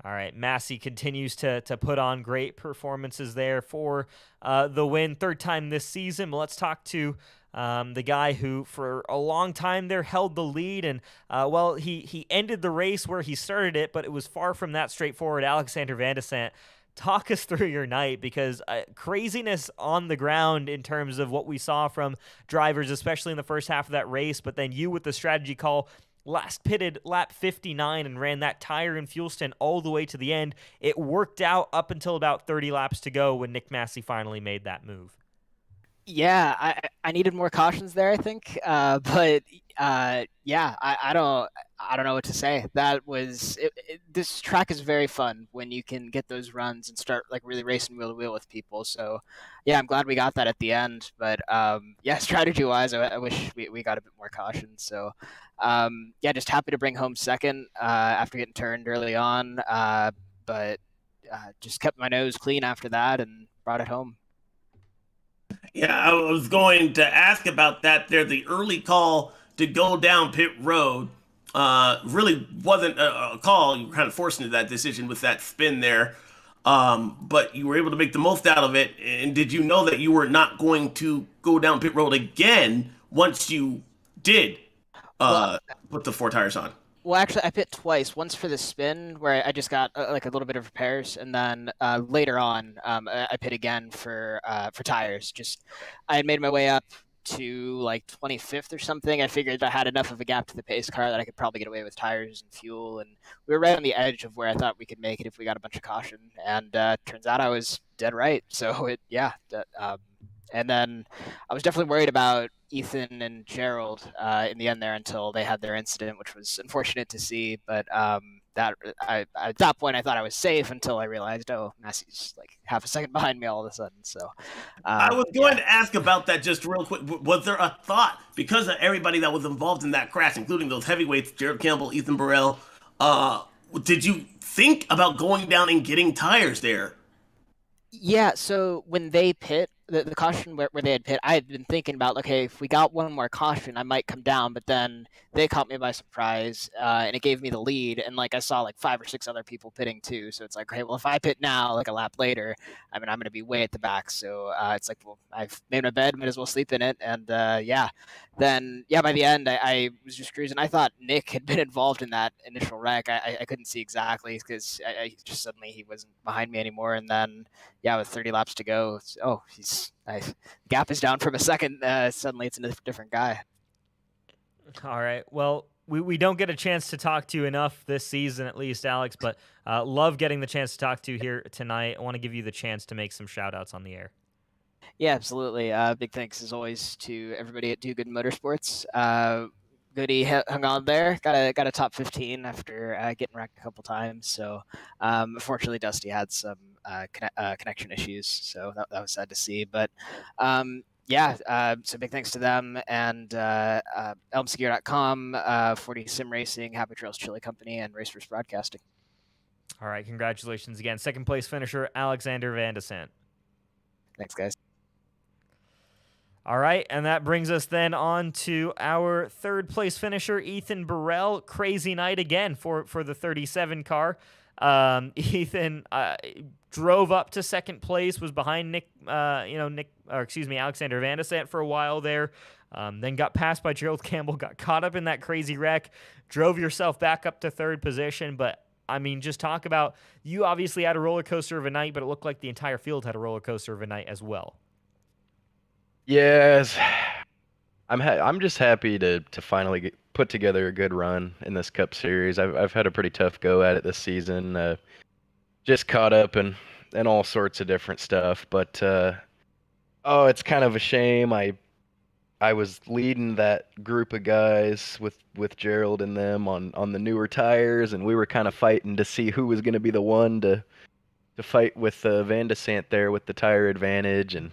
All right, Massey continues to put on great performances there for the win, third time this season. But let's talk to the guy who, for a long time there, held the lead, and he ended the race where he started it, but it was far from that straightforward. Alexander Van de Sant, talk us through your night, because craziness on the ground in terms of what we saw from drivers, especially in the first half of that race, but then you with the strategy call. Last pitted lap 59 and ran that tire and fuel stint all the way to the end. It worked out up until about 30 laps to go when Nick Massey finally made that move. Yeah, I needed more cautions there, I think. But yeah, I don't know what to say. That was this track is very fun when you can get those runs and start like really racing wheel to wheel with people. So yeah, I'm glad we got that at the end. But yeah, strategy wise, I wish we got a bit more caution. So yeah, just happy to bring home second after getting turned early on. But just kept my nose clean after that and brought it home. Yeah, I was going to ask about that there. The early call to go down pit road really wasn't a call. You were kind of forced into that decision with that spin there. But you were able to make the most out of it. And did you know that you were not going to go down pit road again once you did put the 4 tires on? Well, actually, I pit twice. Once for the spin, where I just got like a little bit of repairs, and then later on, I pit again for tires. Just I had made my way up to like 25th or something. I figured I had enough of a gap to the pace car that I could probably get away with tires and fuel, and we were right on the edge of where I thought we could make it if we got a bunch of caution. And turns out I was dead right. So and then I was definitely worried about Ethan and Gerald in the end there until they had their incident, which was unfortunate to see. But at that point, I thought I was safe until I realized, oh, Massey's like half a second behind me all of a sudden. So I was going to ask about that just real quick. Was there a thought, because of everybody that was involved in that crash, including those heavyweights, Gerald Campbell, Ethan Burrell, did you think about going down and getting tires there? Yeah, so when they pit, the caution where they had pit, I had been thinking about, okay, if we got one more caution, I might come down, but then they caught me by surprise, and it gave me the lead, and like I saw like 5 or 6 other people pitting too, so it's like, okay, well, if I pit now, like a lap later, I mean, I'm going to be way at the back, so it's like, well, I've made my bed, might as well sleep in it, and yeah, then, yeah, by the end, I was just cruising. I thought Nick had been involved in that initial wreck. I couldn't see exactly, because I just suddenly he wasn't behind me anymore, and then, yeah, with 30 laps to go, gap is down from a second. Suddenly it's a different guy. All right. Well, we don't get a chance to talk to you enough this season, at least, Alex, but love getting the chance to talk to you here tonight. I want to give you the chance to make some shout-outs on the air. Yeah, absolutely. Big thanks, as always, to everybody at Do Good Motorsports. Goody hung on there. Got a top 15 after getting wrecked a couple times. So, unfortunately, Dusty had some connection issues, so that was sad to see. But yeah, so big thanks to them and elmsegear.com, 40 Sim Racing, Happy Trails Chili Company, and Raceverse Broadcasting. All right, congratulations again. Second place finisher, Alexander Van de Sant. Thanks, guys. All right, and that brings us then on to our third place finisher, Ethan Burrell. Crazy night again for the 37 car. Ethan drove up to second place, was behind Alexander Van de Sant for a while there. Then got passed by Gerald Campbell, got caught up in that crazy wreck, drove yourself back up to third position. But I mean, just talk about, you obviously had a roller coaster of a night, but it looked like the entire field had a roller coaster of a night as well. Yes, I'm just happy to finally put together a good run in this Cup Series. I've had a pretty tough go at it this season. Just caught up in all sorts of different stuff, but it's kind of a shame. I was leading that group of guys with Gerald and them on the newer tires, and we were kind of fighting to see who was going to be the one to fight with Van de Sant there with the tire advantage, and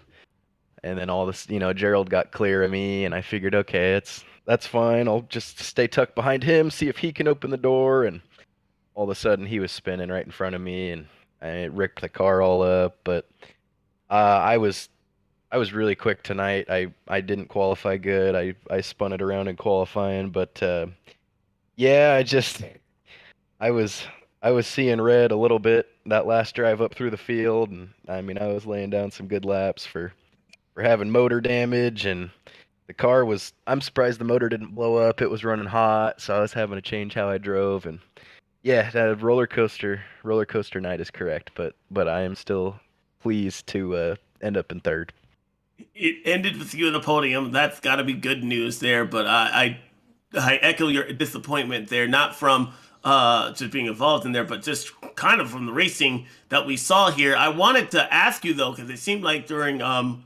then all this, Gerald got clear of me, and I figured, okay, that's fine. I'll just stay tucked behind him, see if he can open the door, and all of a sudden he was spinning right in front of me, and it ripped the car all up. But I was really quick tonight. I didn't qualify good. I spun it around in qualifying, but yeah, I was I was seeing red a little bit that last drive up through the field, and I mean I was laying down some good laps for having motor damage, and the car was. I'm surprised the motor didn't blow up. It was running hot, so I was having to change how I drove, and yeah, that roller coaster night is correct, but I am still pleased to end up in third. It ended with you on the podium. That's got to be good news there. But I echo your disappointment there, not from just being involved in there, but just kind of from the racing that we saw here. I wanted to ask you though, because it seemed like during some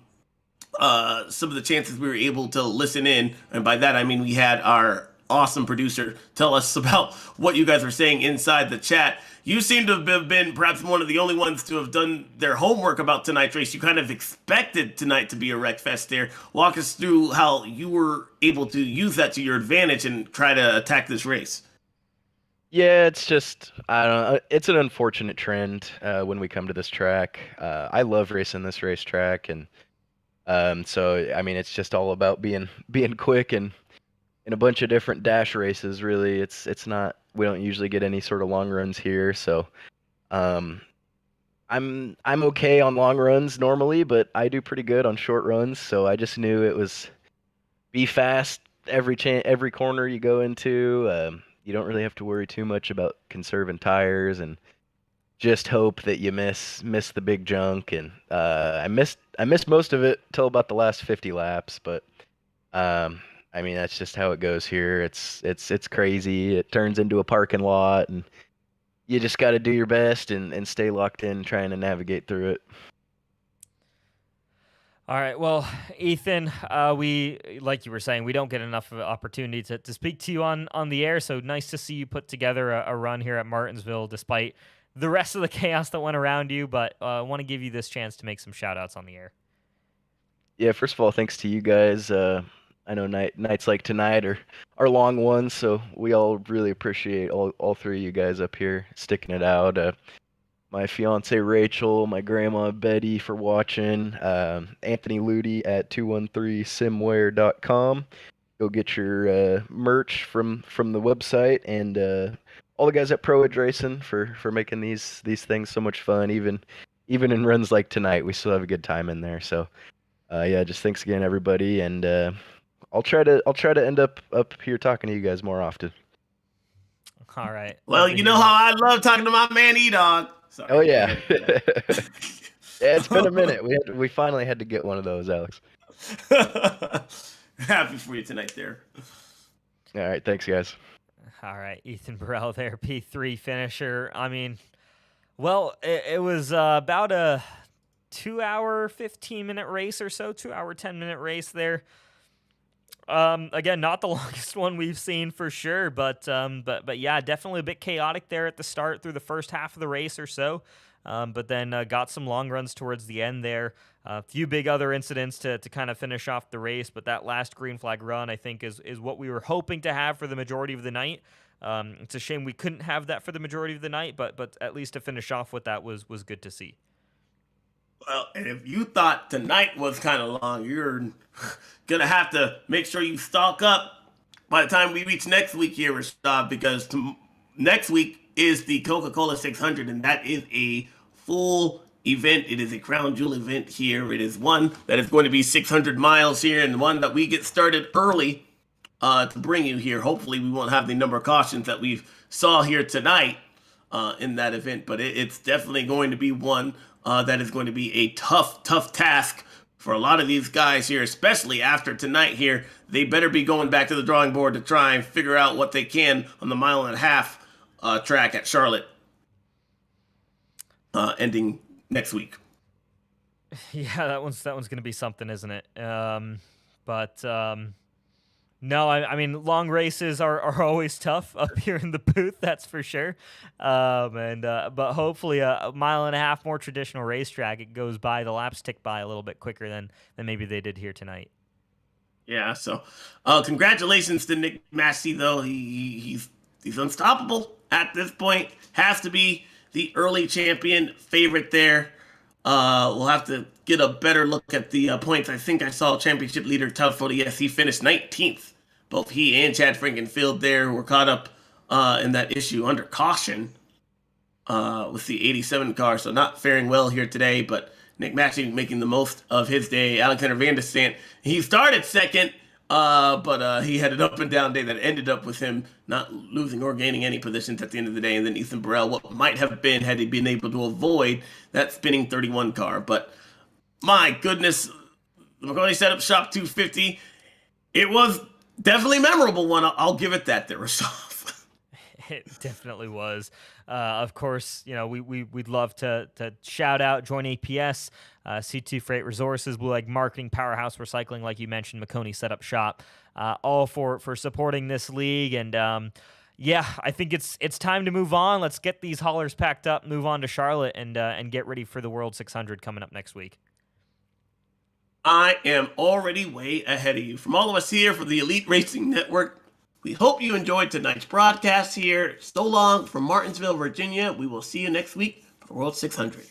of the chances we were able to listen in, and by that I mean we had our awesome producer tell us about what you guys were saying inside the chat. You seem to have been perhaps one of the only ones to have done their homework about tonight's race. You kind of expected tonight to be a wreck fest there. Walk us through how you were able to use that to your advantage and try to attack this race. Yeah, it's just I don't know. It's an unfortunate trend when we come to this track. I love racing this racetrack, and so I mean it's just all about being quick and in a bunch of different dash races. Really, it's not. We don't usually get any sort of long runs here, so um, I'm okay on long runs normally, but I do pretty good on short runs. So I just knew it was be fast every corner you go into. You don't really have to worry too much about conserving tires, and just hope that you miss the big junk. And I missed most of it till about the last 50 laps, but I mean that's just how it goes here. It's crazy. It turns into a parking lot, and you just got to do your best and stay locked in trying to navigate through it. All right, well, Ethan, we like you were saying, we don't get enough of an opportunity to speak to you on the air, so nice to see you put together a run here at Martinsville despite the rest of the chaos that went around you, but I want to give you this chance to make some shout-outs on the air. Yeah, first of all, thanks to you guys. I know nights like tonight are long ones, so we all really appreciate all three of you guys up here sticking it out. My fiance Rachel, my grandma Betty for watching, Anthony Ludi at 213simware.com. Go get your merch from the website, and all the guys at Pro Edge Racing for making these things so much fun. Even in runs like tonight, we still have a good time in there. So yeah, just thanks again, everybody, and I'll try to end up here talking to you guys more often. All right. Well, you know how I love talking to my man E-Dog. Sorry. Oh yeah. Yeah, it's been a minute. We finally had to get one of those, Alex. Happy for you tonight there. All right, thanks guys. All right, Ethan Burrell there, P3 finisher. I mean, well, it was about a 2-hour, 15-minute race or so, 2-hour, 10-minute race there. Again, not the longest one we've seen for sure, but yeah, definitely a bit chaotic there at the start through the first half of the race or so. But then got some long runs towards the end there. A few big other incidents to kind of finish off the race, but that last green flag run, I think, is what we were hoping to have for the majority of the night. It's a shame we couldn't have that for the majority of the night, but at least to finish off with that was good to see. Well, and if you thought tonight was kind of long, you're going to have to make sure you stock up by the time we reach next week here, Rashad, because next week is the Coca-Cola 600, and that is a full event. It is a crown jewel event here. It is one that is going to be 600 miles here, and one that we get started early to bring you here. Hopefully we won't have the number of cautions that we saw here tonight in that event, but it's definitely going to be one that is going to be a tough task for a lot of these guys here, especially after tonight here. They better be going back to the drawing board to try and figure out what they can on the 1.5 mile track at Charlotte, ending next week. Yeah, that one's going to be something, isn't it? No, I mean, long races are always tough up here in the booth, that's for sure. But hopefully a 1.5 mile more traditional racetrack, it goes by, the laps tick by a little bit quicker than maybe they did here tonight. Yeah, so congratulations to Nick Massey, though. He's unstoppable at this point has to be the early champion favorite there. We'll have to get a better look at the points. I think I saw championship leader Telford. Yes, he finished 19th. Both he and Chad Frankenfield there were caught up in that issue under caution with the 87 car. So not faring well here today, but Nick Matching making the most of his day. Alexander Van der Stant, he started second, but he had an up and down day that ended up with him not losing or gaining any positions at the end of the day. And then Ethan Burrell, what might have been had he been able to avoid that spinning 31 car. But my goodness, the Maconi Setup Shop 250, it was definitely a memorable one. I'll give it that there, Rashav. It definitely was. Of course, you know, we'd love to shout out JoinAPS, C2 Freight Resources, Blue Egg Marketing, Powerhouse Recycling, like you mentioned, Maconi Setup Shop, all for supporting this league. And yeah, I think it's time to move on. Let's get these haulers packed up, move on to Charlotte, and get ready for the World 600 coming up next week. I am already way ahead of you. From all of us here for the Elite Racing Network, we hope you enjoyed tonight's broadcast here. So long from Martinsville, Virginia. We will see you next week for World 600.